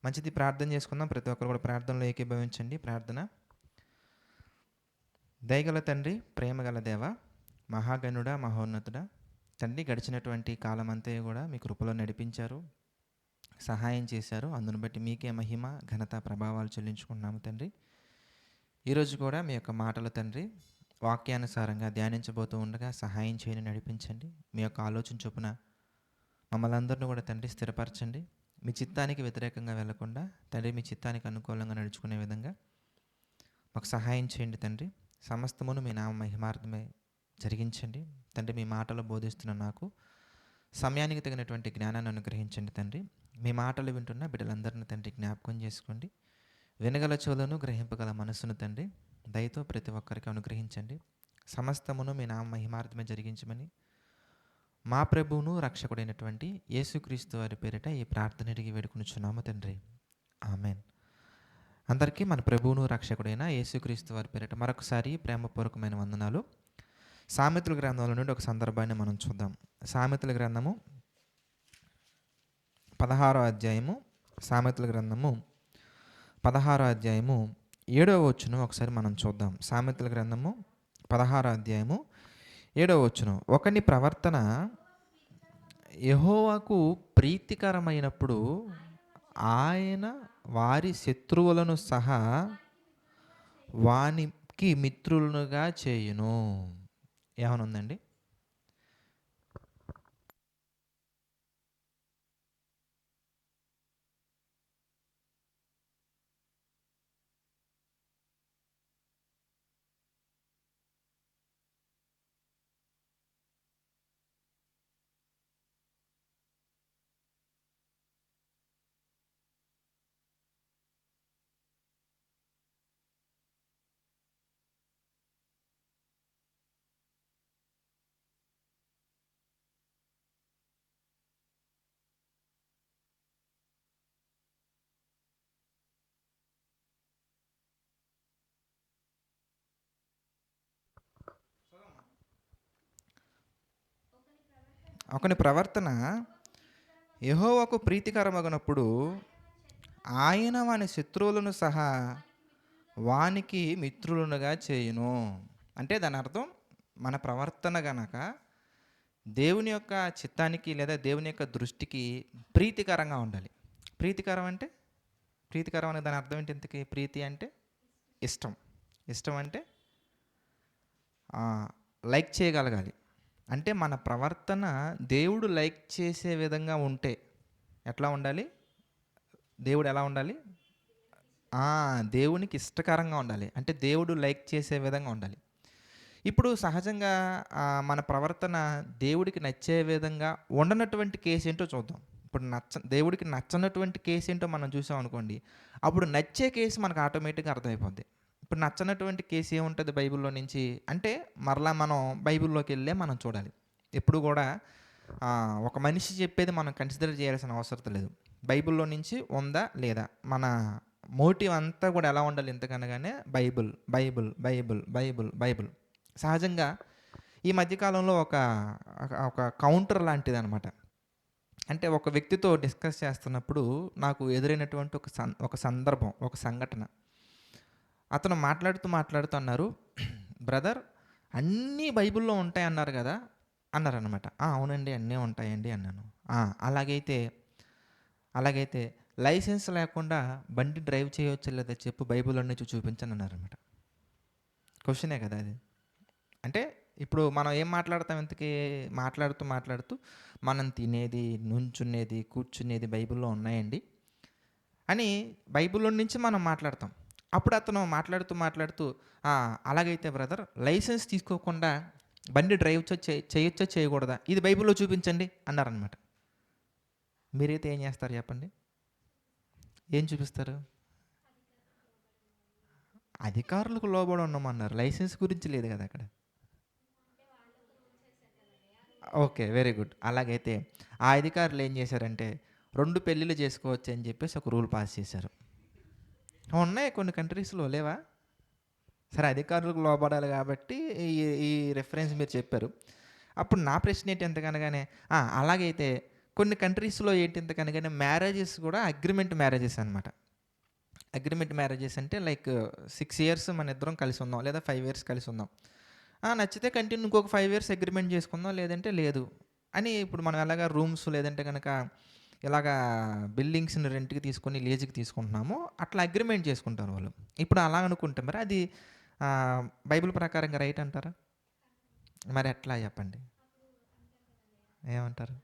మంచిది, ప్రార్థన చేసుకుందాం. ప్రతి ఒక్కరు కూడా ప్రార్థనలో ఏకీభవించండి. ప్రార్థన. దయగల తండ్రి, ప్రేమగల దేవ, మహాగణుడా, మహోన్నతుడా తండ్రి, గడిచినటువంటి కాలమంతా కూడా మీ కృపలో నడిపించారు, సహాయం చేశారు. అందును బట్టి మీకే మహిమ, ఘనత, ప్రభావాలు చెల్లించుకుంటున్నాము తండ్రి. ఈరోజు కూడా మీ యొక్క మాటలు తండ్రి వాక్యానుసారంగా ధ్యానించబోతూ ఉండగా సహాయం చేయని నడిపించండి. మీ యొక్క ఆలోచన చొప్పున మమ్మల్ని అందరినీ కూడా తండ్రి స్థిరపరచండి. మీ చిత్తానికి వ్యతిరేకంగా వెళ్లకుండా తండ్రి మీ చిత్తానికి అనుకూలంగా నడుచుకునే విధంగా మాకు సహాయం చేయండి తండ్రి. సమస్తమును మీ నామ మహిమార్థమే జరిగించండి తండ్రి. మీ మాటలు బోధిస్తున్న నాకు సమయానికి తగినటువంటి జ్ఞానాన్ని అనుగ్రహించండి తండ్రి. మీ మాటలు వింటున్న బిడ్డలందరినీ తండ్రి జ్ఞాపకం చేసుకోండి. వినగల చెవులను, గ్రహింపగల మనస్సును తండ్రి దయతో ప్రతి ఒక్కరికి అనుగ్రహించండి. సమస్తమును మీ నామ మహిమార్థమే జరిగించమని మా ప్రభువును రక్షకుడైనటువంటి యేసుక్రీస్తు వారి పేరిట ఈ ప్రార్థన అడిగి వేడుకొనుచున్నాము తండ్రి. ఆమెన్. అందరికీ మన ప్రభువును రక్షకుడైన యేసుక్రీస్తు వారి పేరిట మరొకసారి ప్రేమపూర్వకమైన వందనాలు. సామెతల గ్రంథంలో నుండి ఒక సందర్భాన్ని మనం చూద్దాం. సామెతల గ్రంథము 16వ అధ్యాయము, సామెతల గ్రంథము 16వ అధ్యాయము 7వ వచనం ఒకసారి మనం చూద్దాం. సామెతల గ్రంథము 16వ అధ్యాయము 7వ వచనం. ఒకని ప్రవర్తన యెహోవాకు ప్రీతికరమైనప్పుడు ఆయన వారి శత్రువులను సహా వానికి మిత్రులుగా చేయును. ఏమనుందండి? ఒకని ప్రవర్తన యెహోవాకు ప్రీతికరమగునప్పుడు ఆయన వాని శత్రువులను సహా వానికి మిత్రులుగా చేయును. అంటే దాని అర్థం, మన ప్రవర్తన గనక దేవుని యొక్క చిత్తానికి లేదా దేవుని యొక్క దృష్టికి ప్రీతికరంగా ఉండాలి. ప్రీతికరం అంటే, ప్రీతికరం అనే దాని అర్థం ఏంటి ఇంతకీ? ప్రీతి అంటే ఇష్టం, ఇష్టం అంటే లైక్ చేయగలగాలి. అంటే మన ప్రవర్తన దేవుడు లైక్ చేసే విధంగా ఉంటే ఎట్లా ఉండాలి? దేవుడు ఎలా ఉండాలి? దేవునికి ఇష్టకరంగా ఉండాలి. అంటే దేవుడు లైక్ చేసే విధంగా ఉండాలి. ఇప్పుడు సహజంగా మన ప్రవర్తన దేవుడికి నచ్చే విధంగా ఉండనటువంటి కేసు ఏంటో చూద్దాం. ఇప్పుడు దేవుడికి నచ్చనటువంటి కేసు ఏంటో మనం చూసాం అనుకోండి, అప్పుడు నచ్చే కేసు మనకు ఆటోమేటిక్గా అర్థమైపోద్ది. ఇప్పుడు నచ్చనటువంటి కేసు ఏముంటుంది బైబిల్లో నుంచి అంటే, మరలా మనం బైబిల్లోకి వెళ్ళే మనం చూడాలి. ఎప్పుడు కూడా ఒక మనిషి చెప్పేది మనం కన్సిడర్ చేయాల్సిన అవసరం లేదు. బైబిల్లో నుంచి ఉందా లేదా, మన మోటివ్ అంతా కూడా ఎలా ఉండాలి ఇంతకనగానే Bible Bible Bible Bible Bible. సహజంగా ఈ మధ్యకాలంలో ఒక కౌంటర్ లాంటిది అనమాట. అంటే ఒక వ్యక్తితో డిస్కస్ చేస్తున్నప్పుడు నాకు ఎదురైనటువంటి ఒక సందర్భం, ఒక సంఘటన. అతను మాట్లాడుతూ అన్నారు, బ్రదర్ అన్నీ బైబిల్లో ఉంటాయి అన్నారు కదా అన్నారనమాట. అవునండి అన్నీ ఉంటాయండి అన్నాను. అలాగైతే లైసెన్స్ లేకుండా బండి డ్రైవ్ చేయవచ్చు లేదా చెప్పు, బైబిల్లో నుంచి చూపించని అన్నారనమాట. క్వశ్చనే కదా అది. అంటే ఇప్పుడు మనం ఏం మాట్లాడతాం ఇంతకీ? మాట్లాడుతూ మనం తినేది, నుంచునేది, కూర్చునేది బైబిల్లో ఉన్నాయండి అని బైబిల్లో నుంచి మనం మాట్లాడతాం. అప్పుడు అతను మాట్లాడుతూ అలాగైతే బ్రదర్ లైసెన్స్ తీసుకోకుండా బండి డ్రైవ్ చేయొచ్చో చేయకూడదా, ఇది బైబిల్లో చూపించండి అన్నారనమాట. మీరైతే ఏం చేస్తారు చెప్పండి? ఏం చూపిస్తారు? అధికారులకు లోబడి ఉండమన్నారు, లైసెన్స్ గురించి లేదు కదా అక్కడ. Okay, very good. అలాగైతే ఆ అధికారులు ఏం చేశారంటే 2 పెళ్ళిళ్ళు చేసుకోవచ్చు అని చెప్పేసి ఒక రూల్ పాస్ చేశారు. ఉన్నాయి కొన్ని కంట్రీస్లో, లేవా? సరే, అధికారులకు లోబడాలి కాబట్టి ఈ రెఫరెన్స్ మీరు చెప్పారు. అప్పుడు నా ప్రశ్న ఏంటి ఎంతకనగానే, అలాగైతే కొన్ని కంట్రీస్‌లో ఏంటి ఇంతకనగానే మ్యారేజెస్ కూడా అగ్రీమెంట్ మ్యారేజెస్ అనమాట. అగ్రీమెంట్ మ్యారేజెస్ అంటే లైక్ 6 ఇయర్స్ మన ఇద్దరం కలిసి ఉందాం, లేదా 5 ఇయర్స్ కలిసి ఉందాం. నచ్చితే కంటిన్యూ ఇంకొక 5 ఇయర్స్ అగ్రీమెంట్ చేసుకుందాం, లేదంటే లేదు అని. ఇప్పుడు మనం ఎలాగా రూమ్స్ లేదంటే కనుక ఇలాగా బిల్డింగ్స్‌ని రెంట్‌కి తీసుకొని లీజుకి తీసుకుంటున్నామో అట్లా అగ్రీమెంట్ చేసుకుంటారు వాళ్ళు. ఇప్పుడు అలా అనుకుంటే మరి అది బైబిల్ ప్రకారంగా రైట్ అంటారా? మరి ఎట్లా చెప్పండి? ఏమంటారు?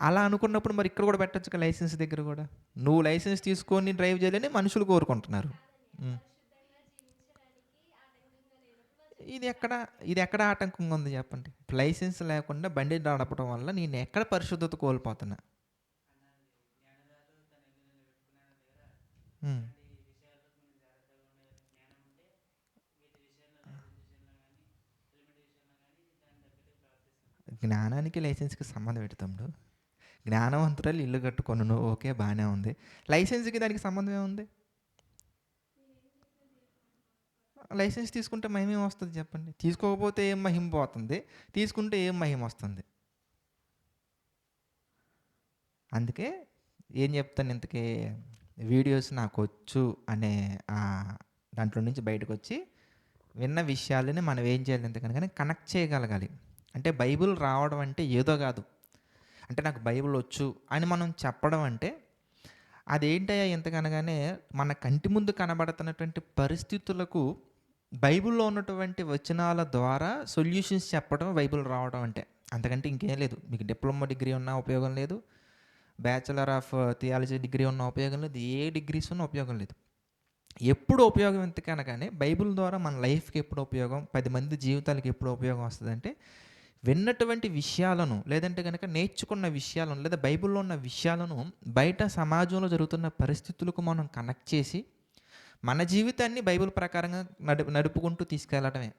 అలా అనుకున్నప్పుడు మరి ఇక్కడ కూడా పెట్టొచ్చుగా లైసెన్స్ దగ్గర కూడా. నువ్వు లైసెన్స్ తీసుకొని డ్రైవ్ చేయాలని మనుషులు కోరుకుంటున్నారు. హ్మ్. ఇది ఎక్కడ ఇది ఎక్కడ ఆటంకంగా ఉంది చెప్పండి? లైసెన్స్ లేకుండా బండి నడపడం వల్ల నేను ఎక్కడ పరిశుద్ధత కోల్పోతున్నా? హ్మ్. జ్ఞానానికి లైసెన్స్‌కి సంబంధం ఏంటి తమ్ముడు? జ్ఞానవంతురాలు ఇల్లు కట్టుకొనును. ఓకే, బానే ఉంది. లైసెన్స్‌కి దానికి సంబంధం ఏముంది? లైసెన్స్ తీసుకుంటే మహిమేం వస్తది చెప్పండి? తీసుకోకపోతే ఏం మహిమ పోతుంది? తీసుకుంటే ఏం మహిమ వస్తుంది? అందుకే ఏం చెప్తాను ఇంతకీ, వీడియోస్ నాకొచ్చు అనే దాంట్లో నుంచి బయటకొచ్చి విన్న విషయాలని మనం ఏం చేయాలి ఇంతకనగానే కనెక్ట్ చేయగలగాలి. అంటే బైబిల్ రావడం అంటే ఏదో కాదు. అంటే నాకు బైబిల్ వచ్చు అని మనం చెప్పడం అంటే అదేంటయ్యా ఎంతకనగానే మన కంటి ముందు కనబడుతున్నటువంటి పరిస్థితులకు బైబిల్‌లో ఉన్నటువంటి వచనాల ద్వారా సొల్యూషన్స్ చెప్పడం బైబిల్ రావడం అంటే. అంతకంటే ఇంకేం లేదు. మీకు డిప్లొమా డిగ్రీ ఉన్నా ఉపయోగం లేదు. బ్యాచిలర్ ఆఫ్ థియాలజీ డిగ్రీ ఉన్న ఉపయోగం లేదు. ఏ డిగ్రీస్ ఉన్న ఉపయోగం లేదు. ఎప్పుడు ఉపయోగం ఎంతకనగానే బైబిల్ ద్వారా మన లైఫ్‌కి ఎప్పుడు ఉపయోగం, 10 మంది జీవితాలకు ఎప్పుడు ఉపయోగం వస్తదంటే, విన్నటువంటి విషయాలను లేదంటే గనక నేర్చుకున్న విషయాలను లేదా బైబిల్‌లో ఉన్న విషయాలను బయట సమాజంలో జరుగుతున్న పరిస్థితులకు మనం కనెక్ట్ చేసి మన జీవితాన్ని బైబిల్ ప్రకారంగా నడుపుకుంటూ తీసుకెళ్ళడమే.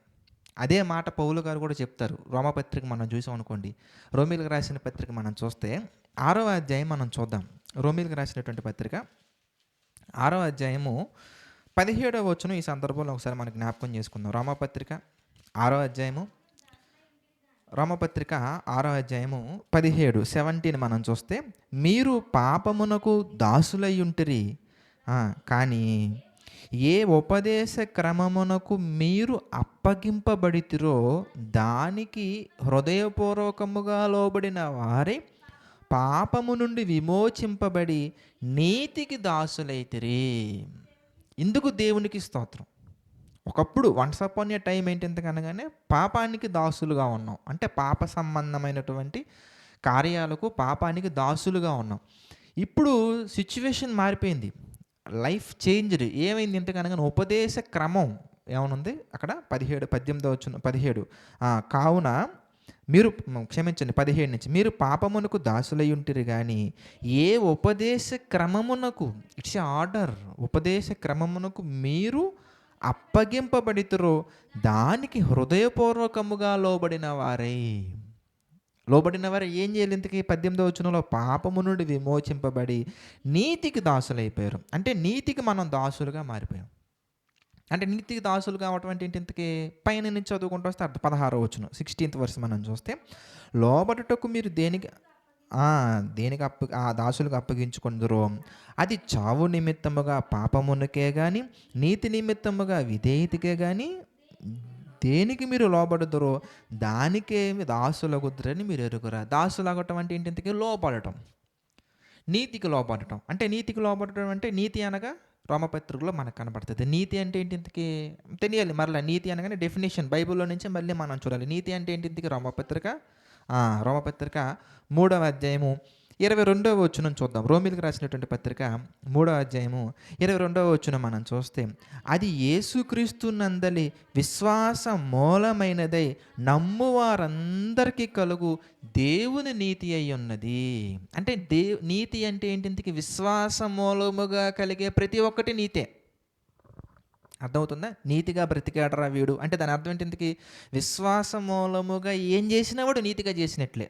అదే మాట పౌలు గారు కూడా చెప్తారు. రోమపత్రిక మనం చూసాం అనుకోండి. రోమీలకు రాసిన పత్రిక మనం చూస్తే 6వ అధ్యాయం మనం చూద్దాం. రోమీలకు రాసినటువంటి పత్రిక 6వ అధ్యాయము 17వ వచనం ఈ సందర్భంలో ఒకసారి మనం జ్ఞాపకం చేసుకుందాం. రోమపత్రిక 6వ అధ్యాయము రోమపత్రిక 6వ అధ్యాయము 17 మనం చూస్తే, మీరు పాపమునకు దాసులయ్యుంటిరి, కానీ ఏ ఉపదేశ క్రమమునకు మీరు అప్పగింపబడితిరో దానికి హృదయపూర్వకముగా లోబడిన వారే పాపము నుండి విమోచింపబడి నీతికి దాసులైతిరి. ఇందుకు దేవునికి స్తోత్రం. ఒకప్పుడు వన్స్ అపాన్ ఎ టైం ఏంటి ఎంతకనగానే పాపానికి దాసులుగా ఉన్నాం. అంటే పాప సంబంధమైనటువంటి కార్యాలకు పాపానికి దాసులుగా ఉన్నాం. ఇప్పుడు సిచ్యువేషన్ మారిపోయింది. Life changed. ఏమైంది ఎంతకనగానే ఉపదేశ క్రమం ఏమనుంది అక్కడ 18 వచనం 17 కావున మీరు క్షమించండి 17 నుంచి, మీరు పాపమునకు దాసులై ఉంటిరి కానీ ఏ ఉపదేశ క్రమమునకు, ఇట్స్ ఆర్డర్, ఉపదేశ క్రమమునకు మీరు అప్పగింపబడితురో దానికి హృదయపూర్వకముగా లోబడిన వారే ఏం చేయాలి ఇంతకీ? 18వ వచనంలో పాపము నుండి విమోచింపబడి నీతికి దాసులైపోయారు. అంటే నీతికి మనం దాసులుగా మారిపోయాం. అంటే నీతికి దాసులు కావటం అంటే ఏంటి ఇంతకీ? పైన నుంచి చదువుకుంటూ వస్తే 16వ వచనం 16th వర్స్ మనం చూస్తే, లోబడుటకు మీరు దేనికి దేనికి దాసులకు అప్పగించుకుందరో అది చావు నిమిత్తముగా పాపమునకే కానీ నీతి నిమిత్తముగా విధేయతకే కానీ దేనికి మీరు లోబడుదరో దానికేమి దాసులగుద్రని మీరు ఎరుగురా. దాసులగటం అంటే ఏంటి ఇంతకీ? లోపడటం, నీతికి లోపడటం. అంటే నీతికి లోపడటం అంటే నీతి అనగా రోమపత్రికలో మనకు కనబడుతుంది. నీతి అంటే ఏంటి ఇంతకీ తెలియాలి. మరలా నీతి అనగానే డెఫినేషన్ బైబిల్లో నుంచి మళ్ళీ మనం చూడాలి. నీతి అంటే ఏంటి ఇంతకీ? రోమపత్రిక 3వ అధ్యాయము 22వ వచనం చూద్దాం. రోమీలకు రాసినటువంటి పత్రిక 3వ అధ్యాయము 22వ వచనం మనం చూస్తే, అది యేసుక్రీస్తు నందలి విశ్వాస మూలమైనదై నమ్మువారందరికీ కలుగు దేవుని నీతి అయి ఉన్నది. అంటే నీతి అంటే ఏంటి ఇంతకీ? విశ్వాస మూలముగా కలిగే ప్రతి ఒక్కటి నీతే. అర్థమవుతుందా? నీతిగా బ్రతికాడరా వీడు అంటే దాని అర్థం ఏంటి ఇంతకీ? విశ్వాస మూలముగా ఏం చేసినా వాడు నీతిగా చేసినట్లే.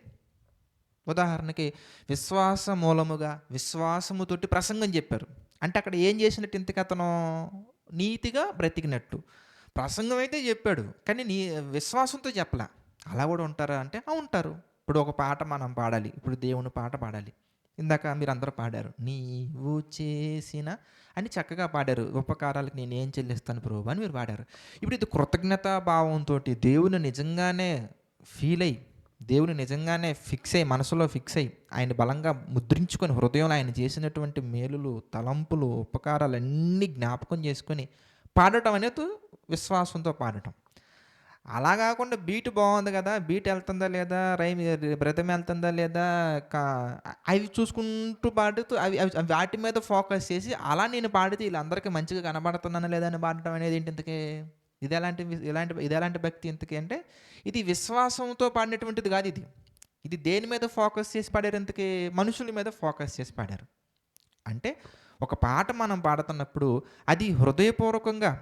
ఉదాహరణకి విశ్వాస మూలముగా విశ్వాసముతోటి ప్రసంగం చెప్పారు అంటే అక్కడ ఏం చేసినట్టు ఇంతకీ? అతను నీతిగా బ్రతికినట్టు. ప్రసంగం అయితే చెప్పాడు కానీ విశ్వాసంతో చెప్పలా. అలా కూడా ఉంటారా అంటే ఉంటారు. ఇప్పుడు ఒక పాట మనం పాడాలి. ఇప్పుడు దేవుని పాట పాడాలి. ఇందాక మీరందరూ పాడారు. నీవు చేసిన అని చక్కగా పాడారు. ఉపకారాలకు నేనేం చెల్లిస్తాను ప్రభువా అని మీరు పాడారు. ఇప్పుడు ఇది కృతజ్ఞతా భావంతోటి దేవుని నిజంగానే ఫీలయ్యి, దేవుని నిజంగానే ఫిక్స్ అయ్యి, మనసులో ఫిక్స్ అయ్యి, ఆయన బలంగా ముద్రించుకొని హృదయంలో ఆయన చేసినటువంటి మేలులు, తలంపులు, ఉపకారాలన్నీ జ్ఞాపకం చేసుకొని పాడటం అనేది విశ్వాసంతో పాడటం. అలా కాకుండా బీట్ బాగుంది కదా, బీట్ వెళ్తుందా లేదా, రైమ్ బ్రిథమ్ వెళ్తుందా లేదా, కా అవి చూసుకుంటూ పాడుతూ అవి అవి అవి వాటి మీద ఫోకస్ చేసి అలా నేను పాడితే వీళ్ళందరికీ మంచిగా కనబడుతున్నానా లేదా అని పాడటం అనేది ఏంటి ఇంతకీ? ఇది ఎలాంటి భక్తి ఇంతకీ అంటే, ఇది విశ్వాసంతో పాడినటువంటిది కాదు ఇది. ఇది దేని మీద ఫోకస్ చేసి పాడారు ఇంతకీ? మనుషుల మీద ఫోకస్ చేసి పాడారు. అంటే ఒక పాట మనం పాడుతున్నప్పుడు అది హృదయపూర్వకంగా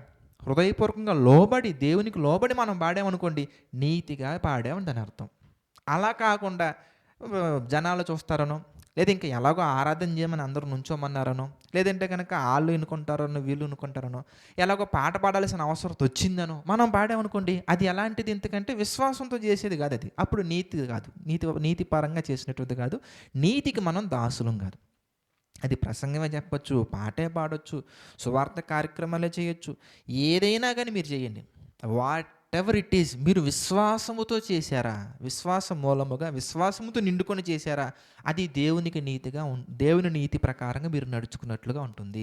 లోబడి, దేవునికి లోబడి మనం పాడామనుకోండి, నీతిగా పాడామని దాని అర్థం. అలా కాకుండా జనాలు చూస్తారనో, లేదా ఇంకా ఎలాగో ఆరాధన చేయమని అందరూ నుంచోమన్నారనో, లేదంటే కనుక ఆళ్ళు వినుకుంటారనో, వీళ్ళు వినుకుంటారనో, ఎలాగో పాట పాడాల్సిన అవసరం వచ్చిందనో మనం పాడామనుకోండి, అది ఎలాంటిది ఎందుకంటే విశ్వాసంతో చేసేది కాదు అది. అప్పుడు నీతి కాదు, నీతి పరంగా చేసినటువంటిది కాదు, నీతికి మనం దాసులం కాదు. అది ప్రసంగమే చెప్పొచ్చు, పాటే పాడొచ్చు, సువార్త కార్యక్రమాలే చేయొచ్చు, ఏదైనా కానీ మీరు చేయండి. వాట్ ఎవర్ ఇట్ ఈస్, మీరు విశ్వాసముతో చేశారా, విశ్వాస మూలముగా విశ్వాసముతో నిండుకొని చేశారా, అది దేవుని నీతి ప్రకారంగా మీరు నడుచుకున్నట్లుగా ఉంటుంది.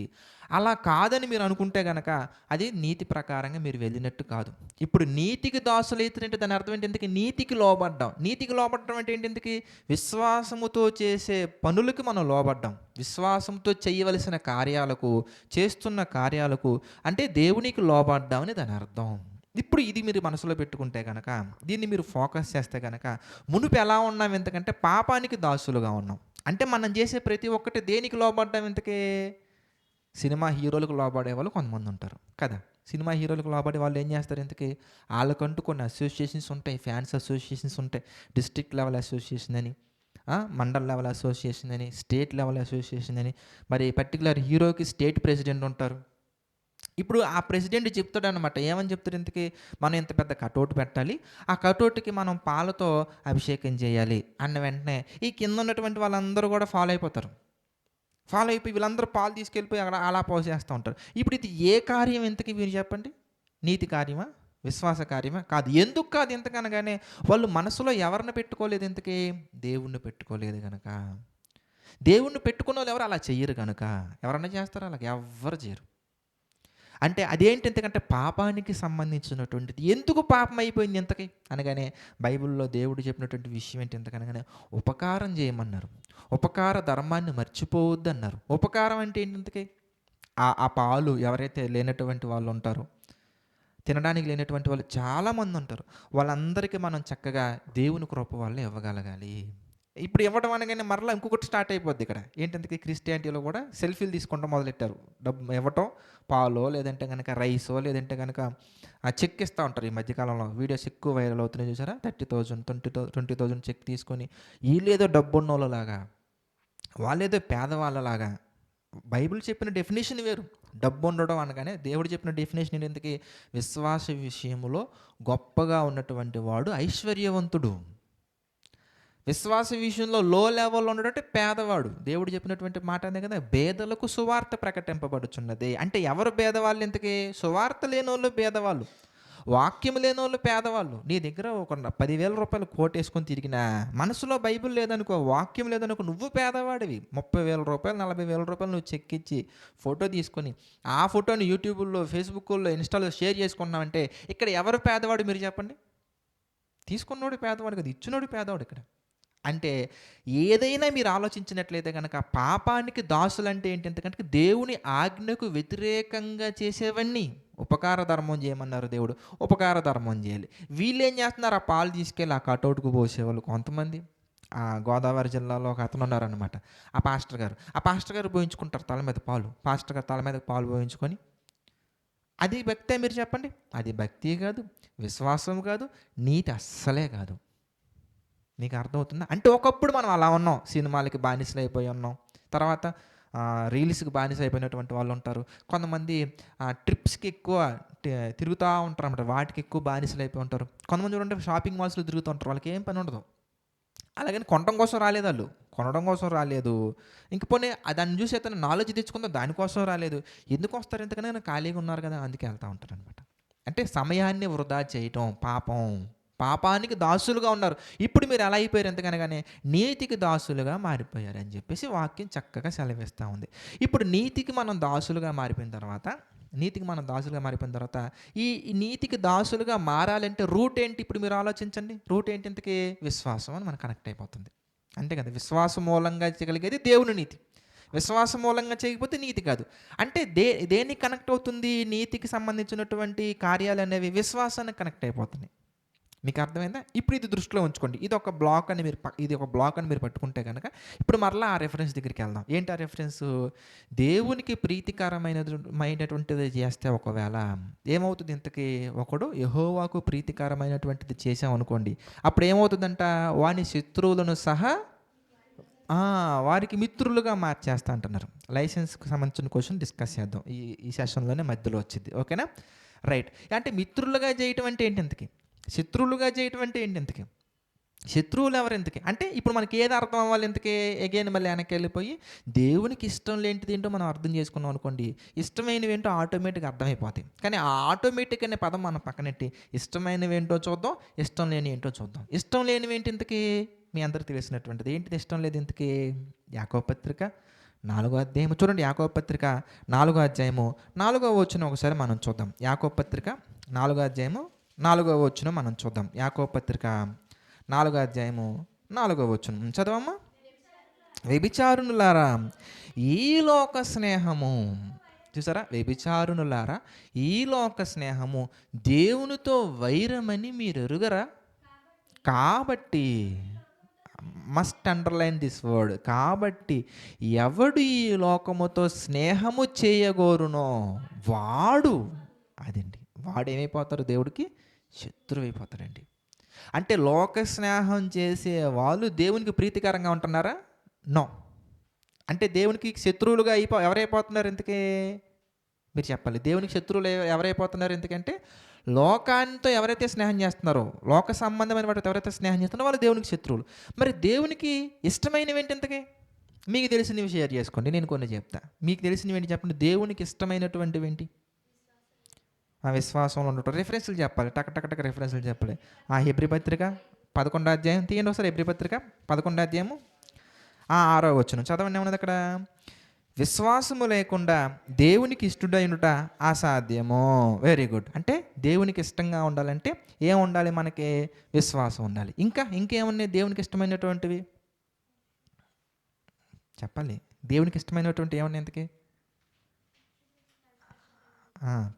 అలా కాదని మీరు అనుకుంటే గనక అది నీతి ప్రకారంగా మీరు వెళ్ళినట్టు కాదు. ఇప్పుడు నీతికి దాసులైతే దాని అర్థం ఏంటి? ఎందుకు నీతికి లోబడ్డాం. నీతికి లోబడడం అంటే ఏంటి? ఎందుకు? విశ్వాసముతో చేసే పనులకి మనం లోబడ్డాం. విశ్వాసంతో చేయవలసిన కార్యాలకు, చేస్తున్న కార్యాలకు అంటే దేవునికి లోబడ్డామని దాని అర్థం. ఇప్పుడు ఇది మీరు మనసులో పెట్టుకుంటే కనుక, దీన్ని మీరు ఫోకస్ చేస్తే కనుక, మునుపు ఎలా ఉన్నాం ఎంతకంటే పాపానికి దాసులుగా ఉన్నాం. అంటే మనం చేసే ప్రతి ఒక్కటి దేనికి లోబడ్డాం ఇంతకీ? సినిమా హీరోలకు లోబడే వాళ్ళు కొంతమంది ఉంటారు కదా. సినిమా హీరోలకు లోబడే వాళ్ళు ఏం చేస్తారు ఇంతకీ? వాళ్ళకంటూ కొన్ని అసోసియేషన్స్ ఉంటాయి, ఫ్యాన్స్ అసోసియేషన్స్ ఉంటాయి, డిస్ట్రిక్ట్ లెవెల్ అసోసియేషన్ అని, మండల్ లెవెల్ అసోసియేషన్ అని, స్టేట్ లెవెల్ అసోసియేషన్ అని, మరి పర్టికులర్ హీరోకి స్టేట్ ప్రెసిడెంట్ ఉంటారు. ఇప్పుడు ఆ ప్రెసిడెంట్ చెప్తాడనమాట. ఏమని చెప్తాడు ఇంతకీ? మనం ఇంత పెద్ద కటౌట్ పెట్టాలి, ఆ కటౌట్‌కి మనం పాలతో అభిషేకం చేయాలి అన్న వెంటనే ఈ కింద ఉన్నటువంటి వాళ్ళందరూ కూడా ఫాలో అయిపోతారు. ఫాలో అయిపోయి వీళ్ళందరూ పాలు తీసుకెళ్ళిపోయి అక్కడ అలా పోసేస్తూ ఉంటారు. ఇప్పుడు ఇది ఏ కార్యం ఇంతకీ మీరు చెప్పండి? నీతి కార్యమా? విశ్వాస కార్యమా? కాదు. ఎందుకు కాదు ఇంతకనగానే? వాళ్ళు మనసులో ఎవరిని పెట్టుకోలేదు ఇంతకీ? దేవుణ్ణి పెట్టుకోలేదు గనక. దేవుణ్ణి పెట్టుకున్నోళ్ళు ఎవరు అలా చెయ్యరు గనుక. ఎవరన్నా చేస్తారా? అలాగ ఎవ్వరు చేయరు. అంటే అదేంటి ఎందుకంటే పాపానికి సంబంధించినటువంటిది. ఎందుకు పాపం అయిపోయింది ఇంతకి అనగానే, బైబిల్లో దేవుడు చెప్పినటువంటి విషయం ఏంటి ఇంతకనగానే, ఉపకారం చేయమన్నారు. ఉపకార ధర్మాన్ని మర్చిపోవద్దన్నారు. ఉపకారం అంటే ఏంటి ఇంతకీ? ఆ పాలు ఎవరైతే లేనటువంటి వాళ్ళు ఉంటారో, తినడానికి లేనటువంటి వాళ్ళు చాలామంది ఉంటారు. వాళ్ళందరికీ మనం చక్కగా దేవుని కృప వల్ల ఇవ్వగలగాలి. ఇప్పుడు ఇవ్వడం అనగానే మరలా ఇంకొకటి స్టార్ట్ అయిపోద్ది ఇక్కడ. ఏంటంటే క్రిస్టియానిటీలో కూడా సెల్ఫీలు తీసుకుంటాం మొదలెట్టారు. డబ్బు ఇవ్వటం, పాలో లేదంటే కనుక రైసో లేదంటే కనుక చెక్ ఇస్తూ ఉంటారు. ఈ మధ్యకాలంలో వీడియోస్ ఎక్కువ వైరల్ అవుతున్నాయి చూసారా? 30,000 20,000 చెక్ తీసుకొని వీళ్ళేదో డబ్బున్నోళ్ళలాగా, వాళ్ళేదో పేదవాళ్ళలాగా. బైబిల్ చెప్పిన డెఫినేషన్ వేరు. డబ్బు ఉండడం అనగానే దేవుడు చెప్పిన డెఫినేషన్ ఎందుకు? విశ్వాస విషయంలో గొప్పగా ఉన్నటువంటి వాడు ఐశ్వర్యవంతుడు. విశ్వాస విషయంలో లో లెవెల్లో ఉండడంటే పేదవాడు. దేవుడు చెప్పినటువంటి మాట అదే కదా, పేదలకు సువార్త ప్రకటింపబడుచున్నది. అంటే ఎవరు పేదవాళ్ళు ఇంతకీ? సువార్త లేనోళ్ళు పేదవాళ్ళు, వాక్యం లేనోళ్ళు పేదవాళ్ళు. నీ దగ్గర ఒక 10,000 రూపాయలు కోటేసుకొని తిరిగినా, మనసులో బైబిల్ లేదనుకో, వాక్యం లేదనుకో, నువ్వు పేదవాడివి. 30,000 రూపాయలు 40,000 రూపాయలు నువ్వు చెక్కిచ్చి ఫోటో తీసుకొని ఆ ఫోటోని యూట్యూబ్లో, ఫేస్బుక్లో, ఇన్స్టాలో షేర్ చేసుకున్నావంటే ఇక్కడ ఎవరు పేదవాడు మీరు చెప్పండి? తీసుకున్నోడు పేదవాడు కదా, ఇచ్చినోడు పేదవాడు ఇక్కడ. అంటే ఏదైనా మీరు ఆలోచించినట్లయితే కనుక పాపానికి దాసులంటే ఏంటి? ఎందుకంటే దేవుని ఆజ్ఞకు వ్యతిరేకంగా చేసేవన్నీ. ఉపకార ధర్మం చేయమన్నారు దేవుడు, ఉపకార ధర్మం చేయాలి. వీళ్ళు ఏం చేస్తున్నారు? ఆ పాలు తీసుకెళ్ళి ఆ కటౌట్కు పోసేవాళ్ళు కొంతమంది. ఆ గోదావరి జిల్లాలో ఒక అతను ఉన్నారనమాట, ఆ పాస్టర్ గారు పోయించుకుంటారు తల మీద పాలు. పాస్టర్ గారు తల మీద పాలు పోయించుకొని, అది భక్తే మీరు చెప్పండి? అది భక్తి కాదు, విశ్వాసం కాదు, నీతి అస్సలే కాదు. మీకు అర్థమవుతుందా? అంటే ఒకప్పుడు మనం అలా ఉన్నాం, సినిమాలకి బానిసలు అయిపోయి ఉన్నాం. తర్వాత రీల్స్కి బానిస అయిపోయినటువంటి వాళ్ళు ఉంటారు. కొంతమంది ట్రిప్స్కి ఎక్కువ తిరుగుతూ ఉంటారు అన్నమాట, వాటికి ఎక్కువ బానిసలు అయిపోయి ఉంటారు. కొంతమంది చూడండి షాపింగ్ మాల్స్లో తిరుగుతూ ఉంటారు, వాళ్ళకి ఏం పని ఉండదు. అలాగని కొనడం కోసం రాలేదు ఆళ్ళు. కొనడం కోసం రాలేదు. ఇంక పోనీ దాన్ని చూసి ఏదైనా నాలెడ్జ్ తెచ్చుకుందాం దానికోసం రాలేదు. ఎందుకొస్తారు ఇంతకని ఖాళీగా ఉన్నారు కదా! అందుకే ఎళ్తా ఉంటారనమాట. అంటే సమయాన్ని వృధా చేయటం పాపం. పాపానికి దాసులుగా ఉన్నారు. ఇప్పుడు మీరు ఎలా అయిపోయారు ఎంతకనగానే నీతికి దాసులుగా మారిపోయారని చెప్పేసి వాక్యం చక్కగా సెలవిస్తా ఉంది. ఇప్పుడు నీతికి మనం దాసులుగా మారిపోయిన తర్వాత ఈ నీతికి దాసులుగా మారాలంటే రూట్ ఏంటి? ఇప్పుడు మీరు ఆలోచించండి. రూట్ ఏంటి ఇంతకీ? విశ్వాసం అని మనకు కనెక్ట్ అయిపోతుంది. అంతే కదా! విశ్వాసం మూలంగా చేయగలిగేది దేవుని నీతి. విశ్వాసం మూలంగా చేయకపోతే నీతి కాదు. అంటే దేనికి కనెక్ట్ అవుతుంది? నీతికి సంబంధించినటువంటి కార్యాలనేవి విశ్వాసానికి కనెక్ట్ అయిపోతున్నాయి. మీకు అర్థమైందా? ఇప్పుడు ఇది దృష్టిలో ఉంచుకోండి. ఇది ఒక బ్లాక్ అని మీరు పట్టుకుంటే గనక ఇప్పుడు మరలా ఆ రెఫరెన్స్ దగ్గరికి వెళ్దాం. ఏంటి ఆ రెఫరెన్సు? దేవునికి మైనటువంటిది చేస్తే ఒకవేళ ఏమవుతుంది ఇంతకీ? ఒకడు యెహోవాకు ప్రీతికరమైనటువంటిది చేశామనుకోండి. అప్పుడు ఏమవుతుందంట? వాని శత్రువులను సహా వారికి మిత్రులుగా మార్చేస్తా అంటున్నారు. లైసెన్స్‌కి సంబంధించిన క్వెషన్ డిస్కస్ చేద్దాం. ఈ సెషన్‌లోనే మధ్యలో వచ్చిద్ది. ఓకేనా? రైట్. అంటే మిత్రులుగా చేయటం అంటే ఏంటి ఇంతకీ? శత్రువులుగా చేయటం అంటే ఏంటి ఇంతకీ? శత్రువులు ఎవరు ఇంతకీ? అంటే ఇప్పుడు మనకి ఏది అర్థం అవ్వాలి ఇంతకీ? అగైన్ మళ్ళీ వెనక్కి వెళ్ళిపోయి దేవునికి ఇష్టం లేనిది ఏంటో మనం అర్థం చేసుకున్నాం అనుకోండి, ఇష్టమైనవి ఏంటో ఆటోమేటిక్గా అర్థమైపోతాయి. కానీ ఆ ఆటోమేటిక్ అనే పదం మనం పక్కనెట్టి ఇష్టమైనవి ఏంటో చూద్దాం, ఇష్టం లేని ఏంటో చూద్దాం. ఇష్టం లేనివి ఏంటి ఇంతకీ? మీ అందరికి తెలిసినటువంటిది. ఏంటిది ఇష్టం లేదు ఇంతకీ? యాకోబు పత్రిక 4వ అధ్యాయము చూడండి. యాకోబు పత్రిక 4వ అధ్యాయము 4వ వచనం ఒకసారి మనం చూద్దాం. యాకోబు పత్రిక 4వ అధ్యాయము 4వ వచనం మనం చూద్దాం. యాకోబు పత్రిక 4వ అధ్యాయము 4వ వచనం చదవమ్మా. వ్యభిచారునులారా ఈ లోక స్నేహము, చూసారా? వ్యభిచారునులారా ఈ లోక స్నేహము దేవునితో వైరమని మీరు ఎరుగరా? కాబట్టి మస్ట్ అండర్లైన్ దిస్ వర్డ్. కాబట్టి ఎవడు ఈ లోకముతో స్నేహము చేయగోరునో వాడు ఏమైపోతారు? దేవుడికి శత్రువు అయిపోతారండి. అంటే లోక స్నేహం చేసే వాళ్ళు దేవునికి ప్రీతికరంగా ఉంటున్నారా? నో. అంటే దేవునికి శత్రువులుగా ఎవరైపోతున్నారు ఇంతకీ? మీరు చెప్పాలి. దేవునికి శత్రువులు ఎవరైపోతున్నారు ఎందుకంటే లోకాంతో ఎవరైతే స్నేహం చేస్తున్నారో, లోక సంబంధమైన వాటితో ఎవరైతే స్నేహం చేస్తున్నారో వాళ్ళు దేవునికి శత్రువులు. మరి దేవునికి ఇష్టమైనవి ఏంటి ఇంతకీ? మీకు తెలిసినవి షేర్ చేసుకోండి, నేను కొన్ని చెప్తా. మీకు తెలిసినవి ఏంటి చెప్పండి. దేవునికి ఇష్టమైనటువంటివి ఏంటి? ఆ విశ్వాసంలో ఉండటం. రిఫరెన్స్లు చెప్పాలి, టక రిఫరెన్స్లు చెప్పాలి. ఆ హెబ్రీ పత్రిక 11వ అధ్యాయం తీయండి ఒకసారి. హెబ్రీ పత్రిక 11వ అధ్యాయము 6వ వచనం చదవండి. ఏమన్నది అక్కడ? విశ్వాసము లేకుండా దేవునికి ఇష్టడైనట అసాధ్యము. Very good. అంటే దేవునికి ఇష్టంగా ఉండాలంటే ఏం ఉండాలి? మనకి విశ్వాసం ఉండాలి. ఇంకేమున్నాయి దేవునికి ఇష్టమైనటువంటివి? చెప్పాలి. దేవునికి ఇష్టమైనటువంటి ఏమున్నాయి ఇంతకీ?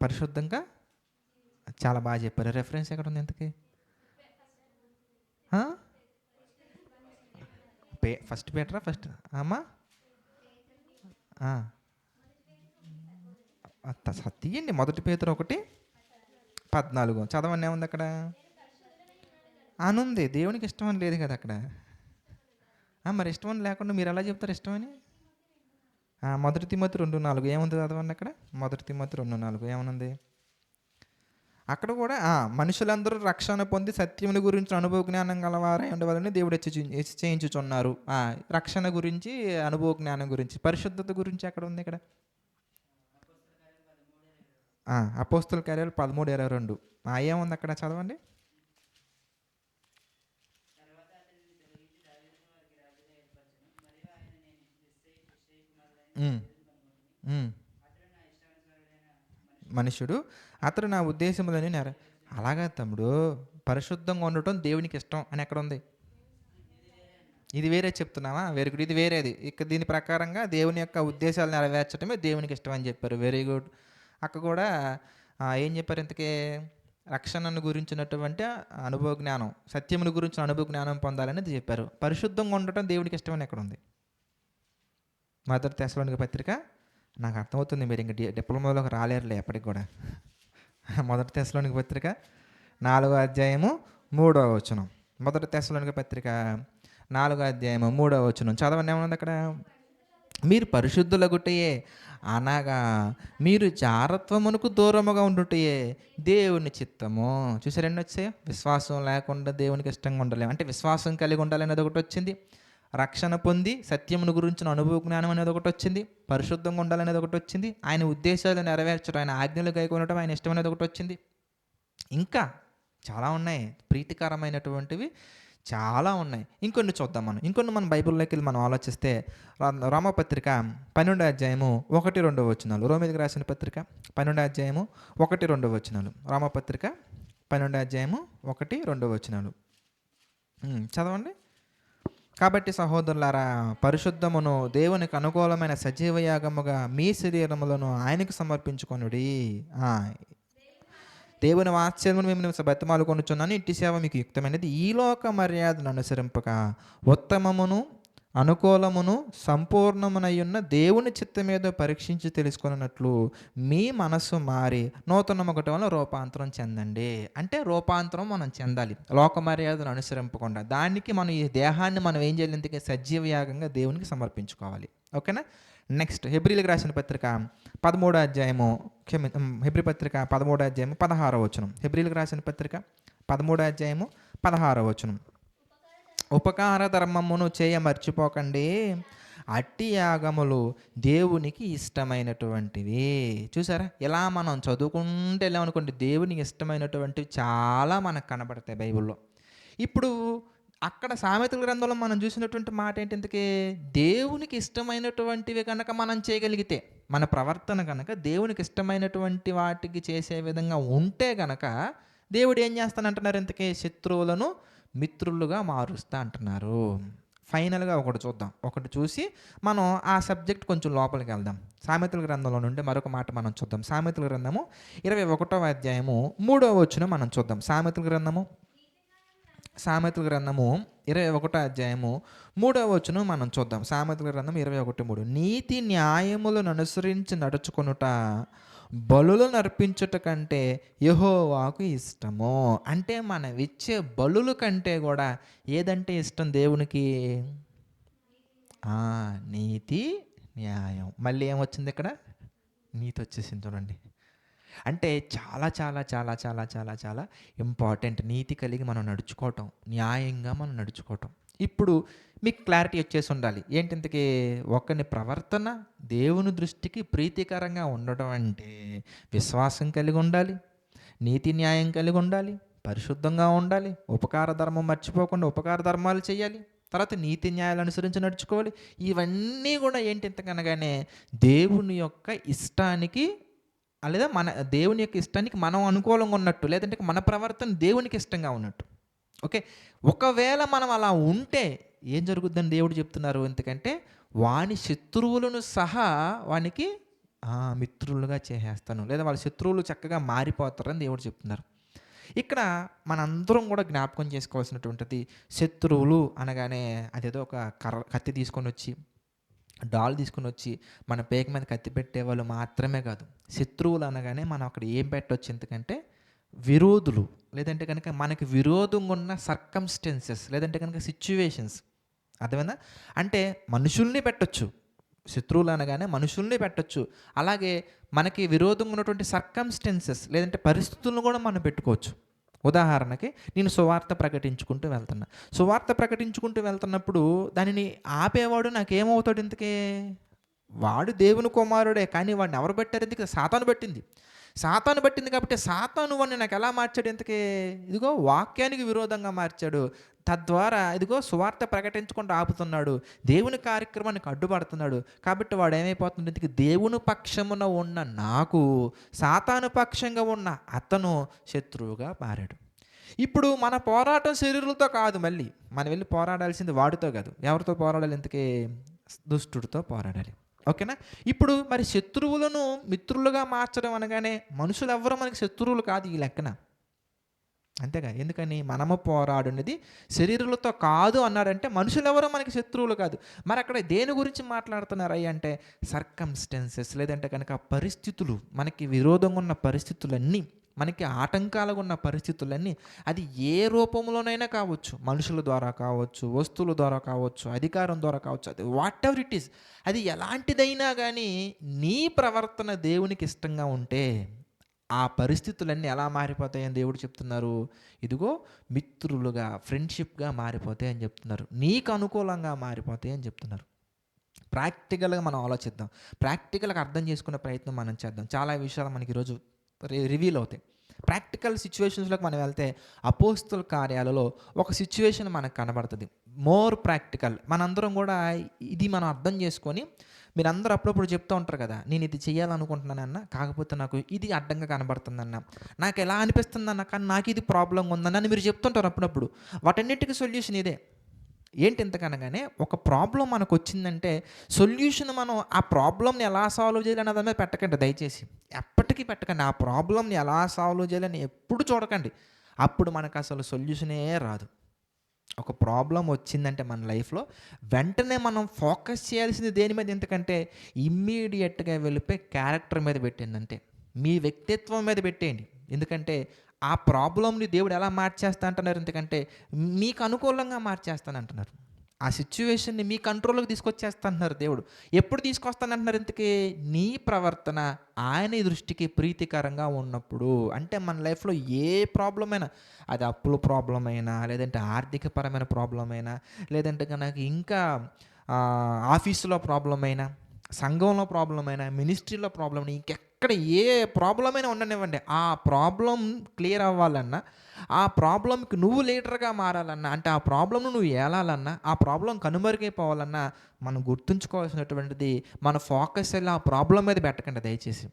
పరిశుద్ధంగా. చాలా బాగా చెప్పారు. రెఫరెన్స్ ఎక్కడ ఉంది ఇంతకీ? ఫస్ట్ పీటరా? ఫస్ట్ అమ్మా తీయండి. 1 పేతురు 1:14 చదవండి. ఏముంది అక్కడ? అనుంది. దేవునికి ఇష్టం అని లేదు కదా అక్కడ. మరి ఇష్టం అని లేకుండా మీరు ఎలా చెప్తారు ఇష్టమని? 1 తిమోతి 2:4 ఏముంది చదవండి అక్కడ. 1 తిమోతి 2:4 ఏమనుంది అక్కడ కూడా? మనుషులందరూ రక్షణ పొంది సత్యముని గురించి అనుభవ జ్ఞానం గలవారై ఉండవాలని దేవుడు చేయించుచున్నారు. రక్షణ గురించి, అనుభవ జ్ఞానం గురించి. పరిశుద్ధత గురించి ఎక్కడ ఉంది ఇక్కడ? అపోస్తుల కార్యాలు 13:22 ఏముంది అక్కడ? చదవండి. మనుషుడు అతడు నా ఉద్దేశములని అలాగా తమ్ముడు. పరిశుద్ధంగా ఉండటం దేవునికి ఇష్టం అని ఎక్కడ ఉంది? ఇది వేరే చెప్తున్నావా? Very good. ఇది వేరేది. ఇక దీని ప్రకారంగా దేవుని యొక్క ఉద్దేశాలు నెరవేర్చడమే దేవునికి ఇష్టం అని చెప్పారు. Very good. అక్కడ కూడా ఏం చెప్పారు ఇంతకీ? రక్షణను గురించినటువంటి అనుభవ జ్ఞానం, సత్యమును గురించిన అనుభవ జ్ఞానం పొందాలనేది చెప్పారు. పరిశుద్ధంగా ఉండటం దేవునికి ఇష్టం అని ఎక్కడ ఉంది? 1 తెస్సలోనిక పత్రిక. నాకు అర్థమవుతుంది మీరు ఇంక డిప్లొమాలోకి రాలేరులే ఎప్పటికి కూడా. 1 తెస్సలోనిక పత్రిక 4వ అధ్యాయము 3వ వచనం. 1 తెస్సలోనిక పత్రిక 4వ అధ్యాయము 3వ వచనం చదవండి. ఏమన్నది అక్కడ? మీరు పరిశుద్ధులగుటయే అనగా మీరు జారత్వమునకు దూరముగా ఉండుటయే దేవుని చిత్తము. చూసారండి వచ్చాయో, విశ్వాసం లేకుండా దేవునికి ఇష్టంగా ఉండలేము. అంటే విశ్వాసం కలిగి ఉండాలనేది ఒకటి వచ్చింది, రక్షణ పొంది సత్యమును గురించిన అనుభవ జ్ఞానం అనేది ఒకటి వచ్చింది, పరిశుద్ధంగా ఉండాలనేది ఒకటి వచ్చింది, ఆయన ఉద్దేశాలు నెరవేర్చడం, ఆయన ఆజ్ఞలు గైకొనడం, ఆయన ఇష్టం అనేది ఒకటి వచ్చింది. ఇంకా చాలా ఉన్నాయి, ప్రీతికరమైనటువంటివి చాలా ఉన్నాయి. ఇంకొన్ని చూద్దాం మనం. ఇంకొన్ని మనం బైబిల్లోకి వెళ్ళి మనం ఆలోచిస్తే రోమపత్రిక 12వ అధ్యాయము 1-2 వచనాలు. రోమిలికి రాసిన పత్రిక 12వ అధ్యాయము 1-2 వచనాలు. రోమపత్రిక 12వ అధ్యాయము 1-2 వచనాలు చదవండి. కాబట్టి సహోదరులారా, పరిశుద్ధమును దేవునికి అనుకూలమైన సజీవ యాగముగా మీ శరీరములను ఆయనకు సమర్పించుకొనుడి. దేవుని వాత్సల్యమును మేము బతిమాలు కొనుచున్నాను, ఇంటి సేవ మీకు యుక్తమైనది. ఈ లోక మర్యాదను అనుసరింపక ఉత్తమమును అనుకూలమును సంపూర్ణమునయ్యున్న దేవుని చిత్తమేదో పరీక్షించి తెలుసుకున్నట్లు మీ మనస్సు మారి నూతన ఒకటి వల్ల రూపాంతరం చెందండి. అంటే రూపాంతరం మనం చెందాలి, లోక మర్యాదను అనుసరింపకుండా. దానికి మనం ఈ దేహాన్ని మనం ఏం చేయాలి, ఇంతకీ సజీవ యాగంగా దేవునికి సమర్పించుకోవాలి. ఓకేనా. నెక్స్ట్ హెబ్రీలకు రాసిన పత్రిక 13వ అధ్యాయము, హెబ్రీ పత్రిక 13వ అధ్యాయము 16వ వచనం. హెబ్రీలకు రాసిన పత్రిక 13వ అధ్యాయము 16వ వచనం. ఉపకార ధర్మమును చేయ మర్చిపోకండి, అట్టి యాగములు దేవునికి ఇష్టమైనటువంటివి. చూసారా, ఇలా మనం చదువుకుంటే వెళ్ళామనుకోండి, దేవునికి ఇష్టమైనటువంటివి చాలా మనకు కనబడతాయి బైబిల్లో. ఇప్పుడు అక్కడ సామెతల గ్రంథంలో మనం చూసినటువంటి మాట ఏంటి, ఇంతకీ దేవునికి ఇష్టమైనటువంటివి కనుక మనం చేయగలిగితే, మన ప్రవర్తన కనుక దేవునికి ఇష్టమైనటువంటి వాటికి చేసే విధంగా ఉంటే కనుక దేవుడు ఏం చేస్తానంటున్నారు, ఇంతకీ శత్రువులను మిత్రులుగా మారుస్తా అంటున్నారు. ఫైనల్గా ఒకటి చూద్దాం, ఒకటి చూసి మనం ఆ సబ్జెక్ట్ కొంచెం లోపలికి వెళ్దాం. సామెతల గ్రంథంలో నుండి మరొక మాట మనం చూద్దాం. సామెతల గ్రంథము 21వ అధ్యాయము 3వ వచనం మనం చూద్దాం. సామెతల గ్రంథము 21వ అధ్యాయము 3వ వచనం మనం చూద్దాం. సామెతల గ్రంథం 21:3. నీతి న్యాయములను అనుసరించి నడుచుకొనుట బలులను అర్పించుట కంటే యెహోవాకు ఇష్టము. అంటే మనం ఇచ్చే బలుల కంటే కూడా ఏదంటే ఇష్టం దేవునికి? నీతి న్యాయం. మళ్ళీ ఏమొచ్చింది ఇక్కడ? నీతి వచ్చేసింది చూడండి. అంటే చాలా చాలా చాలా చాలా చాలా చాలా ఇంపార్టెంట్ నీతి కలిగి మనం నడుచుకోవటం, న్యాయంగా మనం నడుచుకోవటం. ఇప్పుడు మీకు క్లారిటీ వచ్చేసి ఉండాలి ఏంటి, ఇంతకీ ఒకని ప్రవర్తన దేవుని దృష్టికి ప్రీతికరంగా ఉండడం అంటే విశ్వాసం కలిగి ఉండాలి, నీతి న్యాయం కలిగి ఉండాలి, పరిశుద్ధంగా ఉండాలి, ఉపకార ధర్మం మర్చిపోకుండా ఉపకార ధర్మాలు చేయాలి, తర్వాత నీతి న్యాయాలు అనుసరించి నడుచుకోవాలి. ఇవన్నీ కూడా ఏంటి ఇంతకనగానే దేవుని యొక్క ఇష్టానికి, లేదా మన దేవుని యొక్క ఇష్టానికి మనం అనుకూలంగా ఉన్నట్టు, లేదంటే మన ప్రవర్తన దేవునికి ఇష్టంగా ఉన్నట్టు. ఓకే, ఒకవేళ మనం అలా ఉంటే ఏం జరుగుద్దని దేవుడు చెప్తున్నారు, ఎందుకంటే వాని శత్రువులను సహా వానికి మిత్రులుగా చేసేస్తాను, లేదా వాళ్ళ శత్రువులు చక్కగా మారిపోతారని దేవుడు చెప్తున్నారు. ఇక్కడ మనందరం కూడా జ్ఞాపకం చేసుకోవాల్సినటువంటిది, శత్రువులు అనగానే అదేదో ఒక కత్తి తీసుకొని వచ్చి, డాల్ తీసుకుని వచ్చి మన పేక మీద కత్తి పెట్టేవాళ్ళు మాత్రమే కాదు. శత్రువులు అనగానే మనం అక్కడ ఏం పెట్టవచ్చు, ఎందుకంటే విరోధులు, లేదంటే కనుక మనకి విరోధంగా ఉన్న సర్కమ్స్టెన్సెస్, లేదంటే కనుక సిచ్యువేషన్స్. అర్థమైందా? అంటే మనుషుల్ని పెట్టచ్చు, శత్రువులు అనగానే మనుషుల్ని పెట్టచ్చు. అలాగే మనకి విరోధంగా ఉన్నటువంటి సర్కమ్స్టెన్సెస్, లేదంటే పరిస్థితులను కూడా మనం పెట్టుకోవచ్చు. ఉదాహరణకి నేను సువార్త ప్రకటించుకుంటూ వెళ్తున్నప్పుడు దానిని ఆపేవాడు నాకేమవుతాడు, ఇంతకే వాడు దేవుని కుమారుడే, కానీ వాడిని ఎవరు పెట్టారు, ఇంతకీ సాతాను పట్టింది కాబట్టి సాతాను వాడిని నాకు ఎలా మార్చాడు, ఇంతకీ ఇదిగో వాక్యానికి విరోధంగా మార్చాడు. తద్వారా ఇదిగో సువార్త ప్రకటించకుండా ఆపుతున్నాడు, దేవుని కార్యక్రమానికి అడ్డుపడుతున్నాడు. కాబట్టి వాడు ఏమైపోతుంది, ఇంతకీ దేవుని పక్షమున ఉన్న నాకు సాతాను పక్షంగా ఉన్న అతను శత్రువుగా మారాడు. ఇప్పుడు మన పోరాటం శరీరులతో కాదు, మళ్ళీ మనం వెళ్ళి పోరాడాల్సింది వాడితో కాదు. ఎవరితో పోరాడాలి, ఇంతకీ దుష్టుడితో పోరాడాలి. ఓకేనా. ఇప్పుడు మరి శత్రువులను మిత్రులుగా మార్చడం అనగానే మనుషులు ఎవ్వరూ మనకి శత్రువులు కాదు ఈ లెక్కన, అంతేగా. ఎందుకని మనము పోరాడున్నది శరీరులతో కాదు అన్నాడంటే మనుషులు ఎవరో మనకి శత్రువులు కాదు. మరి అక్కడ దేని గురించి మాట్లాడుతున్నారు అంటే సర్కమ్స్టెన్సెస్, లేదంటే కనుక పరిస్థితులు, మనకి విరోధంగా ఉన్న పరిస్థితులన్నీ, మనకి ఆటంకాలుగా ఉన్న పరిస్థితులన్నీ అది ఏ రూపంలోనైనా కావచ్చు, మనుషుల ద్వారా కావచ్చు, వస్తువుల ద్వారా కావచ్చు, అధికారం ద్వారా కావచ్చు, అది వాట్ ఎవర్ ఇట్ ఈస్, అది ఎలాంటిదైనా కానీ నీ ప్రవర్తన దేవునికి ఇష్టంగా ఉంటే ఆ పరిస్థితులన్నీ ఎలా మారిపోతాయని దేవుడు చెప్తున్నారు. ఇదిగో మిత్రులుగా, ఫ్రెండ్షిప్గా మారిపోతాయి అని చెప్తున్నారు. నీకు అనుకూలంగా మారిపోతాయి అని చెప్తున్నారు. ప్రాక్టికల్గా మనం ఆలోచిద్దాం. ప్రాక్టికల్గా అర్థం చేసుకునే ప్రయత్నం మనం చేద్దాం. చాలా విషయాలు మనకి ఈరోజు రివీల్ అవుతాయి. ప్రాక్టికల్ సిచ్యువేషన్స్లోకి మనం వెళ్తే అపోస్తుల కార్యాలలో ఒక సిచ్యువేషన్ మనకు కనబడుతుంది. More practical. మనందరం కూడా ఇది మనం అర్థం చేసుకొని, మీరందరూ అప్పుడప్పుడు చెప్తూ ఉంటారు కదా, నేను ఇది చేయాలనుకుంటున్నానన్న, కాకపోతే నాకు ఇది అడ్డంగా కనబడుతుందన్న, నాకు ఎలా అనిపిస్తుందన్న, కానీ నాకు ఇది ప్రాబ్లంగా ఉందన్న అని మీరు చెప్తుంటారు అప్పుడప్పుడు. వాటన్నిటికీ సొల్యూషన్ ఇదే. ఏంటి ఇంతకనగానే ఒక ప్రాబ్లం మనకు వచ్చిందంటే సొల్యూషన్ మనం ఆ ప్రాబ్లమ్ని ఎలా సాల్వ్ చేయాలి అన్నది మీద పెట్టకండి దయచేసి. ఎప్పటికీ పెట్టకండి. ఆ ప్రాబ్లమ్ని ఎలా సాల్వ్ చేయాలని ఎప్పుడు చూడకండి. అప్పుడు మనకు అసలు సొల్యూషనే రాదు. ఒక ప్రాబ్లం వచ్చిందంటే మన లైఫ్లో వెంటనే మనం ఫోకస్ చేయాల్సింది దేని మీద, ఎందుకంటే ఇమ్మీడియట్గా వెళ్ళిపోయి క్యారెక్టర్ మీద పెట్టండి అంతే. మీ వ్యక్తిత్వం మీద పెట్టేయండి. ఎందుకంటే ఆ ప్రాబ్లమ్ని దేవుడు ఎలా మార్చేస్తా అంటున్నారు, ఎందుకంటే మీకు అనుకూలంగా మార్చేస్తాను అంటున్నారు. ఆ సిచ్యువేషన్ని మీ కంట్రోల్లోకి తీసుకొచ్చేస్తా అంటున్నారు దేవుడు. ఎప్పుడు తీసుకొస్తానంటున్నారు ఇంతకీ? నీ ప్రవర్తన ఆయన దృష్టికి ప్రీతికరంగా ఉన్నప్పుడు. అంటే మన లైఫ్లో ఏ ప్రాబ్లం అయినా, అది అప్పుల ప్రాబ్లం అయినా, లేదంటే ఆర్థికపరమైన ప్రాబ్లం అయినా, లేదంటే కనుక ఇంకా ఆఫీసులో ప్రాబ్లం అయినా, సంఘంలో ప్రాబ్లం అయినా, మినిస్ట్రీలో ప్రాబ్లం అయినా, ఇంకెక్కడ ఏ ప్రాబ్లం అయినా ఉండనివ్వండి, ఆ ప్రాబ్లం క్లియర్ అవ్వాలన్నా, ఆ ప్రాబ్లంకి నువ్వు లీడర్గా మారాలన్నా, అంటే ఆ ప్రాబ్లంను నువ్వు ఏలాలన్నా, ఆ ప్రాబ్లం కనుమరుగైపోవాలన్నా, మనం గుర్తుంచుకోవాల్సినటువంటిది మన ఫోకస్ ఆ ప్రాబ్లం మీద పెట్టకండి దయచేసి.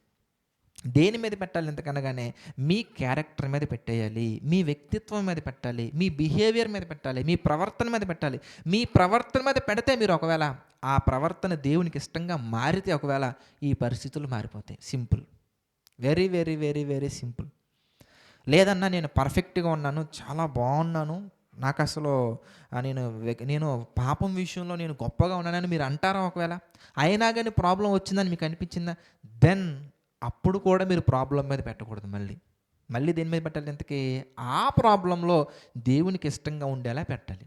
దేని మీద పెట్టాలి ఎంతకనగానే మీ క్యారెక్టర్ మీద పెట్టేయాలి, మీ వ్యక్తిత్వం మీద పెట్టాలి, మీ బిహేవియర్ మీద పెట్టాలి, మీ ప్రవర్తన మీద పెట్టాలి. మీ ప్రవర్తన మీద పెడితే మీరు ఒకవేళ ఆ ప్రవర్తన దేవునికి ఇష్టంగా మారితే ఒకవేళ ఈ పరిస్థితులు మారిపోతాయి. Simple. Very very very very simple. లేదన్నా నేను పర్ఫెక్ట్గా ఉన్నాను, చాలా బాగున్నాను, నాకు అసలు నేను పాపం విషయంలో నేను గొప్పగా ఉన్నానని మీరు అంటారా ఒకవేళ? అయినా కానీ ప్రాబ్లం వచ్చిందని మీకు అనిపించిందా? దెన్ అప్పుడు కూడా మీరు ప్రాబ్లం మీద పెట్టకూడదు. మళ్ళీ దేని మీద పెట్టాలి ఇంతకీ? ఆ ప్రాబ్లంలో దేవునికి ఇష్టంగా ఉండేలా పెట్టాలి.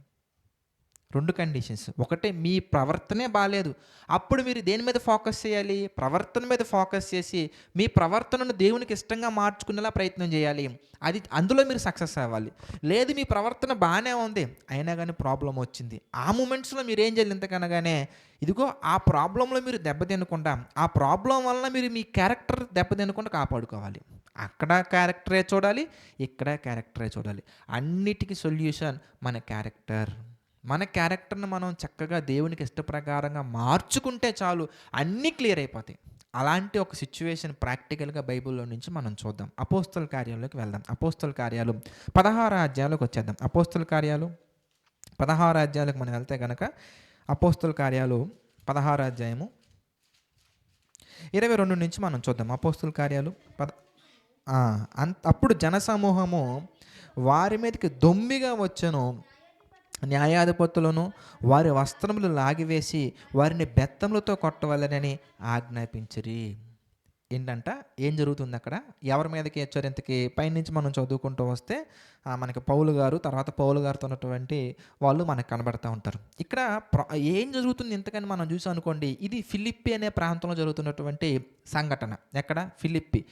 2 కండిషన్స్. ఒకటే, మీ ప్రవర్తనే బాలేదు. అప్పుడు మీరు దేని మీద ఫోకస్ చేయాలి? ప్రవర్తన మీద ఫోకస్ చేసి మీ ప్రవర్తనను దేవునికి ఇష్టంగా మార్చుకునేలా ప్రయత్నం చేయాలి. అది అందులో మీరు సక్సెస్ అవ్వాలి. లేదు మీ ప్రవర్తన బాగానే ఉంది, అయినా కానీ ప్రాబ్లం వచ్చింది. ఆ మూమెంట్స్లో మీరు ఏం చేయాలి ఇంతకనగానే, ఇదిగో ఆ ప్రాబ్లంలో మీరు దెబ్బతినకుండా, ఆ ప్రాబ్లం వలన మీరు మీ క్యారెక్టర్ దెబ్బతినకుండా కాపాడుకోవాలి. అక్కడ క్యారెక్టరే చూడాలి, ఇక్కడ క్యారెక్టరే చూడాలి. అన్నిటికీ సొల్యూషన్ మన క్యారెక్టర్. మన క్యారెక్టర్ని మనం చక్కగా దేవునికి ఇష్టప్రకారంగా మార్చుకుంటే చాలు, అన్నీ క్లియర్ అయిపోతాయి. అలాంటి ఒక సిచ్యువేషన్ ప్రాక్టికల్గా బైబిల్లో నుంచి మనం చూద్దాం. అపోస్తల కార్యాల్లోకి వెళ్దాం. అపోస్తల కార్యాలు 16 అధ్యాయాలకు వచ్చేద్దాం. అపోస్తల కార్యాలు 16 అధ్యాయాలకు మనం వెళ్తే కనుక, అపోస్తల కార్యాలు 16 అధ్యాయము 22 నుంచి మనం చూద్దాం. అపోస్తల కార్యాలు అప్పుడు జనసమూహము వారి మీదకి దొమ్మిగా వచ్చెను. న్యాయాధిపతులను వారి వస్త్రములు లాగివేసి వారిని బెత్తములతో కొట్టవలెనని ఆజ్ఞాపించిరి. ఏంటంట, ఏం జరుగుతుంది అక్కడ? ఎవరి మీదకి వచ్చారు ఇంతకీ? పైనుంచి మనం చదువుకుంటూ వస్తే మనకి పౌలు గారు, తర్వాత పౌలు గారితో ఉన్నటువంటి వాళ్ళు మనకు కనబడతా ఉంటారు. ఇక్కడ ఏం జరుగుతుంది ఇంతకని మనం చూసాం అనుకోండి, ఇది ఫిలిప్పి అనే ప్రాంతంలో జరుగుతున్నటువంటి సంఘటన. ఎక్కడ? ఫిలిప్పి.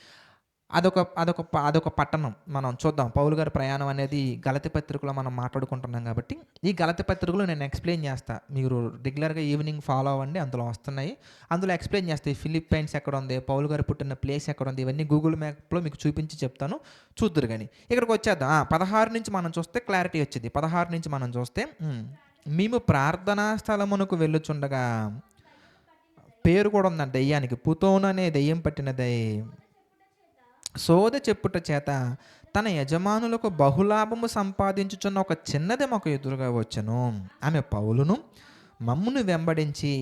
అదొక పట్టణం. మనం చూద్దాం. పౌలు గారి ప్రయాణం అనేది గలతీ పత్రికలో మనం మాట్లాడుకుంటున్నాం కాబట్టి, ఈ గలతీ పత్రికలో నేను ఎక్స్ప్లెయిన్ చేస్తా. మీరు రెగ్యులర్గా ఈవినింగ్ ఫాలో అవ్వండి, అందులో వస్తున్నాయి. అందులో ఎక్స్ప్లెయిన్ చేస్తాయి. ఫిలిప్పైన్స్ ఎక్కడ ఉంది, పౌలు గారు పుట్టిన ప్లేస్ ఎక్కడ ఉంది, ఇవన్నీ గూగుల్ మ్యాప్లో మీకు చూపించి చెప్తాను, చూద్దురు. కానీ ఇక్కడికి వచ్చేద్దాం. 16 నుంచి మనం చూస్తే క్లారిటీ వచ్చింది. 16 నుంచి మనం చూస్తే, మేము ప్రార్థనా స్థలమునకు వెళ్ళుచుండగా, పేరు కూడా ఉందంట దెయ్యానికి, పుతోను అనే దెయ్యం పట్టినదై సోద చెప్పుట చేత తన యజమానులకు బహులాభము సంపాదించుచున్న ఒక చిన్నది మాకు ఎదురుగా వచ్చెను. ఆమె పౌలును మమ్మును వెంబడించి,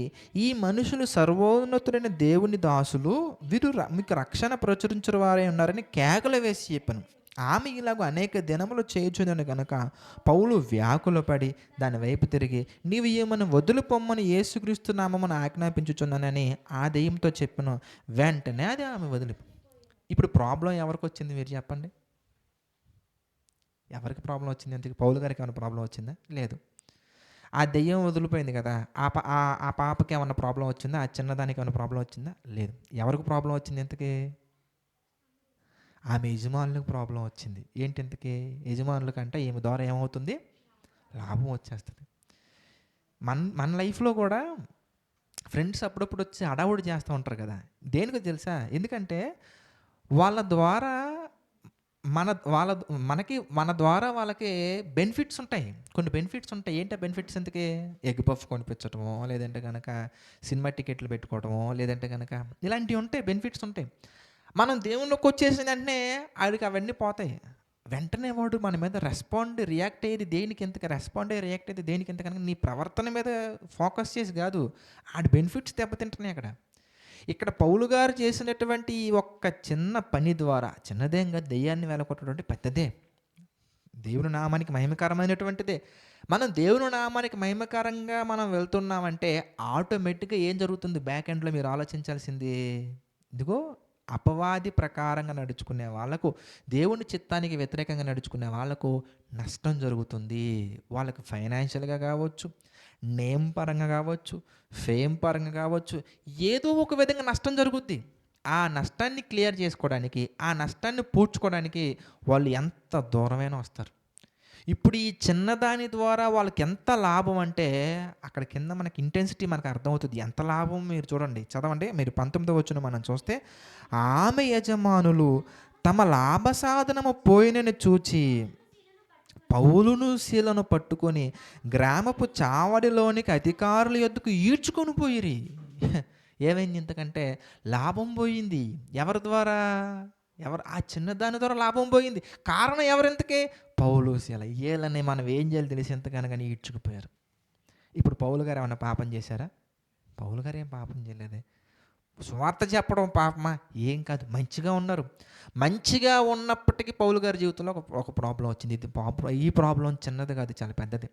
ఈ మనుషులు సర్వోన్నతుడైన దేవుని దాసులు, వీరు మీకు రక్షణ ప్రచురించిన వారే ఉన్నారని కేకలు వేసి చెప్పాను. ఆమె ఇలాగ అనేక దినములు చేయుచుందని గనుక పౌలు వ్యాకులపడి దాని వైపు తిరిగి, నీవు ఏమని వదులు పొమ్మని యేసుక్రీస్తు నామమున ఆజ్ఞాపించుచున్నానని ఆ దెయ్యంతో చెప్పాను. వెంటనే అది ఆమె వదిలి ఇప్పుడు ప్రాబ్లం ఎవరికొచ్చింది మీరు చెప్పండి? ఎవరికి ప్రాబ్లమ్ వచ్చింది? ఇంతకీ పౌలు గారికి ఏమైనా ప్రాబ్లమ్ వచ్చిందా? లేదు. ఆ దెయ్యం వదిలిపోయింది కదా! ఆ పాపకి ఏమన్నా ప్రాబ్లమ్ వచ్చిందా? ఆ చిన్నదానికి ఏమన్నా ప్రాబ్లమ్ వచ్చిందా? లేదు. ఎవరికి ప్రాబ్లమ్ వచ్చింది ఇంతకీ? ఆమె యజమానులకు ప్రాబ్లమ్ వచ్చింది. ఏంటి ఇంతకీ? యజమానులకంటే ఈమె ద్వారా ఏమవుతుంది? లాభం వచ్చేస్తది. మన మన లైఫ్‌లో కూడా ఫ్రెండ్స్ అప్పుడప్పుడు వచ్చి హడావుడి చేస్తూ ఉంటారు కదా! దేనికో తెలుసా? ఎందుకంటే వాళ్ళ ద్వారా వాళ్ళ మనకి మన ద్వారా వాళ్ళకి బెనిఫిట్స్ ఉంటాయి. కొన్ని బెనిఫిట్స్ ఉంటాయి. ఏంటి ఆ బెనిఫిట్స్ ఇంతకీ? ఎగ్ పఫ్ కొనిపించటమో, లేదంటే గనక సినిమా టికెట్లు పెట్టుకోవడమో, లేదంటే గనక ఇలాంటివి ఉంటాయి. బెనిఫిట్స్ ఉంటాయి. మనం దేవునిలోకొచ్చేసిన వెంటనే ఆడికి అవన్నీ పోతాయి. వెంటనే వాడు మన మీద రియాక్ట్ అయ్యేది దేనికి ఇంతకి రియాక్ట్ అయ్యేది దేనికి ఇంత కనుక నీ ప్రవర్తన మీద ఫోకస్ చేసి కాదు. ఆడి బెనిఫిట్స్ దెబ్బతింటున్నాయి అక్కడ. ఇక్కడ పౌలు గారు చేసినటువంటి ఈ ఒక్క చిన్న పని ద్వారా చిన్నదేం కాదు, దెయ్యాన్ని వెలగొట్టడం పెద్దదే. దేవుని నామానికి మహిమకరమైనటువంటిదే. మనం దేవుని నామానికి మహిమకరంగా మనం వెళ్తున్నామంటే ఆటోమేటిక్‌గా ఏం జరుగుతుంది బ్యాక్ ఎండ్‌లో మీరు ఆలోచించాల్సింది. ఇదిగో అపవాది ప్రకారంగా నడుచుకునే వాళ్ళకు, దేవుని చిత్తానికి వ్యతిరేకంగా నడుచుకునే వాళ్ళకు నష్టం జరుగుతుంది. వాళ్ళకి ఫైనాన్షియల్‌గా కావచ్చు, నేమ్ పరంగా కావచ్చు, ఫేమ్ పరంగా కావచ్చు, ఏదో ఒక విధంగా నష్టం జరుగుద్ది. ఆ నష్టాన్ని క్లియర్ చేసుకోవడానికి, ఆ నష్టాన్ని పూడ్చుకోవడానికి వాళ్ళు ఎంత దూరమైనా వస్తారు. ఇప్పుడు ఈ చిన్నదాని ద్వారా వాళ్ళకి ఎంత లాభం అంటే, అక్కడ కింద మనకి ఇంటెన్సిటీ మనకు అర్థమవుతుంది. ఎంత లాభం మీరు చూడండి. చదవండి. మీరు 19వ వచనం మనం చూస్తే, ఆమె యజమానులు తమ లాభ సాధనము పోయినని చూచి పౌలును శీలను పట్టుకొని గ్రామపు చావడిలోనికి అధికారుల యొద్దకు ఈడ్చుకొని పోయిరి. ఏమైంది ఇంతకంటే? లాభం పోయింది. ఎవరి ద్వారా? ఆ చిన్నదాని ద్వారా లాభం పోయింది. కారణం ఎవరింతకీ? పౌలు శీల. వీళ్ళని మనం ఏం చేయాలి తెలిసి ఎంతగానో కానీ ఈడ్చుకుపోయారు. ఇప్పుడు పౌలు గారు ఏమన్నా పాపం చేశారా? పౌలు గారు ఏం పాపం చేయలేదే. సువార్త చెప్పడం పాపమా? ఏం కాదు. మంచిగా ఉన్నారు. మంచిగా ఉన్నప్పటికీ పౌలు గారి జీవితంలో ఒక ప్రాబ్లం వచ్చింది. ఈ ప్రాబ్లం చిన్నది కాదు, చాలా పెద్దది.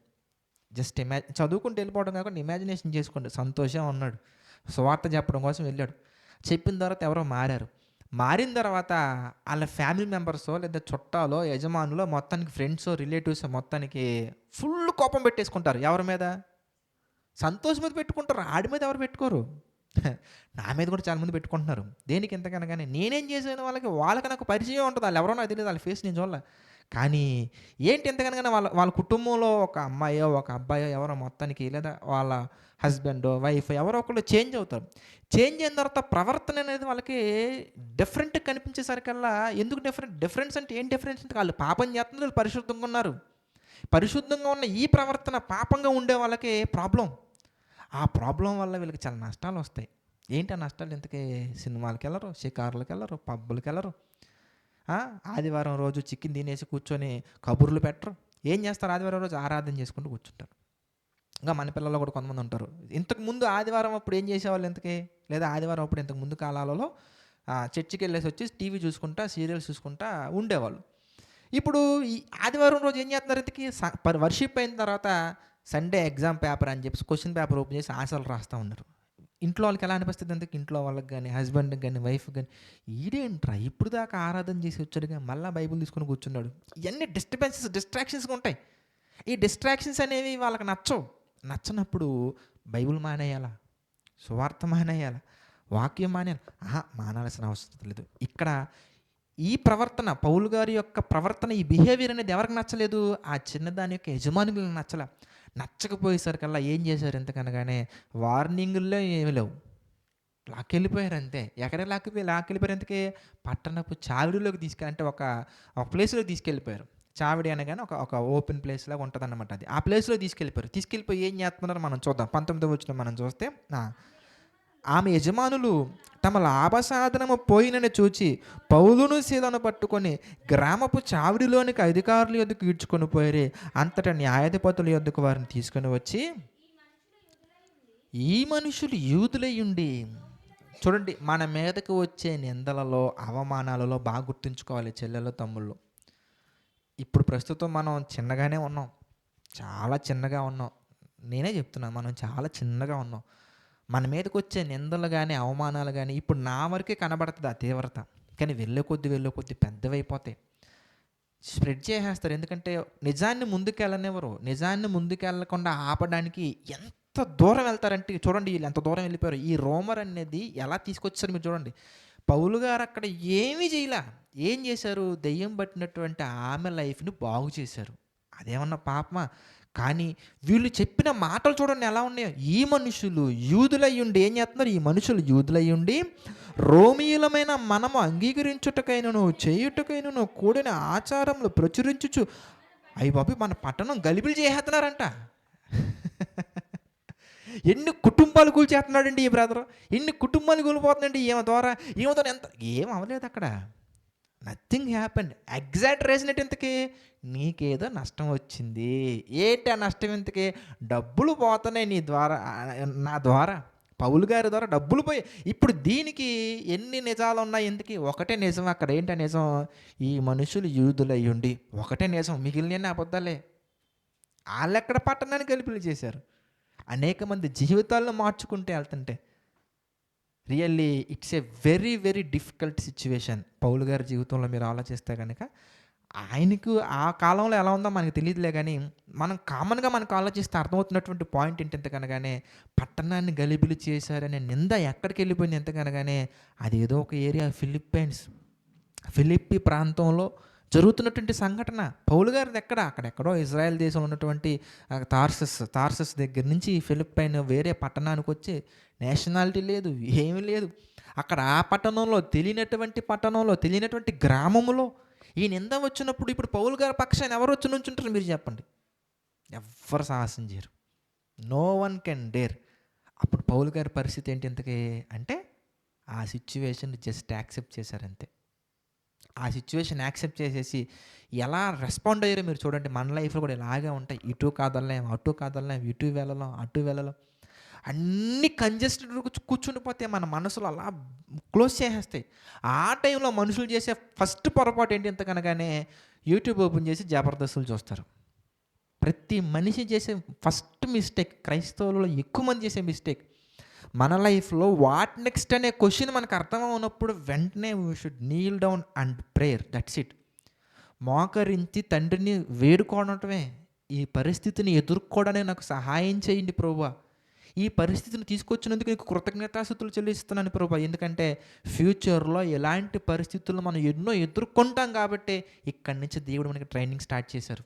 జస్ట్ చదువుకుంటూ వెళ్ళిపోవడం కాకుండా ఇమాజినేషన్ చేసుకోండి. సంతోషం ఉన్నాడు. సువార్త చెప్పడం కోసం వెళ్ళాడు. చెప్పిన తర్వాత ఎవరో మారారు. మారిన తర్వాత వాళ్ళ ఫ్యామిలీ మెంబర్సో లేదా చుట్టాలో యజమానులో మొత్తానికి ఫ్రెండ్సో రిలేటివ్స్ మొత్తానికి ఫుల్ కోపం పెట్టేసుకుంటారు. ఎవరి మీద? సంతోషం మీద పెట్టుకుంటారు. ఆడి మీద ఎవరు పెట్టుకోరు. నా మీద కూడా చాలామంది పెట్టుకుంటున్నారు. దేనికి ఎంతకనగానే నేనేం చేశాను వాళ్ళకి నాకు పరిచయం ఉంటుంది. వాళ్ళు ఎవరో నాకు తెలియదు. వాళ్ళ ఫేస్ నేను చూడాల. కానీ ఏంటి ఎంతకనగానే వాళ్ళ వాళ్ళ కుటుంబంలో ఒక అమ్మాయో ఒక అబ్బాయో ఎవరో మొత్తానికి లేదా వాళ్ళ హస్బెండో వైఫ్ ఎవరో ఒకళ్ళు చేంజ్ అవుతారు. చేంజ్ అయిన తర్వాత ప్రవర్తన అనేది వాళ్ళకి డిఫరెంట్గా కనిపించేసరికల్లా ఎందుకు డిఫరెన్స్ అంటే ఏం డిఫరెన్స్ అంటే వాళ్ళు పాపం చేస్తున్నారు, వాళ్ళు పరిశుద్ధంగా ఉన్నారు. పరిశుద్ధంగా ఉన్న ఈ ప్రవర్తన పాపంగా ఉండే వాళ్ళకి ప్రాబ్లం. ఆ ప్రాబ్లం వల్ల వీళ్ళకి చాలా నష్టాలు వస్తాయి. ఏంటి ఆ నష్టాలు? ఇంతకీ సినిమాలకు వెళ్ళరు, షికారులకు వెళ్ళరు, పబ్బులకు వెళ్ళరు. ఆదివారం రోజు చికెన్ తినేసి కూర్చొని కబుర్లు పెట్టరు. ఏం చేస్తారు? ఆదివారం రోజు ఆరాధన చేసుకుంటూ కూర్చుంటారు. ఇంకా మన పిల్లలు కూడా కొంతమంది ఉంటారు. ఇంతకుముందు ఆదివారం అప్పుడు ఏం చేసేవాళ్ళు ఇంతకీ? లేదా ఆదివారం అప్పుడు ఇంతకు ముందు కాలాలలో చర్చికి వెళ్ళేసి వచ్చి టీవీ చూసుకుంటా, సీరియల్స్ చూసుకుంటా ఉండేవాళ్ళు. ఇప్పుడు ఈ ఆదివారం రోజు ఏం చేస్తున్నారు ఇంతకీ? వర్షిప్ అయిన తర్వాత సండే ఎగ్జామ్ పేపర్ అని చెప్పి క్వశ్చన్ పేపర్ ఓపెన్ చేసి ఆన్సర్లు రాస్తూ ఉన్నారు. ఇంట్లో వాళ్ళకి ఎలా అనిపిస్తుంది అంటే ఇంట్లో వాళ్ళకి కానీ హస్బెండ్కి కానీ వైఫ్కి కానీ ఈడేంట్రా ఇప్పుడు దాకా ఆరాధన చేసి వచ్చాడుగా మళ్ళీ బైబిల్ తీసుకొని కూర్చున్నాడు. ఇవన్నీ డిస్ట్రాక్షన్స్గా ఉంటాయి. ఈ డిస్ట్రాక్షన్స్ అనేవి వాళ్ళకి నచ్చనప్పుడు బైబిల్ మానేయాలా, సువార్త మానేయాలా, వాక్యం మానేయాలి? మానాల్సిన అవసరం లేదు. ఇక్కడ ఈ ప్రవర్తన పౌలు గారి యొక్క ప్రవర్తన, ఈ బిహేవియర్ అనేది ఎవరికి నచ్చలేదు? ఆ చిన్నదాని యొక్క యజమానులకు నచ్చకపోయేసరికల్లా ఏం చేశారు? ఎంతకనగానే వార్నింగుల్లో ఏమి లేవు, లాక్కెళ్ళిపోయారు అంతే. ఎక్కడ లాక్కెళ్ళిపోయారు? ఎంతకీ? పట్టణపు చావిడిలోకి అంటే ఒక ప్లేస్లోకి తీసుకెళ్ళిపోయారు. చావిడి అనగానే ఒక ఓపెన్ ప్లేస్ లాగా ఉంటుంది అన్నమాట. అది ఆ ప్లేస్లో తీసుకెళ్ళిపోయి ఏం చేస్తున్నారో మనం చూద్దాం. 19వ వచనం మనం చూస్తే, ఆమె యజమానులు తమ లాభసాధనము పోయినని చూచి పౌలును శీలను పట్టుకొని గ్రామపు చావిడిలోనికి అధికారుల యొద్దకు ఈడ్చుకొని పోయారు. అంతటా న్యాయాధిపతుల యొద్దకు వారిని తీసుకొని వచ్చి, ఈ మనుషులు యూదులయ్యుండి. చూడండి, మన మీదకి వచ్చే నిందలలో అవమానాలలో బాగా గుర్తుంచుకోవాలి చెల్లెలు తమ్ముళ్ళు. ఇప్పుడు ప్రస్తుతం మనం చిన్నగానే ఉన్నాం, చాలా చిన్నగా ఉన్నాం. నేనే చెప్తున్నాను, మనం చాలా చిన్నగా ఉన్నాం. మన మీదకి వచ్చే నిందలు కానీ అవమానాలు కానీ ఇప్పుడు నా వరకే కనబడుతుంది ఆ తీవ్రత. కానీ వెళ్ళే కొద్దీ పెద్దవైపోతాయి, స్ప్రెడ్ చేసేస్తారు. ఎందుకంటే నిజాన్ని ముందుకెళ్ళనివ్వరు. నిజాన్ని ముందుకెళ్ళకుండా ఆపడానికి ఎంత దూరం వెళ్తారంటే చూడండి, వీళ్ళు ఎంత దూరం వెళ్ళిపోయారు. ఈ రోమర్ అనేది ఎలా తీసుకొచ్చారు మీరు చూడండి. పౌలు గారు అక్కడ ఏమీ చేయలా. ఏం చేశారు? దెయ్యం పట్టినటువంటి ఆమె లైఫ్ని బాగు చేశారు. అదేమన్నా పాపమా? కానీ వీళ్ళు చెప్పిన మాటలు చూడండి ఎలా ఉన్నాయో. ఈ మనుషులు యూదులయ్యుండి ఏం చేస్తున్నారు? ఈ మనుషులు యూదులయ్యుండి రోమీయులమైన మనము అంగీకరించుటకైనను చేయుటకైనను కూడిన ఆచారములు ప్రచురించుచు అయ్యి బాబు మన పట్టణం గలిబిలి చేసేస్తున్నారంట. ఎన్ని కుటుంబాలు కూల్చేస్తున్నాడండి ఈ బ్రదరు, ఎన్ని కుటుంబాలు కూలిపోతుందండి ఈమె ద్వారా ఎంత ఏం అవ్వలేదు అక్కడ. Nothing happened. ఎగ్జాక్ట్ ఇంతకీ నీకేదో నష్టం వచ్చింది. ఏంటి ఆ నష్టం ఇంతకీ? డబ్బులు పోతున్నాయి నీ ద్వారా, నా ద్వారా, పౌలు గారి ద్వారా డబ్బులు పోయి. ఇప్పుడు దీనికి ఎన్ని నిజాలు ఉన్నాయి? ఎందుకు ఒకటే నిజం అక్కడ. ఏంటి ఆ నిజం? ఈ మనుషులు యూదులయ్యుండి ఒకటే నిజం, మిగిలిన అబద్ధాలే. వాళ్ళెక్కడ పట్టణాన్ని గలిపిలు చేశారు. అనేక మంది జీవితాలను మార్చుకుంటూ వెళ్తుంటే really it's a very very difficult situation. Paul గారి జీవితంలో మీరు ఆలోచిస్తే కనుక ఆయనకు ఆ కాలంలో ఎలా ఉందో మనకు తెలియదులే, కానీ మనం కామన్గా మనకు ఆలోచిస్తే అర్థమవుతున్నటువంటి పాయింట్ ఏంటి కనగానే, పట్టణాన్ని గలిబిలి చేశారనే నింద ఎక్కడికి వెళ్ళిపోయింది ఎంతకనగానే, అది ఏదో ఒక ఏరియా ఫిలిప్పి ప్రాంతంలో జరుగుతున్నటువంటి సంఘటన. పౌలు గారిది అక్కడెక్కడో ఇజ్రాయెల్ దేశంలో ఉన్నటువంటి తార్సస్ దగ్గర నుంచి ఫిలిప్పైన్ వేరే పట్టణానికి వచ్చి, నేషనాలిటీ లేదు, ఏమీ లేదు అక్కడ. ఆ పట్టణంలో తెలియనటువంటి గ్రామంలో ఈ నింద వచ్చినప్పుడు ఇప్పుడు పౌలు గారి పక్షాన్ని ఎవరు వచ్చి నుంచుంటారు మీరు చెప్పండి? ఎవ్వరు సాహసం చేయరు. No one can dare. అప్పుడు పౌలు గారి పరిస్థితి ఏంటి ఇంతకీ అంటే, ఆ సిచ్యువేషన్ జస్ట్ యాక్సెప్ట్ చేశారంతే. ఆ సిచ్యువేషన్ యాక్సెప్ట్ చేసేసి ఎలా రెస్పాండ్ అయ్యారో మీరు చూడండి. మన లైఫ్లో కూడా ఇలాగే ఉంటాయి. ఇటు కాదలేం, అటు కాదలేం, ఇటు వెళ్ళలేం, అటు వెళ్ళలేం, అన్నీ కంజెస్టెడ్ కూర్చుండిపోతే మన మనసులో అలా క్లోజ్ చేసేస్తాయి. ఆ టైంలో మనుషులు చేసే ఫస్ట్ పొరపాటు ఏంటి ఎంతకనగానే, యూట్యూబ్ ఓపెన్ చేసి జబర్దస్తులు చూస్తారు. ప్రతి మనిషి చేసే ఫస్ట్ మిస్టేక్, క్రైస్తవులలో ఎక్కువ మంది చేసే మిస్టేక్. మన లైఫ్లో వాట్ నెక్స్ట్ అనే క్వశ్చన్ మనకు అర్థం అవునప్పుడు వెంటనే we should Neel down and prayer. That's it. మోకరించి తండ్రిని వేడుకోవడమే, ఈ పరిస్థితిని ఎదుర్కోవడానికి నాకు సహాయం చేయండి ప్రభువా, ఈ పరిస్థితిని తీసుకొచ్చినందుకు నీకు కృతజ్ఞతాస్తుతులు చెల్లిస్తున్నాను ప్రభువా. ఎందుకంటే ఫ్యూచర్లో ఎలాంటి పరిస్థితుల్లో మనం ఎన్నో ఎదుర్కొంటాం కాబట్టి ఇక్కడి నుంచి దేవుడు మనకి ట్రైనింగ్ స్టార్ట్ చేశారు.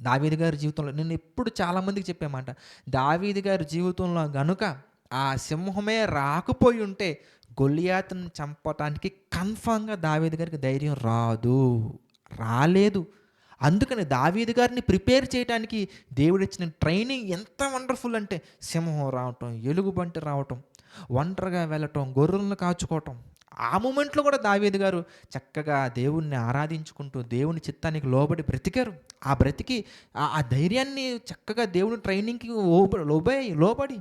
దావీదు గారి జీవితంలో నేను ఎప్పుడు చాలామందికి చెప్పామాట, దావీదు గారి జీవితంలో గనుక ఆ సింహమే రాకపోయి ఉంటే గొలియాతుని చంపటానికి కన్ఫామ్గా దావీదు గారికి ధైర్యం రాలేదు. అందుకని దావీదు గారిని ప్రిపేర్ చేయడానికి దేవుడు ఇచ్చిన ట్రైనింగ్ ఎంత వండర్ఫుల్ అంటే, సింహం రావటం, ఎలుగుబంటి రావటం, ఒంటరిగా వెళ్ళటం, గొర్రెలను కాచుకోవటం. ఆ మూమెంట్లో కూడా దావీదు గారు చక్కగా దేవుణ్ణి ఆరాధించుకుంటూ దేవుని చిత్తానికి లోబడి బ్రతికారు. ఆ బ్రతికి ఆ ధైర్యాన్ని చక్కగా దేవుని ట్రైనింగ్కి లోబడి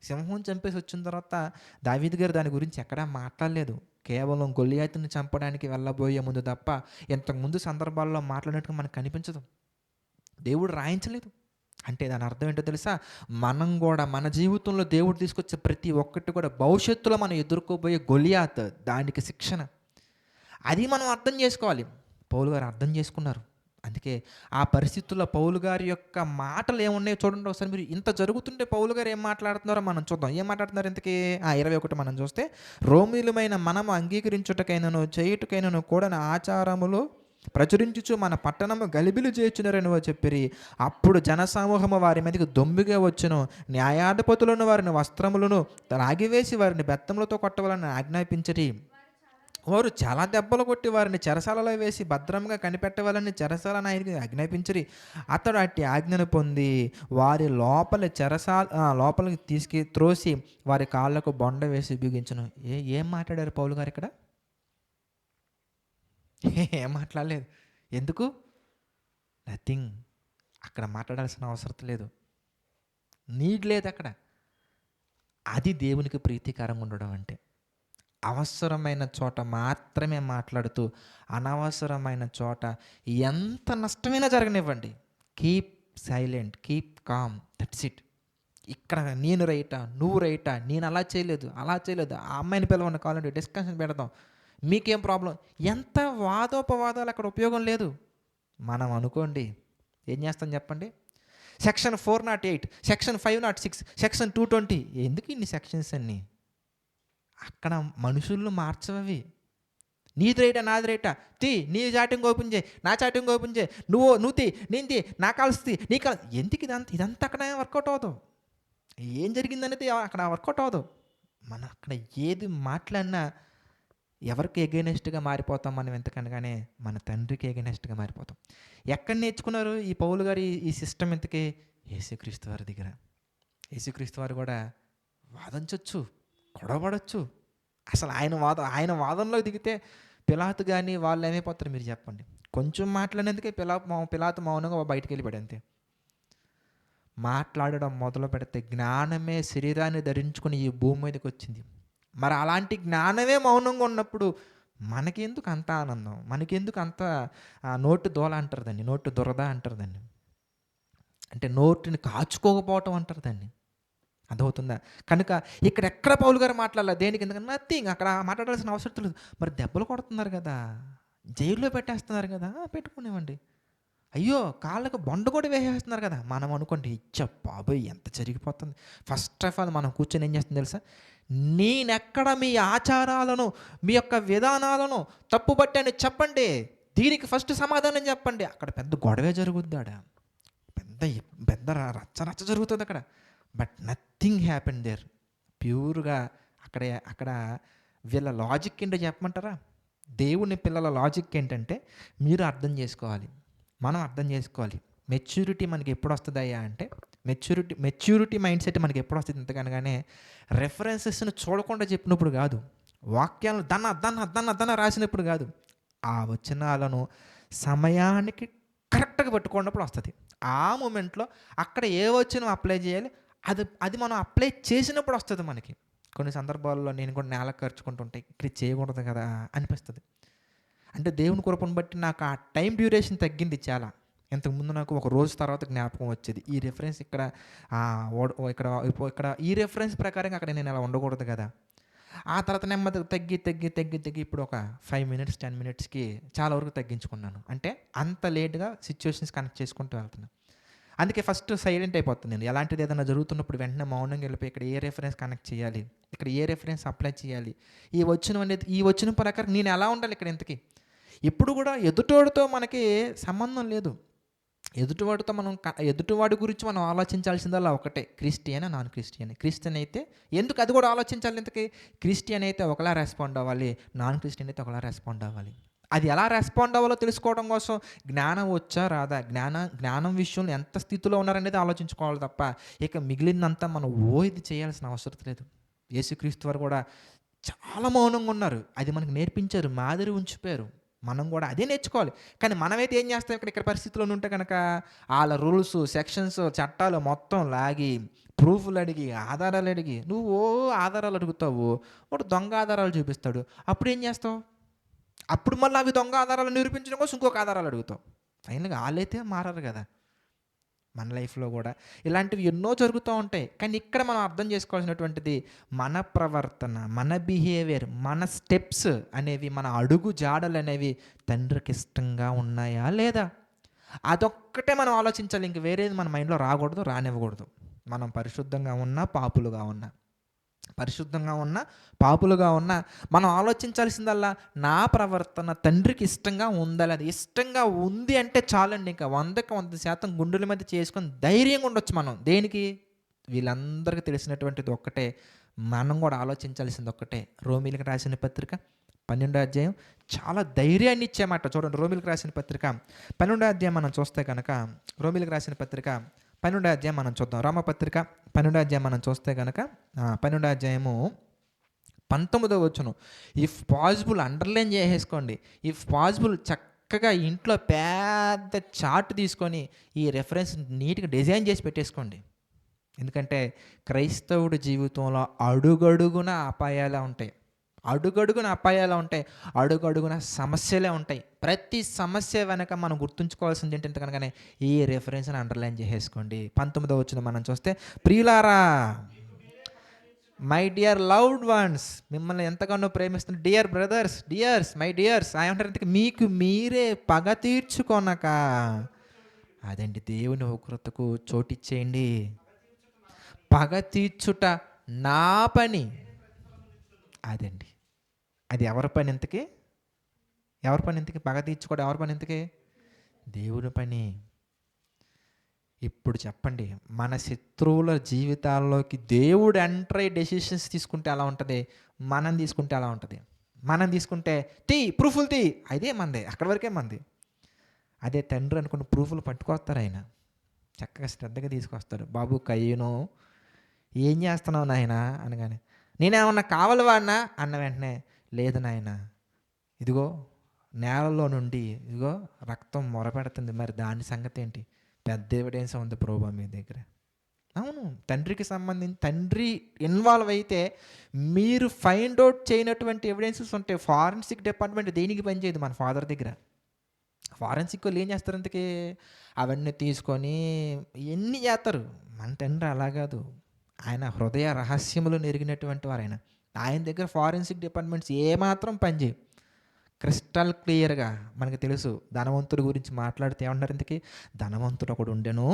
సింహం చంపేసి వచ్చిన తర్వాత దావీదు గారు దాని గురించి ఎక్కడా మాట్లాడలేదు. కేవలం గొలియాతుని చంపడానికి వెళ్ళబోయే ముందు తప్ప ఇంతకుముందు సందర్భాల్లో మాట్లాడినట్టుగా మనకు కనిపించదు. దేవుడు రాయించలేదు. అంటే దాని అర్థం ఏంటో తెలుసా? మనం కూడా మన జీవితంలో దేవుడు తీసుకొచ్చే ప్రతి ఒక్కటి కూడా భవిష్యత్తులో మనం ఎదుర్కోబోయే గొలియాత్, దానికి శిక్షణ. అది మనం అర్థం చేసుకోవాలి. పౌలు గారు అర్థం చేసుకున్నారు. అందుకే ఆ పరిస్థితుల్లో పౌలు గారి యొక్క మాటలు ఏమున్నాయో చూడండి ఒకసారి మీరు. ఇంత జరుగుతుంటే పౌలు గారు ఏం మాట్లాడుతున్నారో మనం చూద్దాం. ఏం మాట్లాడుతున్నారు ఇంతకీ? 21 మనం చూస్తే, రోమీయులమైన మనము అంగీకరించుటకైనను చేయుటకైనను కూడని ఆచారములు ప్రచురించుచు మన పట్టణము గలిబిలు చేయుచున్నారని చెప్పిరి. అప్పుడు జనసమూహము వారి మీదకి దొంబిగా వచ్చును. న్యాయాధిపతులను వారిని వస్త్రములను రాగివేసి వారిని బెత్తములతో కొట్టవాలని ఆజ్ఞాపించిరి. వారు చాలా దెబ్బలు కొట్టి వారిని చెరసాలలో వేసి భద్రంగా కనిపెట్టవాలని చెరసాల నాయకుడికి ఆజ్ఞాపించిరి. అతడు అట్టి ఆజ్ఞను పొంది వారి లోపలికి త్రోసి వారి కాళ్ళకు బొండ వేసి బిగించును. ఏం మాట్లాడారు పౌలు గారు ఇక్కడ? ఏం మాట్లాడలేదు. ఎందుకు? నథింగ్. అక్కడ మాట్లాడాల్సిన అవసరం లేదు, నీడ్ లేదు అక్కడ. అది దేవునికి ప్రీతికరంగా ఉండడం అంటే. అవసరమైన చోట మాత్రమే మాట్లాడుతూ, అనవసరమైన చోట ఎంత నష్టమైనా జరగనివ్వండి. Keep silent, keep calm, that's it. ఇక్కడ నేను రైటా, నువ్వు రైటా, నేను అలా చేయలేదు, ఆ అమ్మాయిని పిలవని కావాలంటే డిస్కషన్ పెడదాం, మీకేం ప్రాబ్లం? ఎంత వాదోపవాదాలు అక్కడ ఉపయోగం లేదు. మనం అనుకోండి ఏం చేస్తాం చెప్పండి? సెక్షన్ 408, సెక్షన్ 506, సెక్షన్ 220, ఎందుకు ఇన్ని సెక్షన్స్ అన్నీ? అక్కడ మనుషులను మార్చవవి. నీది రైటా నాది రైటా, నీ చాటింగ్ ఓపెన్ చేయి, నా చాటింగ్ ఓపెన్ చేయి, నువ్వు తీ, నేను తీ, నా కాల్సి నీ కాల్, ఎందుకు ఇదంతా అక్కడ వర్కౌట్ అవ్వదు. ఏం జరిగిందనేది అక్కడ వర్కౌట్ అవ్వదు. మనం అక్కడ ఏది మాట్లాడినా ఎవరికి ఎగెనెస్ట్గా మారిపోతాం మనం ఎంతకనగానే మన తండ్రికి ఎగెనెస్ట్గా మారిపోతాం. ఎక్కడ నేర్చుకున్నారు ఈ పౌలు గారు ఈ సిస్టమ్ ఎంతకి? యేసుక్రీస్తు వారి దగ్గర. యేసుక్రీస్తు వారు కూడా వాదించవచ్చు, గొడవపడవచ్చు. అసలు ఆయన వాదనలో దిగితే పిలాతు కానీ వాళ్ళు ఏమైపోతారు మీరు చెప్పండి? కొంచెం మాట్లాడినందుకే పిలాతు మౌనంగా బయటికి వెళ్ళిపోయాడు అంతే. మాట్లాడడం మొదలు పెడితే జ్ఞానమే శరీరాన్ని ధరించుకుని ఈ భూమి మీదకి వచ్చింది. మరి అలాంటి జ్ఞానమే మౌనంగా ఉన్నప్పుడు మనకెందుకు అంత ఆనందం? మనకెందుకు అంత నోటు దోల అంటారు దాన్ని, నోటు దురద అంటారు దాన్ని, అంటే నోటిని కాచుకోకపోవటం అంటారు దాన్ని. అర్థమవుతుందా? కనుక ఎక్కడ పౌలు గారు మాట్లాడాలి దేనికి? ఎందుకంటే నథింగ్, అక్కడ మాట్లాడాల్సిన అవసరం లేదు. మరి దెబ్బలు కొడుతున్నారు కదా, జైల్లో పెట్టేస్తున్నారు కదా, పెట్టుకునేవ్వండి. అయ్యో కాళ్ళకు బొండ కూడా వేసేస్తున్నారు కదా, మనం అనుకోండి ఇచ్చ బాబోయ్ ఎంత జరిగిపోతుంది. ఫస్ట్ ఆఫ్ ఆల్ మనం కూర్చొని ఏం చేస్తుంది తెలుసా? నేనెక్కడ మీ ఆచారాలను మీ యొక్క విధానాలను తప్పుపట్టాను చెప్పండి, దీనికి ఫస్ట్ సమాధానం చెప్పండి. అక్కడ పెద్ద గొడవే జరుగుద్ది, ఆడ పెద్ద రచ్చ జరుగుతుంది అక్కడ. But nothing happen there. ప్యూర్గా అక్కడ వీళ్ళ లాజిక్ ఏంటో చెప్పమంటారా? దేవుని పిల్లల లాజిక్ ఏంటంటే మీరు అర్థం చేసుకోవాలి, మనం అర్థం చేసుకోవాలి. మెచ్యూరిటీ మనకి ఎప్పుడు వస్తుందయ్యా అంటే మెచ్యూరిటీ మైండ్ సెట్ మనకి ఎప్పుడు వస్తుంది ఎంతకనగానే రెఫరెన్సెస్ను చూడకుండా చెప్పినప్పుడు కాదు, వాక్యాలను దన్న రాసినప్పుడు కాదు, ఆ వచనాలను సమయానికి కరెక్ట్గా పట్టుకున్నప్పుడు వస్తుంది. ఆ మూమెంట్లో అక్కడ ఏ వచనం అప్లై చేయాలి అది మనం అప్లై చేసినప్పుడు వస్తుంది మనకి. కొన్ని సందర్భాల్లో నేను కూడా నేల ఖర్చుకుంటుంటాయి, ఇక్కడ చేయకూడదు కదా అనిపిస్తుంది. అంటే దేవుని కృపను బట్టి నాకు ఆ టైం డ్యూరేషన్ తగ్గింది చాలా. ఇంతకుముందు నాకు ఒక రోజు తర్వాత జ్ఞాపకం వచ్చేది, ఈ రెఫరెన్స్ ఇక్కడ ఈ రెఫరెన్స్ ప్రకారంగా అక్కడ నేను అలా ఉండకూడదు కదా. ఆ తర్వాత నెమ్మది తగ్గి ఇప్పుడు ఒక 5 minutes 10 minutesకి చాలా వరకు తగ్గించుకున్నాను. అంటే అంత లేట్గా సిచ్యువేషన్స్ కనెక్ట్ చేసుకుంటూ వెళ్తున్నాను. అందుకే ఫస్ట్ సైలెంట్ అయిపోతుంది నేను. ఎలాంటిది ఏదైనా జరుగుతున్నప్పుడు వెంటనే మౌనంగా వెళ్ళిపోయి ఇక్కడ ఏ రెఫరెన్స్ కనెక్ట్ చేయాలి, ఇక్కడ ఏ రెఫరెన్స్ అప్లై చేయాలి, ఈ వచ్చిన ప్రకారం నేను ఎలా ఉండాలి ఇక్కడ. ఇంతకీ ఎప్పుడు కూడా ఎదుటోడితో మనకి సంబంధం లేదు. ఎదుటివాడి గురించి మనం ఆలోచించాల్సిందల్లా ఒకటే, క్రిస్టియన్ నాన్ క్రిస్టియన్. క్రిస్టియన్ అయితే ఎందుకు అది కూడా ఆలోచించాలి? ఇంతకీ క్రిస్టియన్ అయితే ఒకలా రెస్పాండ్ అవ్వాలి, నాన్ క్రిస్టియన్ అయితే ఒకలా రెస్పాండ్ అవ్వాలి. అది ఎలా రెస్పాండ్ అవ్వాలో తెలుసుకోవడం కోసం జ్ఞానం వచ్చా రాదా, జ్ఞానం విషయంలో ఎంత స్థితిలో ఉన్నారనేది ఆలోచించుకోవాలి తప్ప ఇక మిగిలినంతా మనం ఇది చేయాల్సిన అవసరం లేదు. యేసుక్రీస్తు వారు కూడా చాలా మౌనంగా ఉన్నారు, అది మనకు నేర్పించారు, మాదిరి ఉంచిపోయారు. మనం కూడా అదే నేర్చుకోవాలి. కానీ మనమైతే ఏం చేస్తాం ఇక్కడ పరిస్థితుల్లో ఉంటే కనుక వాళ్ళ రూల్స్ సెక్షన్స్ చట్టాలు మొత్తం లాగి ప్రూఫ్లు అడిగి ఆధారాలు అడిగి నువ్వు ఆధారాలు అడుగుతావు, వాడు దొంగ ఆధారాలు చూపిస్తాడు. అప్పుడు ఏం చేస్తావు? అప్పుడు మళ్ళీ అవి దొంగ ఆధారాలు నిరూపించడం కోసం ఇంకొక ఆధారాలు అడుగుతావు. ఫైనల్గా వాళ్ళైతే మారరు కదా. మన లైఫ్లో కూడా ఇలాంటివి ఎన్నో జరుగుతూ ఉంటాయి. కానీ ఇక్కడ మనం అర్థం చేసుకోవాల్సినటువంటిది మన ప్రవర్తన, మన బిహేవియర్, మన స్టెప్స్ అనేవి, మన అడుగు జాడలు అనేవి తండ్రికి ఇష్టంగా ఉన్నాయా లేదా, అదొక్కటే మనం ఆలోచించాలి. ఇంక వేరేది మన మైండ్లో రాకూడదు, రానివ్వకూడదు. మనం పరిశుద్ధంగా ఉన్నా పాపులుగా ఉన్నా మనం ఆలోచించాల్సిందల్లా నా ప్రవర్తన తండ్రికి ఇష్టంగా ఉండాలి. అది ఇష్టంగా ఉంది అంటే చాలండి, ఇంకా 100% గుండెల మీద చేసుకొని ధైర్యంగా ఉండొచ్చు మనం. దేనికి? వీళ్ళందరికీ తెలిసినటువంటిది ఒక్కటే, మనం కూడా ఆలోచించాల్సింది ఒక్కటే. రోమీలకు రాసిన పత్రిక 12వ అధ్యాయం చాలా ధైర్యాన్ని ఇచ్చేమాట. చూడండి, రోమీలకు రాసిన పత్రిక 12వ అధ్యాయం మనం చూస్తే కనుక, రోమీలకు రాసిన పత్రిక 12వ అధ్యాయం మనం చూద్దాం. రామపత్రిక 12వ అధ్యాయం మనం చూస్తే కనుక 12వ అధ్యాయము 19వ వచనం. ఇఫ్ పాసిబుల్ అండర్లైన్ చేసేసుకోండి. ఇఫ్ పాసిబుల్ చక్కగా ఇంట్లో పెద్ద చార్ట్ తీసుకొని ఈ రెఫరెన్స్ నీట్గా డిజైన్ చేసి పెట్టేసుకోండి. ఎందుకంటే క్రైస్తవుడి జీవితంలో అడుగడుగున అపాయాలే ఉంటాయి, అడుగడుగున సమస్యలే ఉంటాయి. ప్రతి సమస్య వెనక మనం గుర్తుంచుకోవాల్సింది ఏంటంటే కనుకనే ఈ రెఫరెన్స్ని అండర్లైన్ చేసేసుకోండి. 19వ వచనం మనం చూస్తే, ప్రియులారా మై డియర్ లవ్డ్ వన్స్, మిమ్మల్ని ఎంతగానో ప్రేమిస్తున్న dear brothers, dears, my dears ఏమంటారు, మీకు మీరే పగ తీర్చుకొనక. అదండి దేవుని ఉగ్రతకు చోటిచ్చేయండి. పగ తీర్చుట నా పని. అదండి, అది ఎవరి పని ఇంతకి? ఎవరి పని ఇంతకి? పగ తీర్చుకోవడం ఎవరి పని ఇంతకి? దేవుని పని. ఇప్పుడు చెప్పండి, మన శత్రువుల జీవితాల్లోకి దేవుడు ఎంటర్ అయ్యి డెసిషన్స్ తీసుకుంటే ఎలా ఉంటుంది, మనం తీసుకుంటే ఎలా ఉంటుంది? మనం తీసుకుంటే ప్రూఫ్లు అదే మంది, అక్కడి వరకే మంది. అదే తండ్రి అనుకున్న ప్రూఫ్లు పట్టుకొస్తారు ఆయన, చక్కగా శ్రద్ధగా తీసుకొస్తారు. బాబు కయ్యను, ఏం చేస్తున్నావు నాయన అనగానే, నేనేమన్నా కావాలి వాడినా అన్న వెంటనే, లేదు నాయన, ఇదిగో నేలలో నుండి ఇదిగో రక్తం మొరపెడుతుంది, మరి దాని సంగతి ఏంటి? పెద్ద ఎవిడెన్స్ ఉంది ప్రభా మీ దగ్గర. అవును, తండ్రికి సంబంధించి తండ్రి ఇన్వాల్వ్ అయితే మీరు ఫైండ్ అవుట్ చేయనటువంటి ఎవిడెన్సెస్ ఉంటాయి. ఫారెన్సిక్ డిపార్ట్మెంట్ దేనికి పనిచేయదు మన ఫాదర్ దగ్గర. ఫారెన్సిక్ వాళ్ళు ఏం చేస్తారు అందుకే, అవన్నీ తీసుకొని ఎన్ని చేస్తారు. మన తండ్రి అలా కాదు, ఆయన హృదయ రహస్యములు నెరిగినటువంటి వారు. ఆయన దగ్గర ఫారెన్సిక్ డిపార్ట్మెంట్స్ ఏమాత్రం పనిచేయవు. క్రిస్టల్ క్లియర్గా మనకు తెలుసు. ధనవంతుడి గురించి మాట్లాడితే ఏమంటారు ఇంతకీ, ధనవంతుడు ఒకడు ఉండెను,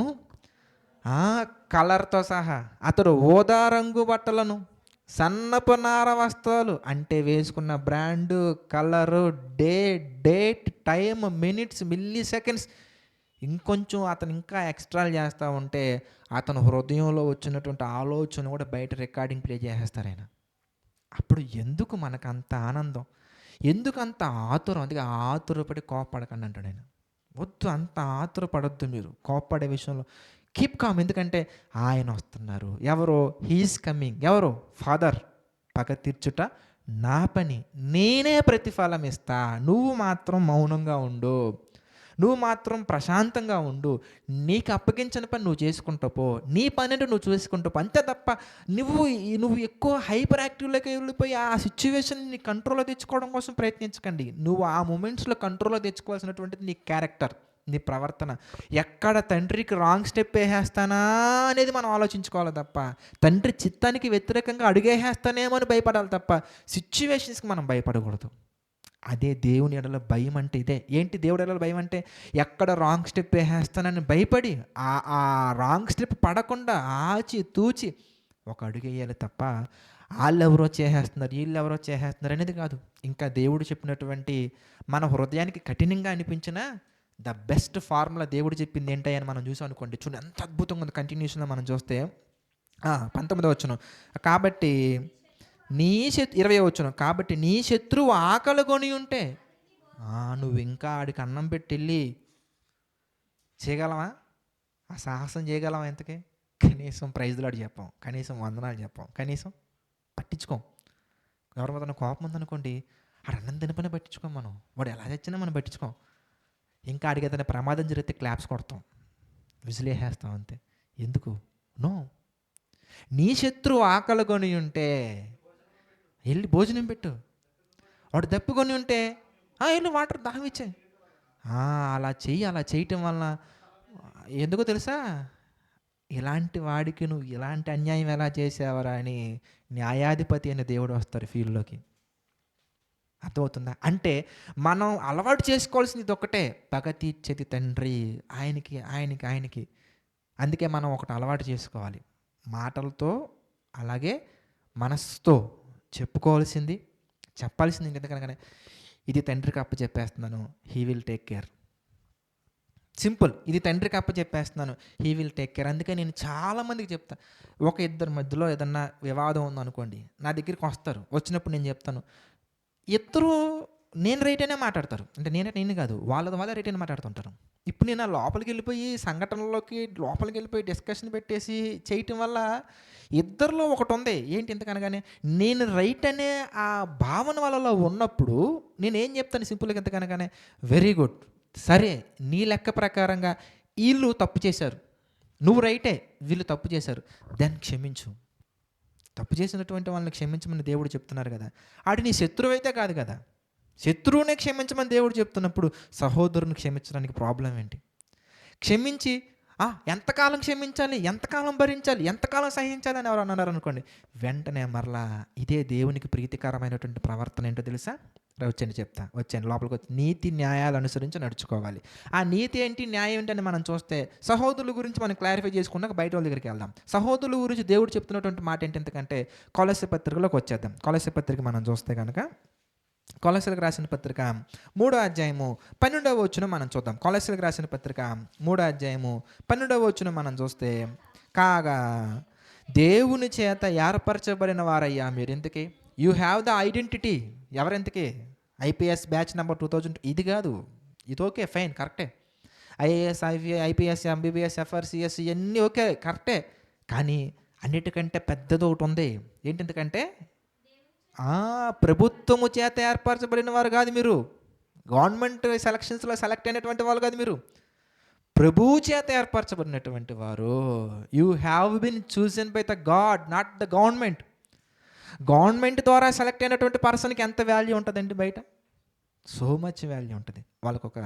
కలర్తో సహా అతడు ఊదా రంగు బట్టలను, సన్నపు నార వస్త్రాలు, అంటే వేసుకున్న brand, colour, date, time, minutes, milli seconds, ఇంకొంచెం అతను ఇంకా ఎక్స్ట్రాలు చేస్తూ ఉంటే అతను హృదయంలో వచ్చినటువంటి ఆలోచన కూడా బయట రికార్డింగ్ ప్లే చేసేస్తారు ఆయన. అప్పుడు ఎందుకు మనకంత ఆనందం, ఎందుకు అంత ఆతురం? అందుకే ఆతురపడి కోప్పడకండి అంటాడు ఆయన. వద్దు, అంత ఆతురపడొద్దు మీరు కోప్పడే విషయంలో. కీప్ కామ్, ఎందుకంటే ఆయన వస్తున్నారు. ఎవరో, హీఈస్ కమింగ్. ఎవరో? ఫాదర్. పగ తీర్చుట నా పని, నేనే ప్రతిఫలం ఇస్తా. నువ్వు మాత్రం మౌనంగా ఉండు, నువ్వు మాత్రం ప్రశాంతంగా ఉండు. నీకు అప్పగించిన పని నువ్వు చేసుకుంటూ పో, నీ పని అంటే నువ్వు చూసుకుంటూ పో, అంతే తప్ప నువ్వు ఎక్కువ హైపర్ యాక్టివ్లోకి వెళ్ళిపోయి ఆ సిచ్యువేషన్ని కంట్రోల్లో తెచ్చుకోవడం కోసం ప్రయత్నించకండి. నువ్వు ఆ మూమెంట్స్లో కంట్రోల్లో తెచ్చుకోవాల్సినటువంటిది నీ క్యారెక్టర్, నీ ప్రవర్తన. ఎక్కడ తండ్రికి రాంగ్ స్టెప్ వేసేస్తానా అనేది మనం ఆలోచించుకోవాలి తప్ప, తండ్రి చిత్తానికి వ్యతిరేకంగా అడుగేసేస్తానేమో అని భయపడాలి తప్ప సిచ్యువేషన్స్కి మనం భయపడకూడదు. అదే దేవుని ఎడల భయం అంటే ఇదే. ఏంటి దేవుడి ఎడల భయం అంటే? ఎక్కడ రాంగ్ స్టెప్ వేసేస్తానని భయపడి ఆ రాంగ్ స్టెప్ పడకుండా ఆచి తూచి ఒక అడుగు వేయాలి తప్ప వాళ్ళెవరో చేసేస్తున్నారు, వీళ్ళెవరో చేసేస్తున్నారు అనేది కాదు. ఇంకా దేవుడు చెప్పినటువంటి మన హృదయానికి కఠినంగా అనిపించిన ద బెస్ట్ ఫార్ములా దేవుడు చెప్పింది ఏంటని మనం చూసాం అనుకోండి. చూడండి ఎంత అద్భుతంగా ఉంది. కంటిన్యూషన్గా మనం చూస్తే 19వ వచనం, కాబట్టి 20వ వచనం, కాబట్టి నీ శత్రువు ఆకలి కొని ఉంటే నువ్వు ఇంకా ఆడికి అన్నం పెట్టి వెళ్ళి చేయగలవా? ఆ సాహసం చేయగలవా? ఎంతకే కనీసం ప్రైజ్లాడు చెప్పాం, కనీసం వందనాలు చెప్పాం, కనీసం పట్టించుకోం. ఎవరి మీద కోపం ఉందనుకోండి, ఆడు అన్నం తినపని పట్టించుకోం మనం, వాడు ఎలా తెచ్చినా మనం పట్టించుకోం. ఇంకా ఆడికి ఏదైనా ప్రమాదం జరిగితే క్లాప్స్ కొడతాం, విసిలేసేస్తాం అంతే. ఎందుకు? నో. నీ శత్రువు ఆకలి కొని ఉంటే వెళ్ళి భోజనం పెట్టు. వాడు దప్పుకొని ఉంటే వెళ్ళి వాటర్ దాహం ఇచ్చే. అలా చెయ్యి. అలా చేయటం వలన ఎందుకో తెలుసా, ఇలాంటి వాడికి నువ్వు ఇలాంటి అన్యాయం ఎలా చేసావరా అని న్యాయాధిపతి అనే దేవుడు వస్తారు ఫీల్డ్లోకి. అర్థమవుతుందా? అంటే మనం అలవాటు చేసుకోవాల్సింది ఇది ఒకటే, పగ తీర్చేది తండ్రి, ఆయనకి. అందుకే మనం ఒకటి అలవాటు చేసుకోవాలి, మాటలతో అలాగే మనసుతో చెప్పుకోవాల్సింది, చెప్పాల్సింది. ఎందుకనగానే ఇది తండ్రికి అప్ప చెప్పేస్తున్నాను, he will take care. Simple, ఇది తండ్రికి అప్ప చెప్పేస్తున్నాను, హీ విల్ టేక్ కేర్. అందుకే నేను చాలామందికి చెప్తా, ఒక ఇద్దరి మధ్యలో ఏదన్నా వివాదం ఉందనుకోండి, నా దగ్గరికి వస్తారు. వచ్చినప్పుడు నేను చెప్తాను, ఇద్దరు నేను రైట్ అనే మాట్లాడతారు. అంటే నేను కాదు, వాళ్ళ రైట్ అని మాట్లాడుతుంటారు. ఇప్పుడు నేను లోపలికి వెళ్ళిపోయి సంఘటనలోకి వెళ్ళిపోయి డిస్కషన్ పెట్టేసి చేయటం వల్ల ఇద్దరిలో ఒకటి ఉంది. ఏంటి ఎంతకనగానే నేను రైట్ అనే ఆ భావన వాళ్ళలో ఉన్నప్పుడు నేనేం చెప్తాను సింపుల్గా, ఎంతకనగానే వెరీ గుడ్, సరే నీ లెక్క ప్రకారంగా వీళ్ళు తప్పు చేశారు, నువ్వు రైటే, వీళ్ళు తప్పు చేశారు, దెన్ క్షమించు. తప్పు చేసినటువంటి వాళ్ళని క్షమించమని దేవుడు చెప్తున్నారు కదా. ఆడు నీ శత్రువు అయితే కాదు కదా, శత్రువునే క్షమించమని దేవుడు చెప్తున్నప్పుడు సహోదరుని క్షమించడానికి ప్రాబ్లం ఏంటి? క్షమించి ఎంతకాలం క్షమించాలి, ఎంతకాలం భరించాలి, ఎంతకాలం సహించాలి అని ఎవరు అన్నారు అనుకోండి, వెంటనే మరలా ఇదే దేవునికి ప్రీతికరమైనటువంటి ప్రవర్తన ఏంటో తెలుసా? వచ్చండి చెప్తా, వచ్చండి లోపలికి వచ్చి. నీతి న్యాయాలు అనుసరించి నడుచుకోవాలి. ఆ నీతి ఏంటి, న్యాయం ఏంటి అని మనం చూస్తే సహోదరుల గురించి మనం క్లారిఫై చేసుకున్నాక బయట వాళ్ళ దగ్గరికి వెళ్దాం. సహోదరుల గురించి దేవుడు చెప్తున్నటువంటి మాట ఏంటి, ఎందుకంటే కొలస్సీ పత్రికలోకి వచ్చేద్దాం. కొలస్సీ పత్రిక మనం చూస్తే కనుక కొలస్సీలకు రాసిన పత్రిక 3వ అధ్యాయము 12వ వచనం మనం చూద్దాం. కొలస్సీలకు రాసిన పత్రిక 3వ అధ్యాయము 12వ వచనం మనం చూస్తే, కాగా దేవుని చేత ఏర్పరచబడిన వారయ్యా మీరు. ఎందుకే? You have the identity. ఎవరెందుకే? ఐపీఎస్ బ్యాచ్ నెంబర్ 2000 ఇది కాదు, ఇది ఓకే, ఫైన్, కరెక్టే. ఐఏఎస్, ఐపీఎస్, ఎంబీబీఎస్, ఎఫ్ఆర్సిఎస్ ఇవన్నీ ఓకే, కరెక్టే. కానీ అన్నిటికంటే పెద్దది ఒకటి ఉంది. ఏంటి? ఎందుకంటే ప్రభుత్వము చేత ఏర్పరచబడిన వారు కాదు మీరు. గవర్నమెంట్ సెలక్షన్స్లో సెలెక్ట్ అయినటువంటి వాళ్ళు కాదు మీరు. ప్రభువు చేత ఏర్పరచబడినటువంటి వారు. You have been chosen by the God, not the government. Government ద్వారా సెలెక్ట్ అయినటువంటి పర్సన్కి ఎంత వాల్యూ ఉంటుందండి బయట? సో మచ్ వాల్యూ ఉంటుంది. వాళ్ళకు ఒక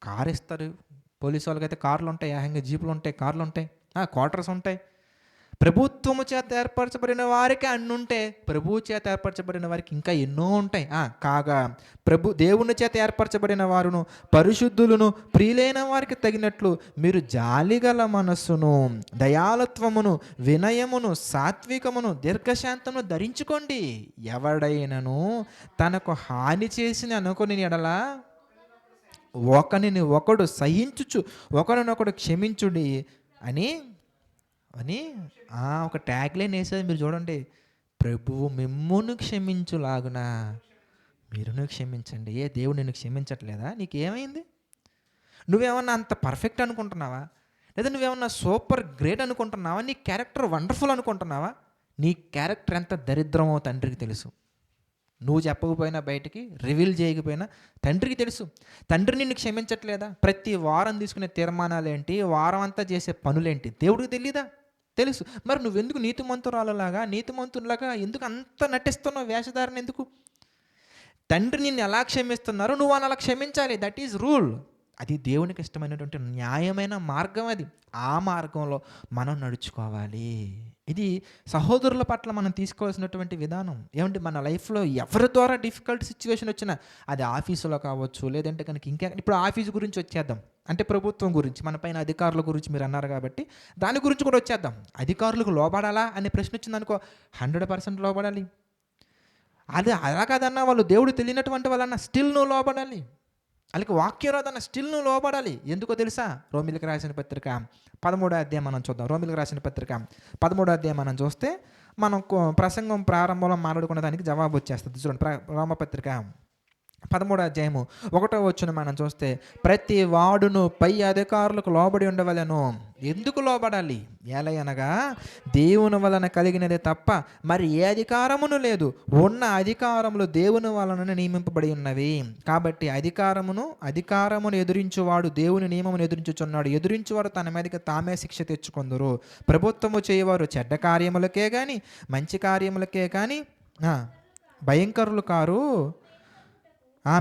కారు ఇస్తారు. పోలీసు వాళ్ళకైతే కార్లు ఉంటాయి, ఏకంగా జీపులు ఉంటాయి, కార్లు ఉంటాయి, క్వార్టర్స్ ఉంటాయి. ప్రభుత్వము చేత ఏర్పరచబడిన వారికి అన్ని ఉంటే, ప్రభువు చేత ఏర్పరచబడిన వారికి ఇంకా ఎన్నో ఉంటాయి. కాగా దేవుని చేత ఏర్పరచబడిన వారును పరిశుద్ధులను ప్రియులైన వారికి తగినట్లు మీరు జాలిగల మనస్సును, దయాలత్వమును, వినయమును, సాత్వికమును, దీర్ఘశాంతమును ధరించుకోండి. ఎవడైనను తనకు హాని చేసిన అనుకుని ఎడల ఒకనిని ఒకడు సహించుచు ఒకరినొకడు క్షమించుడి అని ఒక ట్యాగ్ లైన్ వేసేది మీరు చూడండి. ప్రభువు మిమ్మును క్షమించులాగున మీరును క్షమించండి. దేవుడు నిన్ను క్షమించట్లేదా? నీకేమైంది? నువ్వేమన్నా అంత పర్ఫెక్ట్ అనుకుంటున్నావా? లేదా నువ్వేమన్నా సూపర్ గ్రేట్ అనుకుంటున్నావా? నీ క్యారెక్టర్ వండర్ఫుల్ అనుకుంటున్నావా? నీ క్యారెక్టర్ ఎంత దరిద్రమో తండ్రికి తెలుసు. నువ్వు చెప్పకపోయినా, బయటికి రివీల్ చేయకపోయినా తండ్రికి తెలుసు. తండ్రి నిన్ను క్షమించట్లేదా? ప్రతి వారం తీసుకునే తీర్మానాలు ఏంటి, వారం అంతా చేసే పనులేంటి దేవుడికి తెలీదా? తెలుసు. మరి నువ్వెందుకు నీతిమంతులాగా ఎందుకు అంత నటిస్తున్నావు? వేషధారణ ఎందుకు? తండ్రి నిన్ను ఎలా క్షమిస్తున్నారో నువ్వు అలా క్షమించాలి. That is rule. అది దేవునికి ఇష్టమైనటువంటి న్యాయమైన మార్గం. అది ఆ మార్గంలో మనం నడుచుకోవాలి. ఇది సహోదరుల పట్ల మనం తీసుకోవాల్సినటువంటి విధానం. ఏమంటే మన లైఫ్లో ఎవరి ద్వారా డిఫికల్ట్ సిచ్యువేషన్ వచ్చినా, అది ఆఫీసులో కావచ్చు, లేదంటే కనుక ఇప్పుడు ఆఫీసు గురించి వచ్చేద్దాం. అంటే ప్రభుత్వం గురించి, మన పైన అధికారుల గురించి మీరు అన్నారు కాబట్టి దాని గురించి కూడా వచ్చేద్దాం. అధికారులకు లోబడాలా అనే ప్రశ్న వచ్చిందనుకో, 100% లోబడాలి. అది అలా కాదన్నా, వాళ్ళు దేవుడు తెలియనటువంటి వాళ్ళన్నా స్టిల్ నువ్వు లోబడాలి. వాళ్ళకి వాక్యం రాదన్న స్టిల్ నువ్వు లోబడాలి. ఎందుకో తెలుసా? రోమిలకు రాసిన పత్రిక 13వ అధ్యాయం మనం చూద్దాం. రోమిలకు రాసిన పత్రిక 13వ అధ్యాయం మనం చూస్తే, మనం ప్రసంగం ప్రారంభంలో మాట్లాడుకునే దానికి జవాబు వచ్చేస్తుంది. చూడండి, రోమపత్రిక 13వ అధ్యాయము 1వ వచనం మనం చూస్తే, ప్రతి వాడును పై అధికారులకు లోబడి ఉండవలెను. ఎందుకు లోబడాలి? ఎలయనగా దేవుని వలన కలిగినదే తప్ప మరి ఏ అధికారమును లేదు. ఉన్న అధికారములు దేవుని వలన నియమింపబడి ఉన్నవి. కాబట్టి అధికారమును ఎదురించువాడు దేవుని నియమమును ఎదురించుచున్నాడు. ఎదురించువాడు తన మీదకి తామే శిక్ష తెచ్చుకొందురు. ప్రభుత్వము చేయవారు చెడ్డ కార్యములకే కానీ మంచి కార్యములకే కానీ భయంకరులు కారు.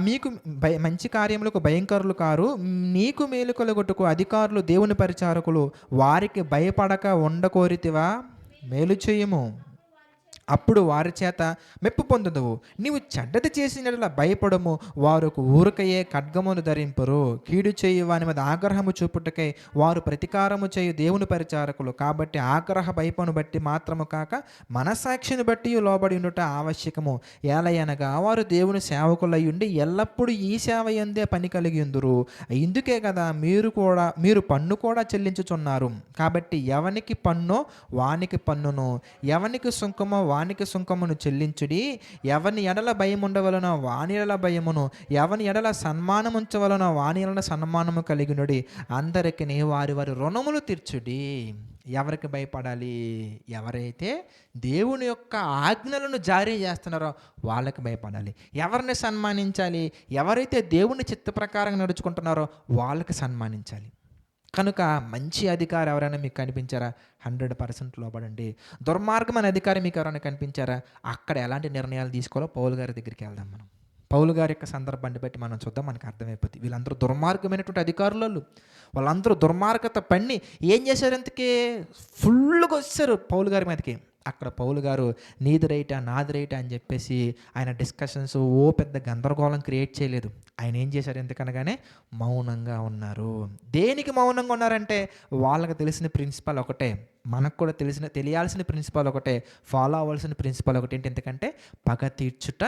మీకు మంచి కార్యములకు భయంకరులు కారు. నీకు మేలు కలుగుటకు అధికారులు దేవుని పరిచారకులు. వారికి భయపడక ఉండకోరితివా? మేలు చేయము, అప్పుడు వారి చేత మెప్పు పొందుదువు. నీవు చెడ్డది చేసినట్లా భయపడము. వారు ఊరకయే ఖడ్గమును ధరింపరు. కీడు చేయు వాని మీద ఆగ్రహము చూపుటకై వారు ప్రతీకారము చేయు దేవుని పరిచారకులు. కాబట్టి ఆగ్రహ భయపను బట్టి మాత్రము కాక మనసాక్షిని బట్టి లోబడి ఉండుట ఆవశ్యకము. ఏలయనగా వారు దేవుని సేవకులై ఉండి ఎల్లప్పుడూ ఈ సేవ యందే పని కలిగి ఉందురు. ఇందుకే కదా మీరు పన్ను కూడా చెల్లించుచున్నారు. కాబట్టి ఎవనికి పన్నో వానికి పన్నును, ఎవనికి సుంకమో వానికి సుంకమును చెల్లించుడి. ఎవని ఎడల భయం ఉండవలనో వాని ఎడల భయమును, ఎవని ఎడల సన్మానం ఉంచవలనో వాని ఎడల సన్మానము కలిగినుడి. అందరికి వారి రుణములు తీర్చుడి. ఎవరికి భయపడాలి? ఎవరైతే దేవుని యొక్క ఆజ్ఞలను జారీ చేస్తున్నారో వాళ్ళకి భయపడాలి. ఎవరిని సన్మానించాలి? ఎవరైతే దేవుని చిత్త ప్రకారం నడుచుకుంటున్నారో వాళ్ళకి సన్మానించాలి. కనుక మంచి అధికారి ఎవరైనా మీకు కనిపించారా? 100% లోబడండి. దుర్మార్గమైన అధికారి మీకు ఎవరైనా కనిపించారా? అక్కడ ఎలాంటి నిర్ణయాలు తీసుకోవాలో పౌలు గారి దగ్గరికి వెళ్దాం మనం. పౌలు గారి యొక్క సందర్భాన్ని బట్టి మనం చూద్దాం, మనకు అర్థమైపోతుంది. వీళ్ళందరూ దుర్మార్గమైనటువంటి అధికారులు, వాళ్ళందరూ దుర్మార్గత పన్ని ఏం చేశారు, ఇంతకీ ఫుల్గా వచ్చారు పౌలు గారి మీదకి. అక్కడ పౌలు గారు నీది రైటా నాది రైటా అని చెప్పేసి ఆయన డిస్కషన్స్ పెద్ద గందరగోళం క్రియేట్ చేయలేదు. ఆయన ఏం చేశారు ఎందుకనగానే మౌనంగా ఉన్నారు. దేనికి మౌనంగా ఉన్నారంటే వాళ్ళకి తెలిసిన ప్రిన్సిపల్ ఒకటే, మనకు కూడా తెలియాల్సిన ప్రిన్సిపల్ ఒకటే, ఫాలో అవ్వాల్సిన ప్రిన్సిపల్ ఒకటి. ఏంటి ఎందుకంటే పగ తీర్చుట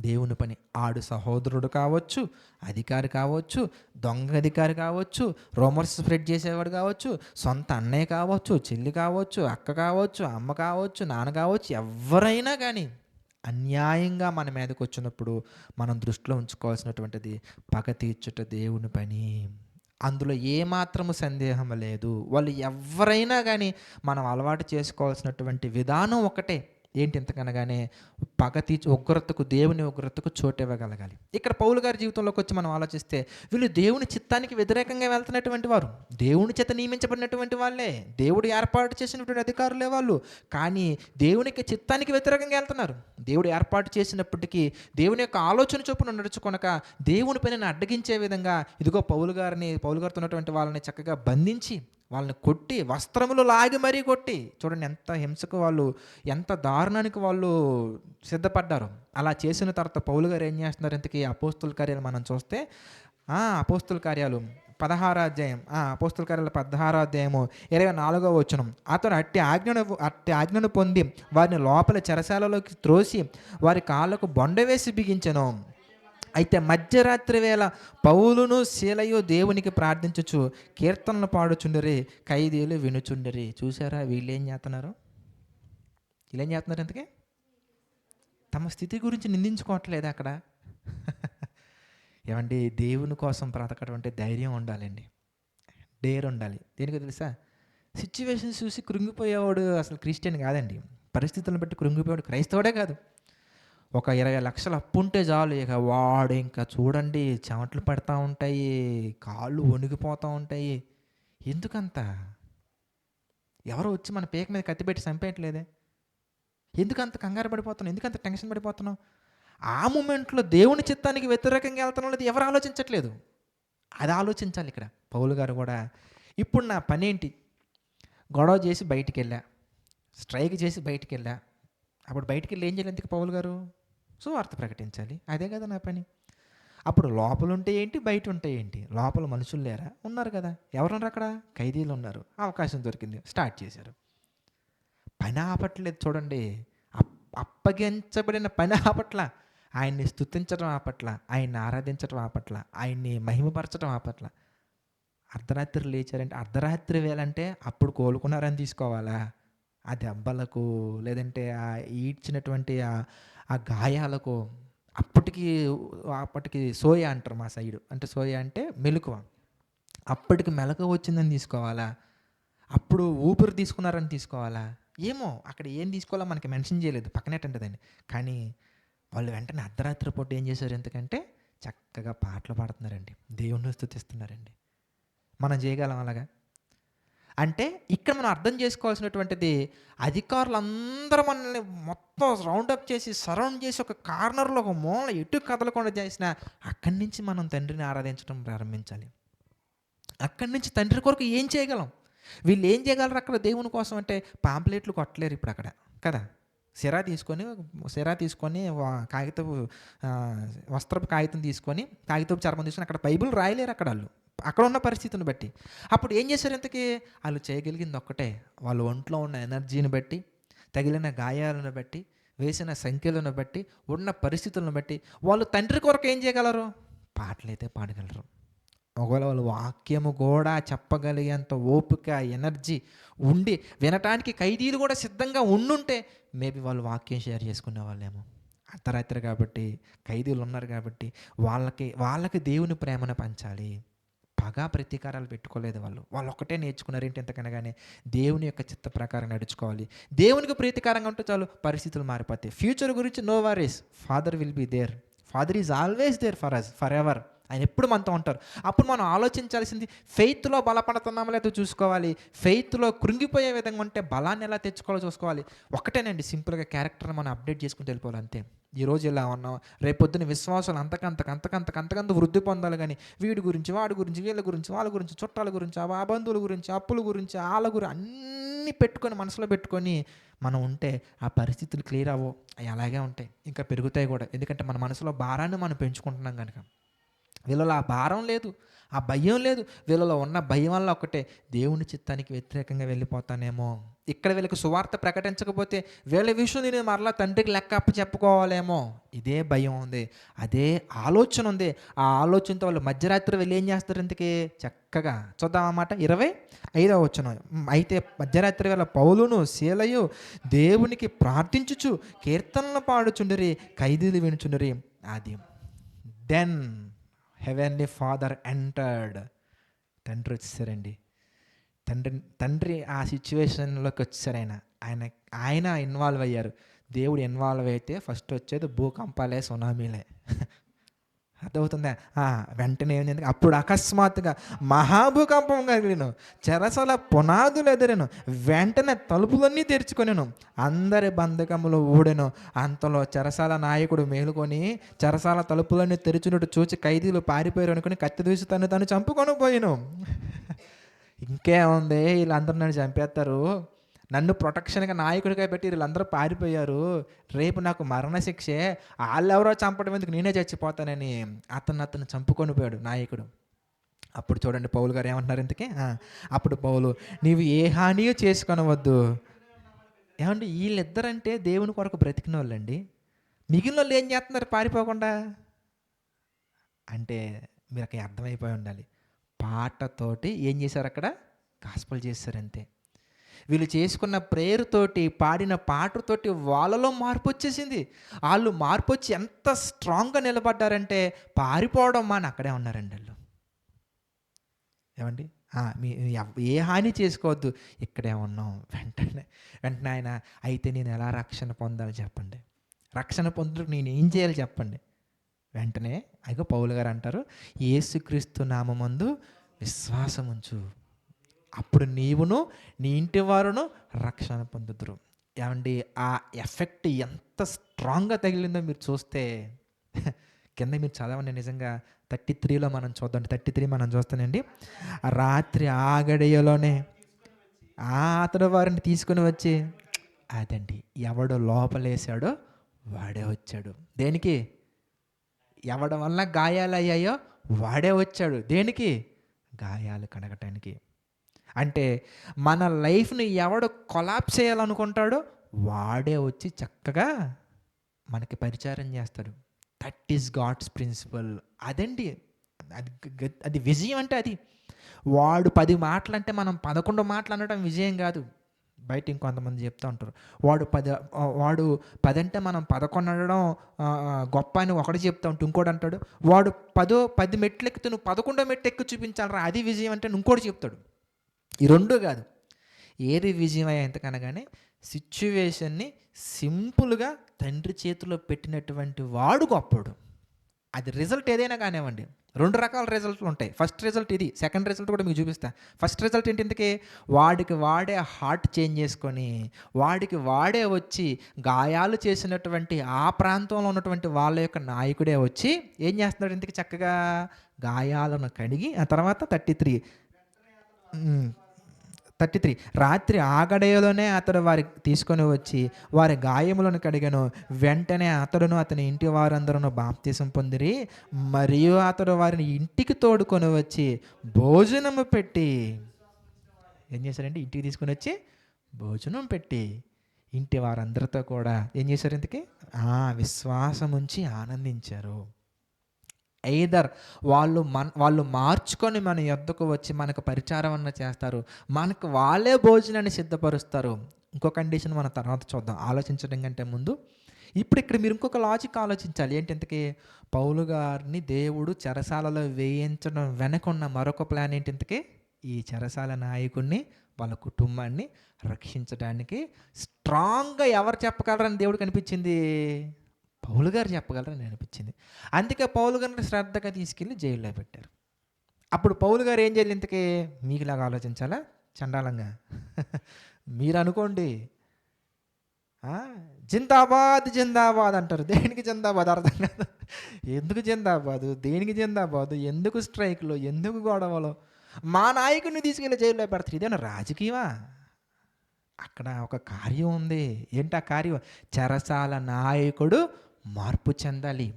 దేవుని పని. ఆడు సహోదరుడు కావచ్చు, అధికారి కావచ్చు, దొంగ అధికారి కావచ్చు, రూమర్స్ స్ప్రెడ్ చేసేవాడు కావచ్చు, సొంత అన్నయ్య కావచ్చు, చెల్లి కావచ్చు, అక్క కావచ్చు, అమ్మ కావచ్చు, నాన్న కావచ్చు, ఎవరైనా కానీ అన్యాయంగా మన మీదకి వచ్చినప్పుడు మనం దృష్టిలో ఉంచుకోవాల్సినటువంటిది పగ తీర్చుట దేవుని పని. అందులో ఏమాత్రము సందేహం లేదు. వాళ్ళు ఎవరైనా కానీ మనం అలవాటు చేసుకోవాల్సినటువంటి విధానం ఒకటే. ఏంటి ఎంతకనగానే పగ తీర్చి ఉగ్రతకు, దేవుని ఉగ్రతకు చోటు ఇవ్వగలగాలి. ఇక్కడ పౌలు గారి జీవితంలోకి వచ్చి మనం ఆలోచిస్తే వీళ్ళు దేవుని చిత్తానికి వ్యతిరేకంగా వెళ్తున్నటువంటి వారు, దేవుని చేత నియమించబడినటువంటి వాళ్ళే, దేవుడు ఏర్పాటు చేసినటువంటి అధికారులే వాళ్ళు. కానీ దేవునికి చిత్తానికి వ్యతిరేకంగా వెళ్తున్నారు. దేవుడు ఏర్పాటు చేసినప్పటికీ దేవుని యొక్క ఆలోచన చొప్పున నడుచుకొనక దేవుని పనిని అడ్డగించే విధంగా ఇదిగో పౌలు గారితో ఉన్నటువంటి వాళ్ళని చక్కగా బంధించి వాళ్ళని కొట్టి వస్త్రములు లాగి మరీ కొట్టి, చూడండి ఎంత హింసకు వాళ్ళు, ఎంత దారుణానికి వాళ్ళు సిద్ధపడ్డారు. అలా చేసిన తర్వాత పౌలు గారు ఏం చేస్తున్నారు, ఇంతకీ అపోస్తుల కార్యాలు మనం చూస్తే అపోస్తుల కార్యాలు 16వ అధ్యాయం, అపోస్తుల కార్యాలు 16వ అధ్యాయము 24వ వచనం. అతను అట్టి ఆజ్ఞను పొంది వారిని లోపల చెరసాలలోకి త్రోసి వారి కాళ్ళకు బొండ వేసి బిగించెను. అయితే మధ్యరాత్రి వేళ పౌలును శీలయు దేవునికి ప్రార్థించుచు కీర్తనలు పాడుచుండరి, ఖైదీలు వినుచుండరి. చూసారా వీళ్ళేం చేస్తున్నారు ఇంతకీ? తమ స్థితి గురించి నిందించుకోవట్లేదు అక్కడ. ఏమండి, దేవుని కోసం బ్రతకడం అంటే ధైర్యం ఉండాలండి, డేర్ ఉండాలి. దేనికి తెలుసా? సిచ్యువేషన్స్ చూసి కృంగిపోయేవాడు అసలు క్రిస్టియన్ కాదండి. పరిస్థితులను బట్టి కృంగిపోయేవాడు క్రైస్తవుడే కాదు. ఒక 20 లక్షలు అప్పు ఉంటే చాలు, ఇక వాడు ఇంకా చూడండి చెమటలు పడతా ఉంటాయి, కాళ్ళు వణిగిపోతూ ఉంటాయి. ఎందుకంత? ఎవరో వచ్చి మన పేక మీద కత్తి పెట్టి చంపేయట్లేదే? ఎందుకంత కంగారు పడిపోతున్నావు? ఎందుకంత టెన్షన్ పడిపోతున్నావు? ఆ మూమెంట్లో దేవుని చిత్తానికి వ్యతిరేకంగా వెళ్తాం లేదు, ఎవరు ఆలోచించట్లేదు. అది ఆలోచించాలి ఇక్కడ. పౌలు గారు కూడా ఇప్పుడు నా పని ఏంటి? గొడవ చేసి బయటికి వెళ్ళా, స్ట్రైక్ చేసి బయటికి వెళ్ళా. అప్పుడు బయటికి వెళ్ళి ఏం చేయాలి ఎందుకు పౌలు గారు? సువార్త ప్రకటించాలి, అదే కదా నా పని. అప్పుడు లోపల ఉంటే ఏంటి, బయట ఉంటే ఏంటి? లోపల మనుషులు లేరా? ఉన్నారు కదా. ఎవరున్నారు అక్కడ? ఖైదీలు ఉన్నారు. అవకాశం దొరికింది, స్టార్ట్ చేశారు. పని ఆపట్లేదు చూడండి. అప్పగించబడిన పని ఆపట్ల, ఆయన్ని స్తుతించడం ఆపట్ల, ఆయన్ని ఆరాధించడం ఆపట్ల, ఆయన్ని మహిమపరచడం ఆపట్ల. అర్ధరాత్రి లేచారంటే, అర్ధరాత్రి వేళంటే అప్పుడు కోలుకున్నారని తీసుకోవాలా? ఆ దెబ్బలకు, లేదంటే ఆ ఈడ్చినటువంటి ఆ గాయాలకు, అప్పటికి సోయా అంటారు మా సైడు. అంటే సోయా అంటే మెలకువ. అప్పటికి మెలకువ వచ్చిందని తీసుకోవాలా? అప్పుడు ఊపిరి తీసుకున్నారని తీసుకోవాలా? ఏమో అక్కడ ఏం తీసుకోవాలో మనకి మెన్షన్ చేయలేదు, పక్కనేటంటదండి. కానీ వాళ్ళు వెంటనే అర్ధరాత్రి పూట ఏం చేశారు, ఎందుకంటే చక్కగా పాటలు పాడుతున్నారండి, దేవుణ్ణి స్తుతిస్తున్నారండి. మనం చేయగలం అలాగా? అంటే ఇక్కడ మనం అర్థం చేసుకోవాల్సినటువంటిది, అధికారులందరూ మనల్ని మొత్తం రౌండప్ చేసి, సరౌండ్ చేసి, ఒక కార్నర్లో ఒక మూల ఎటు కదలకుండా చేసిన అక్కడి నుంచి మనం తండ్రిని ఆరాధించడం ప్రారంభించాలి. అక్కడి నుంచి తండ్రి కొరకు ఏం చేయగలం? వీళ్ళు ఏం చేయగలరు అక్కడ దేవుని కోసం అంటే? పాంప్లెట్లు కొట్టలేరు ఇప్పుడు అక్కడ కదా. సిరా తీసుకొని కాగితపు వస్త్రపు కాగితం తీసుకొని, కాగితపు చర్మం తీసుకొని అక్కడ బైబిల్ రాయలేరు అక్కడ వాళ్ళు, అక్కడ ఉన్న పరిస్థితిని బట్టి. అప్పుడు ఏం చేశారు ఇంతకీ? వాళ్ళు చేయగలిగింది ఒక్కటే, వాళ్ళ ఒంట్లో ఉన్న ఎనర్జీని బట్టి, తగిలిన గాయాలను బట్టి, వేసిన సంఖ్యలను బట్టి, ఉన్న పరిస్థితులను బట్టి వాళ్ళు తండ్రి కొరకు ఏం చేయగలరు? పాటలైతే పాడగలరు. ఒకవేళ వాళ్ళు వాక్యము కూడా చెప్పగలిగేంత ఓపిక, ఎనర్జీ ఉండి వినటానికి ఖైదీలు కూడా సిద్ధంగా ఉండుంటే మేబీ వాళ్ళు వాక్యం షేర్ చేసుకునే వాళ్ళేమో. అర్ధరాత్రి కాబట్టి, ఖైదీలు ఉన్నారు కాబట్టి వాళ్ళకి దేవుని ప్రేమను పంచాలి. పగా ప్రతీకారాలు పెట్టుకోలేదు వాళ్ళు ఒక్కటే నేర్చుకున్నారు. ఏంటి ఎంతకనగానే దేవుని యొక్క చిత్త ప్రకారం నడుచుకోవాలి. దేవునికి ప్రీతికరంగా ఉంటే చాలు, పరిస్థితులు మారిపోతాయి. ఫ్యూచర్ గురించి no worries, father will be there. Father is always there for us, for ever. ఆయన ఎప్పుడు మనతో ఉంటారు. అప్పుడు మనం ఆలోచించాల్సింది ఫెయిత్‌లో బలపడుతున్నామో లేదో చూసుకోవాలి. ఫెయిత్‌లో కృంగిపోయే విధంగా ఉంటే బలాన్ని ఎలా తెచ్చుకోవాలో చూసుకోవాలి. ఒకటేనండి, సింపుల్‌గా క్యారెక్టర్‌ని మనం అప్డేట్ చేసుకుంటూ వెళ్ళిపోవాలి అంతే. ఈరోజు ఇలా ఉన్నాం, రేపొద్దున విశ్వాసాలు అంతకంతకు వృద్ధి పొందాలి గానీ, వీడి గురించి, వాడి గురించి, వీళ్ళ గురించి, వాళ్ళ గురించి, చుట్టాల గురించి, ఆ బంధువుల గురించి, అప్పుల గురించి, ఆళ్ళ గురించి అన్నీ పెట్టుకొని మనసులో పెట్టుకొని మనం ఉంటే ఆ పరిస్థితులు క్లియర్ అవ్వవు. అవి అలాగే ఉంటాయి. ఇంకా పెరుగుతాయి కూడా. ఎందుకంటే మన మనసులో భారాన్ని మనం పెంచుకుంటున్నాం గనక. వీళ్ళలో ఆ భారం లేదు, ఆ భయం లేదు. వీళ్ళలో ఉన్న భయం వల్ల ఒకటే, దేవుని చిత్తానికి వ్యతిరేకంగా వెళ్ళిపోతానేమో, ఇక్కడ వీళ్ళకి సువార్త ప్రకటించకపోతే వీళ్ళ విషయం నేను మరలా తండ్రికి లెక్క చెప్పుకోవాలేమో, ఇదే భయం ఉంది, అదే ఆలోచన ఉంది. ఆ ఆలోచనతో వాళ్ళు మధ్యరాత్రి వెళ్ళి ఏం చేస్తారు? ఇంతకీ చక్కగా చూద్దాం అన్నమాట. 25వ వచనం. అయితే మధ్యరాత్రి వేళ పౌలును శీలయు దేవునికి ప్రార్థించుచు కీర్తనలు పాడుచుండిరి, ఖైదీలు వినుచుండిరి. అది దెన్ హెవెన్లీ ఫాదర్ ఎంటర్డ్. తండ్రి వచ్చేసారండి. తండ్రి ఆ సిచ్యువేషన్లోకి వచ్చేసారు. ఆయన ఆయన ఇన్వాల్వ్ అయ్యారు. దేవుడు ఇన్వాల్వ్ అయితే ఫస్ట్ వచ్చేది భూకంపాలే, సునామీలే. అర్థమవుతుందా? వెంటనే ఏమైంది? అప్పుడు అకస్మాత్తుగా మహాభూకంపం కలిగిను, చెరసల పునాదులు ఎదిరెను, వెంటనే తలుపులన్నీ తెరుచుకొనెను, అందరి బంధకములు ఊడెను. అంతలో చెరసాల నాయకుడు మేలుకొని చెరసాల తలుపులన్నీ తెరిచినట్టు చూచి ఖైదీలు పారిపోయారు అనుకుని కత్తి దూసి తను చంపుకొని పోయిను. ఇంకేముంది, వీళ్ళందరూ నన్ను చంపేస్తారు, నన్ను ప్రొటెక్షన్గా నాయకుడిగా పెట్టి వీళ్ళందరూ పారిపోయారు, రేపు నాకు మరణశిక్షే, వాళ్ళెవరో చంపడం ఎందుకు, నేనే చచ్చిపోతానని అతను చంపుకొని పోయాడు నాయకుడు. అప్పుడు చూడండి పౌలు గారు ఏమంటున్నారు ఇంతకీ. అప్పుడు పౌలు, నీవు ఏ హానియో చేసుకొనవద్దు. ఏమండి, వీళ్ళిద్దరంటే దేవుని కొరకు బ్రతికిన వాళ్ళండి. మిగిలిన వాళ్ళు ఏం చేస్తున్నారు పారిపోకుండా? అంటే మీరు అక్కడ అర్థమైపోయి ఉండాలి. పాటతోటి ఏం చేశారు? అక్కడ గాస్పల్ చేశారు అంతే. వీళ్ళు చేసుకున్న ప్రేయర్తోటి, పాడిన పాటతోటి వాళ్ళలో మార్పు వచ్చేసింది. వాళ్ళు మార్పు వచ్చి ఎంత స్ట్రాంగ్గా నిలబడ్డారంటే పారిపోవడం మాని అక్కడే ఉన్నారండి వాళ్ళు. ఏమండి, మీ ఏ హాని చేసుకోవద్దు, ఇక్కడే ఉన్నాం. వెంటనే ఆయన, అయితే నేను ఎలా రక్షణ పొందాలి చెప్పండి, రక్షణ పొందుటకు నేను ఏం చేయాలి చెప్పండి. వెంటనే అయ్యో పౌలు గారు అంటారు, యేసుక్రీస్తు నామమందు విశ్వాసం ఉంచు, అప్పుడు నీవును నీ ఇంటి వారును రక్షణ పొందుదురు. ఏమండి, ఆ ఎఫెక్ట్ ఎంత స్ట్రాంగ్గా తగిలిందో మీరు చూస్తే కింద మీరు చదవండి. నిజంగా 33లో మనం చూద్దాం. 33 మనం చూస్తానండి. రాత్రి ఆగడియలోనే అతడు వారిని తీసుకుని వచ్చి, అదండి, ఎవడు లోపలేసాడో వాడే వచ్చాడు. దేనికి? ఎవడి వల్ల గాయాలు అయ్యాయో వాడే వచ్చాడు. దేనికి? గాయాలు కడగటానికి. అంటే మన లైఫ్ని ఎవడు కొలాప్స్ చేయాలనుకుంటాడో వాడే వచ్చి చక్కగా మనకి పరిచారం చేస్తాడు. That is God's principle. అదండి, అది విజయం. అంటే అది వాడు 10 మాటలు అంటే మనం 11 మాటలు అనడం విజయం కాదు. బయట ఇంకొంతమంది చెప్తూ ఉంటారు, వాడు 10 అంటే మనం 11 అనడం గొప్ప అని ఒకటి చెప్తా ఉంటే ఇంకోటి అంటాడు, వాడు 10 మెట్లు ఎక్కితే నువ్వు 11వ మెట్టు ఎక్కి చూపించాలరా, అది విజయం అంటే ఇంకోటి చెప్తాడు. ఈ రెండు కాదు. ఏది విజయం ఎంతకనగానే సిచ్యువేషన్ని సింపుల్గా తండ్రి చేతిలో పెట్టినటువంటి వాడు గొప్పడు. అది రిజల్ట్ ఏదైనా కానివ్వండి. 2 రకాల రిజల్ట్లు ఉంటాయి. ఫస్ట్ రిజల్ట్ ఇది, సెకండ్ రిజల్ట్ కూడా మీకు చూపిస్తా. ఫస్ట్ రిజల్ట్ ఏంటి? ఇంతకీ వాడికి వాడే హార్ట్ చేంజ్ చేసుకొని, వాడికి వాడే వచ్చి గాయాలు చేసినటువంటి ఆ ప్రాంతంలో ఉన్నటువంటి వాళ్ళ యొక్క నాయకుడే వచ్చి ఏం చేస్తున్నాడు? ఇంతకీ చక్కగా గాయాలను కడిగి, ఆ తర్వాత 33 రాత్రి ఆగడేలోనే అతడు వారికి తీసుకొని వచ్చి వారి గాయములను కడిగను. వెంటనే అతడును అతని ఇంటి వారందరూ బాప్తిసం పొందిరి. మరియు అతడు వారిని ఇంటికి తోడుకొని వచ్చి భోజనము పెట్టి, ఏం చేశారంటే ఇంటికి తీసుకొని వచ్చి భోజనం పెట్టి ఇంటి వారందరితో కూడా ఏం చేశారు? ఇంతకీ విశ్వాసం ఉంచి ఆనందించారు. ఎయిదర్ వాళ్ళు మార్చుకొని మన యొద్దకు వచ్చి మనకు పరిచారం అన్న చేస్తారు, మనకు వాళ్ళే భోజనాన్ని సిద్ధపరుస్తారు. ఇంకో కండిషన్ మనం తర్వాత చూద్దాం, ఆలోచించడం కంటే ముందు. ఇప్పుడు ఇక్కడ మీరు ఇంకొక లాజిక్ ఆలోచించాలి. ఏంటి? ఇంతకీ పౌలు గారిని దేవుడు చెరసాలలో వేయించడం వెనకున్న మరొక ప్లాన్ ఏంటి? ఇంతకీ ఈ చెరసాల నాయకుడిని, వాళ్ళ కుటుంబాన్ని రక్షించడానికి స్ట్రాంగ్గా ఎవరు చెప్పగలరని దేవుడు కనిపించింది? పౌలు గారు చెప్పగలరని అనిపించింది. అందుకే పౌలు గారిని శ్రద్ధగా తీసుకెళ్ళి జైల్లో పెట్టారు. అప్పుడు పౌలు గారు ఏం చేయాలి ఇంతకీ? మీకులాగా ఆలోచించాలా చండాలంగా? మీరు అనుకోండి. ఆ! జిందాబాద్ జిందాబాద్ అంటారు. దేనికి జిందాబాద్ అర్థం కాదు. ఎందుకు జిందాబాదు? దేనికి జిందాబాదు? ఎందుకు స్ట్రైక్‌లు? ఎందుకు గొడవలు? మా నాయకుడిని తీసుకెళ్ళి జైల్లో పెడతారు. ఇదేమన్నా రాజకీయమా? అక్కడ ఒక కార్యం ఉంది. ఏంటి ఆ కార్యం? చెరసాల నాయకుడు మార్పు చెందాలి.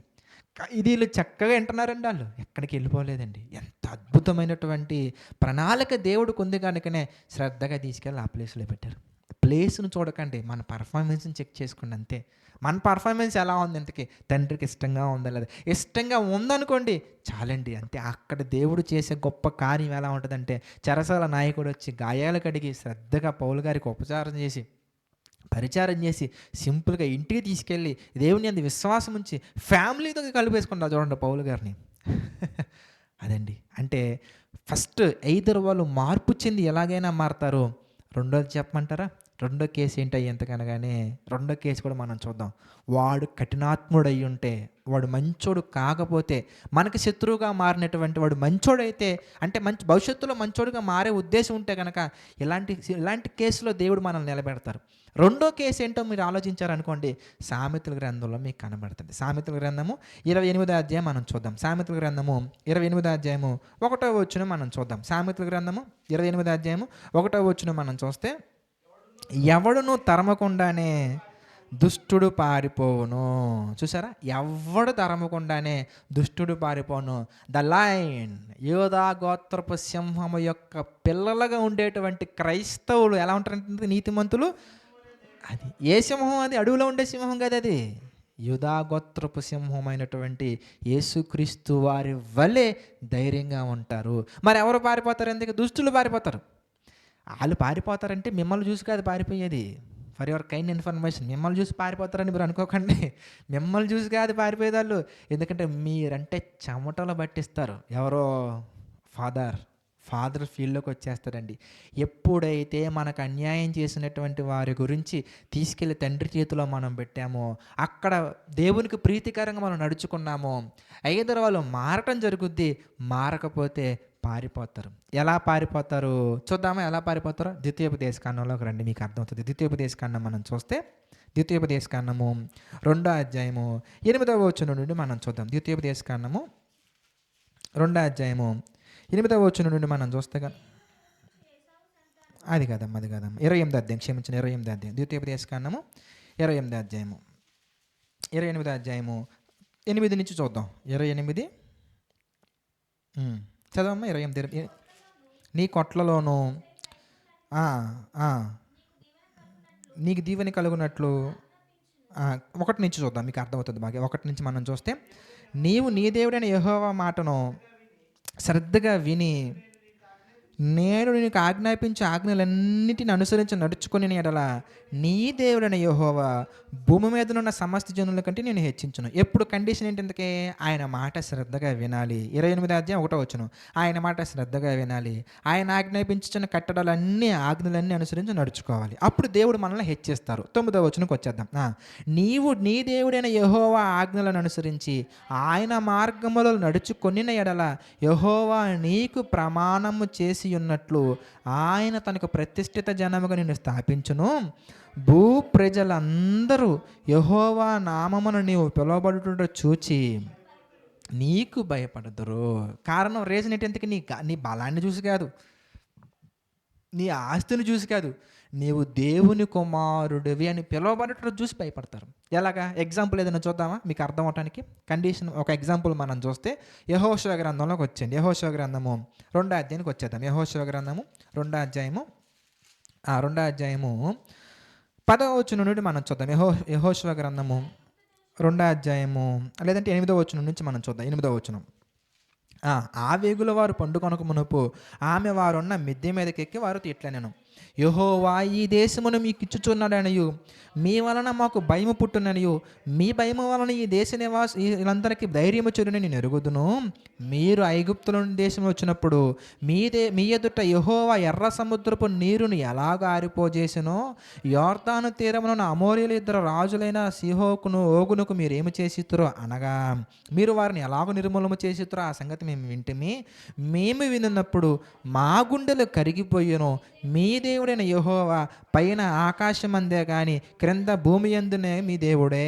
ఇది ఈళ్ళు చక్కగా వింటున్నారండి ఆళ్ళు. ఎక్కడికి వెళ్ళిపోలేదండి. ఎంత అద్భుతమైనటువంటి ప్రణాళిక దేవుడికి ఉంది కనుకనే శ్రద్ధగా తీసుకెళ్ళి ఆ ప్లేస్‌లో పెట్టారు. ప్లేస్‌ని చూడకండి. మన పెర్ఫార్మెన్స్‌ని చెక్ చేసుకోండి అంతే. మన పెర్ఫార్మెన్స్ ఎలా ఉంది ఇంతకి? తండ్రికి ఇష్టంగా ఉందా లేదా? ఇష్టంగా ఉందనుకోండి చాలండి అంతే. అక్కడ దేవుడు చేసే గొప్ప కార్యం ఎలా ఉంటదంటే, చెరసాల నాయకుడు వచ్చి గాయాలు కడిగి శ్రద్ధగా పౌలు గారికి ఉపచారం చేసి, పరిచారం చేసి, సింపుల్‌గా ఇంటికి తీసుకెళ్ళి దేవుని యందు విశ్వాసం ఉంచి ఫ్యామిలీతో కలిపేసుకున్నారు చూడండి పౌలు గారిని. అదండి. అంటే ఫస్ట్ ఎయిదర్ వాళ్ళు మార్పు చెంది ఎలాగైనా మారతారు. రెండోది చెప్పమంటారా? రెండో కేసు ఏంటయ్యి ఎంతకనగానే రెండో కేసు కూడా మనం చూద్దాం. వాడు కఠినాత్ముడై ఉంటే, వాడు మంచోడు కాకపోతే, మనకి శత్రువుగా మారినటువంటి వాడు మంచోడైతే, అంటే మంచి భవిష్యత్తులో మంచోడుగా మారే ఉద్దేశం ఉంటే కనుక ఇలాంటి కేసులో దేవుడు మనల్ని నిలబెడతారు. రెండో కేసు ఏంటో మీరు ఆలోచించారనుకోండి, సామెతల గ్రంథంలో మీకు కనబడుతుంది. సామెతల గ్రంథము 28వ అధ్యాయం మనం చూద్దాం. సామెతల గ్రంథము 28వ అధ్యాయము 1వ వచనం మనం చూద్దాం. సామెతల గ్రంథము 28వ అధ్యాయము 1వ వచనం మనం చూస్తే, ఎవడును తరమకుండానే దుష్టుడు పారిపోవును. చూసారా? ఎవడు తరమకుండానే దుష్టుడు పారిపోను. ద లయన్, యోధా గోత్రపు సింహము యొక్క పిల్లలుగా ఉండేటువంటి క్రైస్తవులు ఎలా ఉంటారంటే నీతిమంతులు. అది ఏ సింహం? అది అడవిలో ఉండే సింహం కదా అది. యూదా గోత్రపు సింహమైనటువంటి యేసుక్రీస్తు వారి వలె ధైర్యంగా ఉంటారు. మరి ఎవరు పారిపోతారు? ఎందుకు? దుష్టులు పారిపోతారు. వాళ్ళు పారిపోతారంటే మిమ్మల్ని చూసి కాదు పారిపోయేది. ఫర్ యువర్ కైండ్ ఇన్ఫర్మేషన్, మిమ్మల్ని చూసి పారిపోతారని మీరు అనుకోకండి. మిమ్మల్ని చూసి కాదు పారిపోయేది వాళ్ళు. ఎందుకంటే మీరంటే చెమటలు పట్టిస్తారు. ఎవరో ఫాదర్ ఫీల్డ్లోకి వచ్చేస్తారండి. ఎప్పుడైతే మనకు అన్యాయం చేసినటువంటి వారి గురించి తీసుకెళ్ళి తండ్రి చేతిలో మనం పెట్టామో, అక్కడ దేవునికి ప్రీతికరంగా మనం నడుచుకున్నామో, ఐదర్ వాళ్ళు మారటం జరుగుద్ది. మారకపోతే పారిపోతారు. ఎలా పారిపోతారు చూద్దామా? ఎలా పారిపోతారో ద్వితీయోపదేశకాండంలోకి రండి, మీకు అర్థమవుతుంది. ద్వితీయోపదేశకాండం మనం చూస్తే, ద్వితీయోపదేశకాండము 2వ అధ్యాయము 8వ వచనం నుండి మనం చూద్దాం. ద్వితీయోపదేశకాండము 2వ అధ్యాయము 8వ వచనం నుండి మనం చూస్తే అది కాదమ్మా 28వ అధ్యాయం, క్షమించిన 28వ అధ్యాయం. ద్వితీయోపదేశకాండము 28వ అధ్యాయము 28వ అధ్యాయము 8 నుంచి చూద్దాం. 28 చదవమ్మా. 28 నీ కొట్లలోను నీకు దీవెన కలుగునట్లు 1 నుంచి చూద్దాం, మీకు అర్థమవుతుంది బాగా. 1 నుంచి మనం చూస్తే, నీవు నీ దేవుడైన యెహోవా మాటను శ్రద్ధగా విని నేను నీకు ఆజ్ఞాపించే ఆజ్ఞలన్నిటిని అనుసరించి నడుచుకొని ఎడల నీ దేవుడైన యెహోవా భూమి మీద ఉన్న సమస్త జనుల కంటే నేను హెచ్చించును. ఎప్పుడు కండిషన్ ఏంటంటే ఆయన మాట శ్రద్ధగా వినాలి. 28వ అధ్యాయం 1వ వచనం, ఆయన మాట శ్రద్ధగా వినాలి. ఆయన ఆజ్ఞాపించిన కట్టడాలన్నీ ఆజ్ఞలన్నీ అనుసరించి నడుచుకోవాలి. అప్పుడు దేవుడు మనల్ని హెచ్చిస్తారు. 9వ వచనంకి వచ్చేద్దాం. నీవు నీ దేవుడైన యెహోవా ఆజ్ఞలను అనుసరించి ఆయన మార్గములో నడుచుకొనిన ఎడల యెహోవా నీకు ప్రమాణము చేసి ఉన్నట్లు ఆయన తనకు ప్రతిష్ఠిత జనముగా నిన్ను స్థాపించును. భూ ప్రజలందరూ యెహోవా నామమును నీవు పిలువబడుట చూచి నీకు భయపడదురు. కారణం, రీజన్ ఏంటంటే నీ బలాన్ని చూసి కాదు, నీ ఆస్తిని చూసి కాదు, నీవు దేవుని కుమారుడివి అని పిలువబడటం చూసి భయపడతారు. ఎలాగా? ఎగ్జాంపుల్ ఏదైనా చూద్దామా మీకు అర్థం అవటానికి? కండిషన్ ఒక ఎగ్జాంపుల్ మనం చూస్తే యెహోషువ గ్రంథంలోకి వచ్చేయండి. యెహోషువ గ్రంథము 2వ అధ్యాయానికి వచ్చేద్దాం. యెహోషువ గ్రంథము 2వ అధ్యాయము 10వ వచనం నుండి మనం చూద్దాం. యెహోషువ గ్రంథము 2వ అధ్యాయము, లేదంటే 8వ వచనం నుంచి మనం చూద్దాం. 8వ వచనం, ఆ వేగుల వారు పండుకొనక మునుపు ఆమె వారున్న మిద్దె మీదకి ఎక్కి వారు ఇట్లా నేను యెహోవా ఈ దేశమును మీకు ఇచ్చుచున్నాడనియు మీ వలన మాకు భయము పుట్టుననియు మీ భయము వలన ఈ దేశ వీళ్ళందరికీ ధైర్యము చెడునని నేను ఎరుగుదును. మీరు ఐగుప్తుల నుండి దేశం వచ్చినప్పుడు మీ ఎదుట యెహోవా ఎర్ర సముద్రపు నీరుని ఎలాగ ఆరిపోజేసినో యోర్దాను తీరమున అమోరీయుల ఇద్దరు రాజులైన సిహోకును ఓగునుకు మీరేమి చేసితురో అనగా మీరు వారిని ఎలాగో నిర్మూలన చేసితురో ఆ సంగతి మేము వింటిమి. మేము విన్నప్పుడు మా గుండెలు కరిగిపోయాను. మీ దేవుడైన యెహోవా పైన ఆకాశం అందే కానీ క్రింద భూమి యందునే మీ దేవుడే.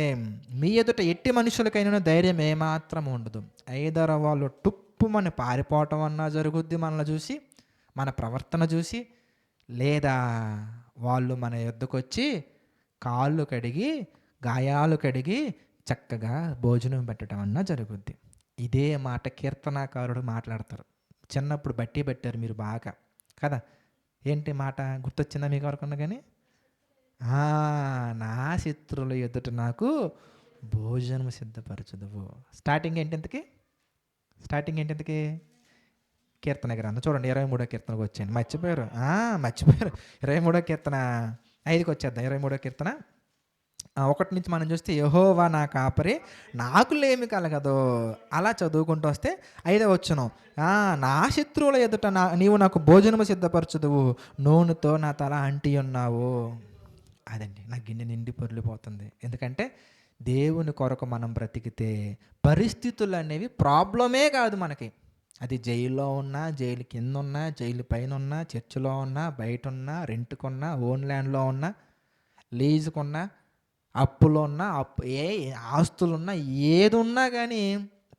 మీ ఎదుట ఎట్టి మనుషులకైనా ధైర్యం ఏమాత్రం ఉండదు. ఐదర వాళ్ళు టుప్పుమని పారిపోవటం అన్నా జరుగుద్ది మనల్ని చూసి, మన ప్రవర్తన చూసి, లేదా వాళ్ళు మన యొద్దకు వచ్చి కాళ్ళు కడిగి గాయాలు కడిగి చక్కగా భోజనం పెట్టడం అన్నా జరుగుద్ది. ఇదే మాట కీర్తనాకారుడు మాట్లాడతారు. చిన్నప్పుడు బట్టి పెట్టారు మీరు బాగా కదా. ఏంటి మాట గుర్తొచ్చిందా మీకు ఎవరికన్నా కానీ? నా శత్రువుల ఎదుట నాకు భోజనం సిద్ధపరచుదువు. స్టార్టింగ్ ఏంటి ఇంతకి? కీర్తన గ్రంథం చూడండి 23వ కీర్తనకు వచ్చాను. మర్చిపోయారు. 23వ కీర్తన 5కి వచ్చేద్దాం. 23వ కీర్తన 1 నుంచి మనం చూస్తే యెహోవా నా కాపరి నాకు లేమి కలగదు. అలా చదువుకుంటూ వస్తే 5వ వచనం, నా శత్రువుల ఎదుట నీవు నాకు భోజనము సిద్ధపరచుదువు, నూనెతో నా తల అంటి ఉన్నావు. అదండి నా గిన్నె నిండి పొర్లిపోతుంది. ఎందుకంటే దేవుని కొరకు మనం బ్రతికితే పరిస్థితులు అనేవి ప్రాబ్లమే కాదు మనకి. అది జైల్లో ఉన్నా, జైలు కింద ఉన్నా, జైలు పైన ఉన్నా, చర్చిలో ఉన్నా, బయట ఉన్నా, రెంట్కున్నా, ఓన్ ల్యాండ్లో ఉన్నా, లీజుకున్నా, అప్పులో ఉన్నా, ఆస్తులున్నా, ఏది ఉన్నా కానీ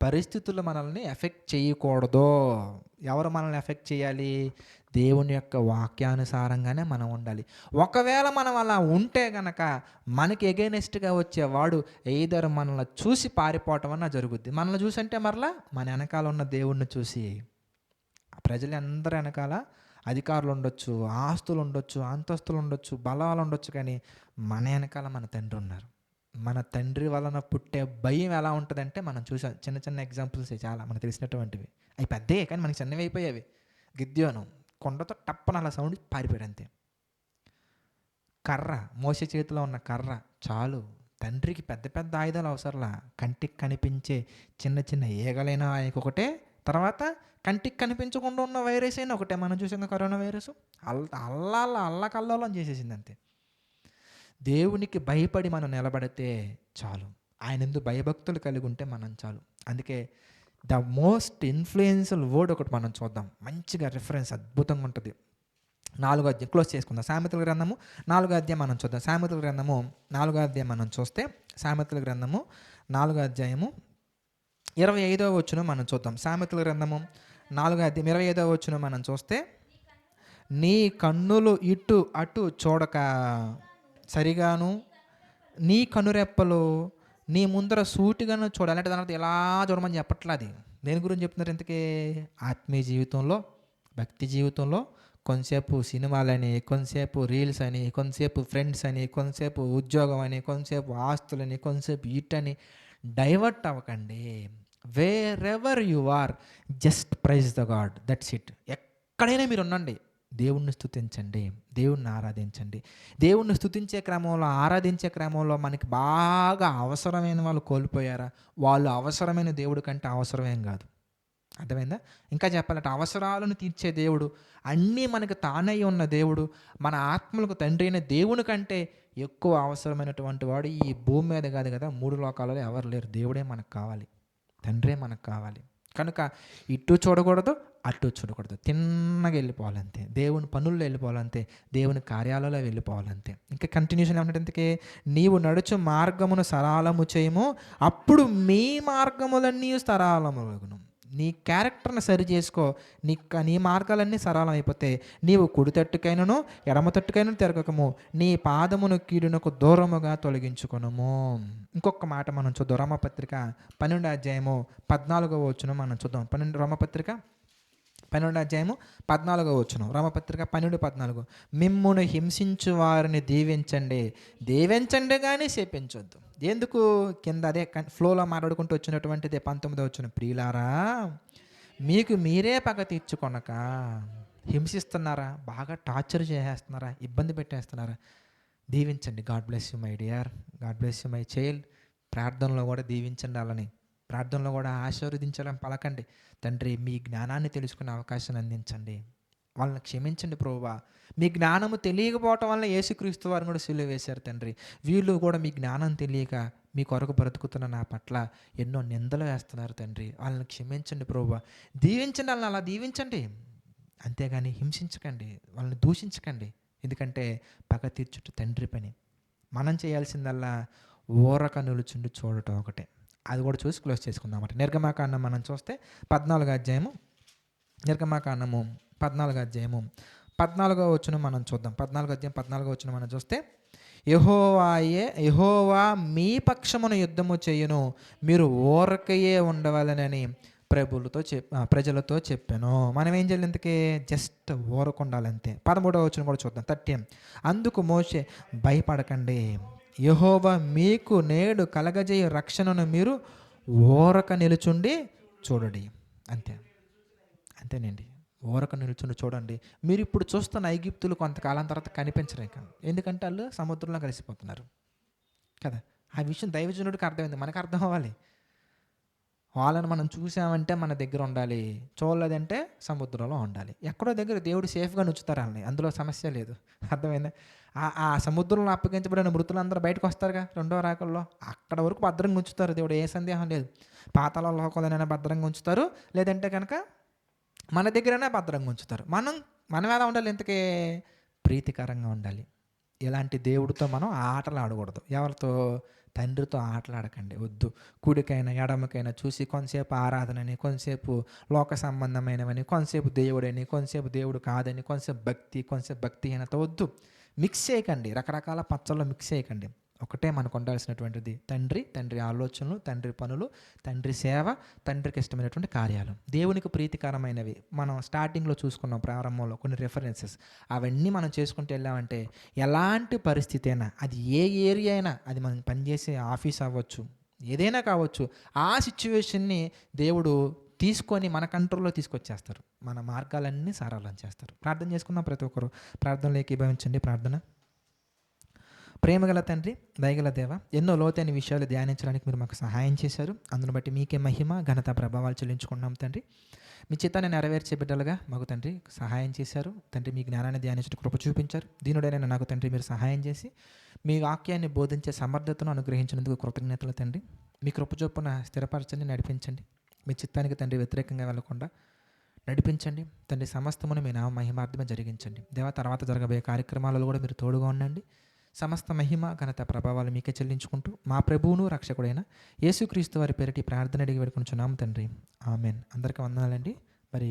పరిస్థితులు మనల్ని ఎఫెక్ట్ చేయకూడదు. ఎవరు మనల్ని ఎఫెక్ట్ చేయాలి? దేవుని యొక్క వాక్యానుసారంగానే మనం ఉండాలి. ఒకవేళ మనం అలా ఉంటే గనక మనకి ఎగైనెస్ట్గా వచ్చేవాడు ఎయిదర్ మనల్ని చూసి పారిపోవటం అన్నా జరుగుద్ది. మనల్ని చూసి అంటే మరలా మన వెనకాల ఉన్న దేవుణ్ణి చూసి. ప్రజలందరూ వెనకాల అధికారులు ఉండొచ్చు, ఆస్తులు ఉండొచ్చు, అంతస్తులు ఉండొచ్చు, బలాలు ఉండొచ్చు, కానీ మన వెనకాల మన తండ్రి ఉన్నారు. మన తండ్రి వలన పుట్టే భయం ఎలా ఉంటుందంటే మనం చూసాం. చిన్న చిన్న ఎగ్జాంపుల్స్ చాలా మనకు తెలిసినటువంటివి. అవి పెద్దవి కానీ మనకి చిన్నవి అయిపోయేవి. గిద్యోను కొండతో టప్పన అలా సౌండ్ పారిపోయాడు అంతే. కర్ర, మోసే చేతిలో ఉన్న కర్ర చాలు. తండ్రికి పెద్ద పెద్ద ఆయుధాలు అవసరంలా. కంటికి కనిపించే చిన్న చిన్న ఈగలైన ఆయనకు ఒకటే, తర్వాత కంటికి కనిపించకుండా ఉన్న వైరస్ అయినా ఒకటే. మనం చూసాం కరోనా వైరస్ అల్లకల్లోలం చేసేసింది అంతే. దేవునికి భయపడి మనం నిలబడితే చాలు. ఆయన ఎందుకు భయభక్తులు కలిగి ఉంటే మనం చాలు. అందుకే ద మోస్ట్ ఇన్ఫ్లుయెన్షియల్ వర్డ్ ఒకటి మనం చూద్దాం. మంచిగా రిఫరెన్స్ అద్భుతంగా ఉంటుంది. 4వ అధ్యాయం క్లోజ్ చేసుకుందాం. సామెతల గ్రంథము 4వ అధ్యాయం మనం చూద్దాం. సామెతల గ్రంథము 4వ అధ్యాయం మనం చూస్తే సామెతల గ్రంథము 4వ అధ్యాయము 25వ వచనం మనం చూద్దాం. సామెతల గ్రంథము 4వ అధ్యాయం 25వ వచనం మనం చూస్తే, నీ కన్నులు ఇటు అటు చూడక సరిగాను, నీ కనురెప్పలు నీ ముందర సూటిగాను చూడాలి. అంటే దాని ఎలా చూడమని చెప్పట్లా. అది దేని గురించి చెప్తున్నారు? ఇంతకీ ఆత్మీయ జీవితంలో, భక్తి జీవితంలో కొంతసేపు సినిమాలని, కొంతసేపు రీల్స్ అని, కొంతసేపు ఫ్రెండ్స్ అని, కొంతసేపు ఉద్యోగం అని, కొంతసేపు ఆస్తులని, కొంతసేపు ఇటని డైవర్ట్ అవ్వకండి. Wherever you are, just praise the God, that's it. ఎక్కడైనా మీరు ఉండండి, దేవుణ్ణి స్తుతించండి, దేవుణ్ణి ఆరాధించండి. దేవుణ్ణి స్తుతించే క్రమంలో, ఆరాధించే క్రమంలో మనకి బాగా అవసరమైన వాళ్ళు కోల్పోయారా? వాళ్ళు అవసరమైన దేవుడి కంటే అవసరమేం కాదు. అర్థమైందా? ఇంకా చెప్పాలంటే అవసరాలను తీర్చే దేవుడు, అన్నీ మనకు తానై ఉన్న దేవుడు, మన ఆత్మలకు తండ్రి అయిన దేవుని కంటే ఎక్కువ అవసరమైనటువంటి వాడు ఈ భూమి మీద కాదు కదా, 3 లోకాలలో ఎవరు లేరు. దేవుడే మనకు కావాలి, తండ్రే మనకు కావాలి. కనుక ఇటు చూడకూడదు, అటు చూడకూడదు, తిన్నగా వెళ్ళిపోవాలంతే. దేవుని పనుల్లో వెళ్ళిపోవాలంతే, దేవుని కార్యాలలో వెళ్ళిపోవాలంతే. ఇంకా కంటిన్యూషన్ ఏమంటే, ఇంతకే నీవు నడుచు మార్గమును సరళము చేయము, అప్పుడు మీ మార్గములన్నీ సరళములగును. నీ క్యారెక్టర్ని సరి చేసుకో, నీ మార్గాలన్నీ సరళం అయిపోతాయి. నీవు కుడి తట్టుకైనను ఎడమ తట్టుకైనా తిరగకము, నీ పాదమును కీడునకు దూరముగా తొలగించుకొనుము. ఇంకొక మాట మనం చూద్దాం. రోమపత్రిక 12వ అధ్యాయము 14వ వచనం మనం చూద్దాం. రోమపత్రిక 12వ అధ్యాయము 14వ వచనం. రోమపత్రిక 12:14. మిమ్మును హింసించు వారిని దీవించండి కానీ శపించొద్దు. ఎందుకు? కింద అదే ఫ్లోలో మాట్లాడుకుంటూ వచ్చినటువంటిదే 19వ వచనం. ప్రియులారా, మీకు మీరే పగ తీర్చుకొనక హింసిస్తున్నారా? బాగా టార్చర్ చేసేస్తున్నారా? ఇబ్బంది పెట్టేస్తున్నారా? దీవించండి. God bless you my dear. God bless you my child. ప్రార్థనలో కూడా దీవించండి వాళ్ళని. ప్రార్థనలో కూడా ఆశీర్వదించాలని పలకండి. తండ్రి మీ జ్ఞానాన్ని తెలుసుకునే అవకాశాన్ని అందించండి. వాళ్ళని క్షమించండి ప్రభువా. మీ జ్ఞానము తెలియకపోవటం వల్ల యేసుక్రీస్తు వారిని కూడా సిలువ వేశారు తండ్రి. వీళ్ళు కూడా మీ జ్ఞానం తెలియక మీ కొరకు బ్రతుకుతున్న నా పట్ల ఎన్నో నిందలు వేస్తున్నారు తండ్రి. వాళ్ళని క్షమించండి ప్రభువా. దీవించండి, వాళ్ళని అలా దీవించండి. అంతేగాని హింసించకండి, వాళ్ళని దూషించకండి. ఎందుకంటే పగ తీర్చుట తండ్రి పని. మనం చేయాల్సిందల్లా ఊరక నిలుచుండి చూడటం ఒకటే. అది కూడా చూసి క్లోజ్ చేసుకుందామట. నిర్గమాకాండం మనం చూస్తే 14వ అధ్యాయము, నిర్గమాకాండము 14వ అధ్యాయము 14వ వచనం మనం చూద్దాం. 14వ అధ్యాయం 14వ వచనం మనం చూస్తే, యెహోవా మీ పక్షమున యుద్ధము చేయును, మీరు ఊరకయే ఉండవాలనని ప్రజలతో చెప్పాను. మనం ఏం చేయాలి? ఇంతకీ జస్ట్ ఊరకుండాలంతే. 13వ వచనం కూడా చూద్దాం. 13. అందుకు మోషే, భయపడకండి, యెహోవా మీకు నేడు కలగజేయ రక్షణను మీరు ఊరక నిలుచుండి చూడండి. అంతే, అంతేనండి. ఊరక నిలుచుండి చూడండి. మీరు ఇప్పుడు చూస్తున్న ఐగుప్తులు కొంతకాలం తర్వాత కనిపించరు ఇక. ఎందుకంటే వాళ్ళు సముద్రంలో కలిసిపోతున్నారు కదా. ఆ విషయం దైవజనుడికి అర్థమైంది, మనకు అర్థం అవ్వాలి. వాళ్ళని మనం చూసామంటే మన దగ్గర ఉండాలి, చూడలేదంటే సముద్రంలో ఉండాలి. ఎక్కడో దగ్గర దేవుడు సేఫ్గా ఉంచుతారు వాళ్ళని, అందులో సమస్య లేదు. అర్థమైందా? ఆ సముద్రంలో అప్పగించబడిన మృతులందరూ బయటకు వస్తారుగా రెండో రాకల్లో, అక్కడ వరకు భద్రంగా ఉంచుతారు దేవుడు, ఏ సందేహం లేదు. పాతాళ లోకంలోనైనా భద్రంగా ఉంచుతారు, లేదంటే కనుక మన దగ్గరైనా భద్రంగా ఉంచుతారు. మనం ఎలా ఉండాలి? ఇంతకీ ప్రీతికరంగా ఉండాలి. ఇలాంటి దేవుడితో మనం ఆటలు ఆడకూడదు. ఎవరితో? తండ్రితో ఆటలాడకండి, వద్దు. కుడికైనా ఎడమకైనా చూసి కొంతసేపు ఆరాధనని, కొంతసేపు లోక సంబంధమైనవని, కొంతసేపు దేవుడని, కొంతసేపు దేవుడు కాదని, కొంతసేపు భక్తిహీనత వద్దు. మిక్స్ చేయకండి, రకరకాల పచ్చళ్ళు మిక్స్ చేయకండి. ఒకటే మనకు ఉండాల్సినటువంటిది తండ్రి ఆలోచనలు, తండ్రి పనులు, తండ్రి సేవ, తండ్రికి ఇష్టమైనటువంటి కార్యాలు, దేవునికి ప్రీతికరమైనవి. మనం స్టార్టింగ్లో చూసుకున్నాం, ప్రారంభంలో కొన్ని రెఫరెన్సెస్. అవన్నీ మనం చేసుకుంటూ వెళ్ళామంటే ఎలాంటి పరిస్థితి అయినా, అది ఏ ఏరియా అయినా, అది మనం పనిచేసే ఆఫీస్ అవ్వచ్చు, ఏదైనా కావచ్చు, ఆ సిచ్యువేషన్ని దేవుడు తీసుకొని మన కంట్రోల్లో తీసుకొచ్చేస్తారు. మన మార్గాలన్నీ సరళం చేస్తారు. ప్రార్థన చేసుకుందాం ప్రతి ఒక్కరు. ప్రార్థనలో ఏకీభవించండి. ప్రార్థన. ప్రేమగల తండ్రి, దయగల దేవ, ఎన్నో లోతైన విషయాలు ధ్యానించడానికి మీరు మాకు సహాయం చేశారు. అందును బట్టి మీకే మహిమ, ఘనత, ప్రభావాలు చెల్లించుకుంటున్నాం తండ్రి. మీ చిత్తాన్ని నెరవేర్చే బిడ్డలుగా మాకు తండ్రి సహాయం చేశారు. తండ్రి మీ జ్ఞానాన్ని ధ్యానించడం కృప చూపించారు. దీనుడైన నాకు తండ్రి మీరు సహాయం చేసి మీ వాక్యాన్ని బోధించే సమర్థతను అనుగ్రహించినందుకు కృతజ్ఞతలు తండ్రి. మీ కృప చొప్పున స్థిరపరచండి, నడిపించండి. మీ చిత్తానికి తండ్రి వ్యతిరేకంగా వెళ్లకుండా నడిపించండి తండ్రి. సమస్తమును మీ నామ మహిమార్థమే జరిగించండి దేవ. తర్వాత జరగబోయే కార్యక్రమాలలో కూడా మీరు తోడుగా ఉండండి. సమస్త మహిమ, ఘనత, ప్రభావాలు మీకే చెల్లించుకుంటూ మా ప్రభువును రక్షకుడైన యేసుక్రీస్తు వారి పేరిటి ప్రార్థన అడిగి వేడుకొనుచున్నాము తండ్రి. ఆమెన్. అందరికీ వందనాలండి. మరి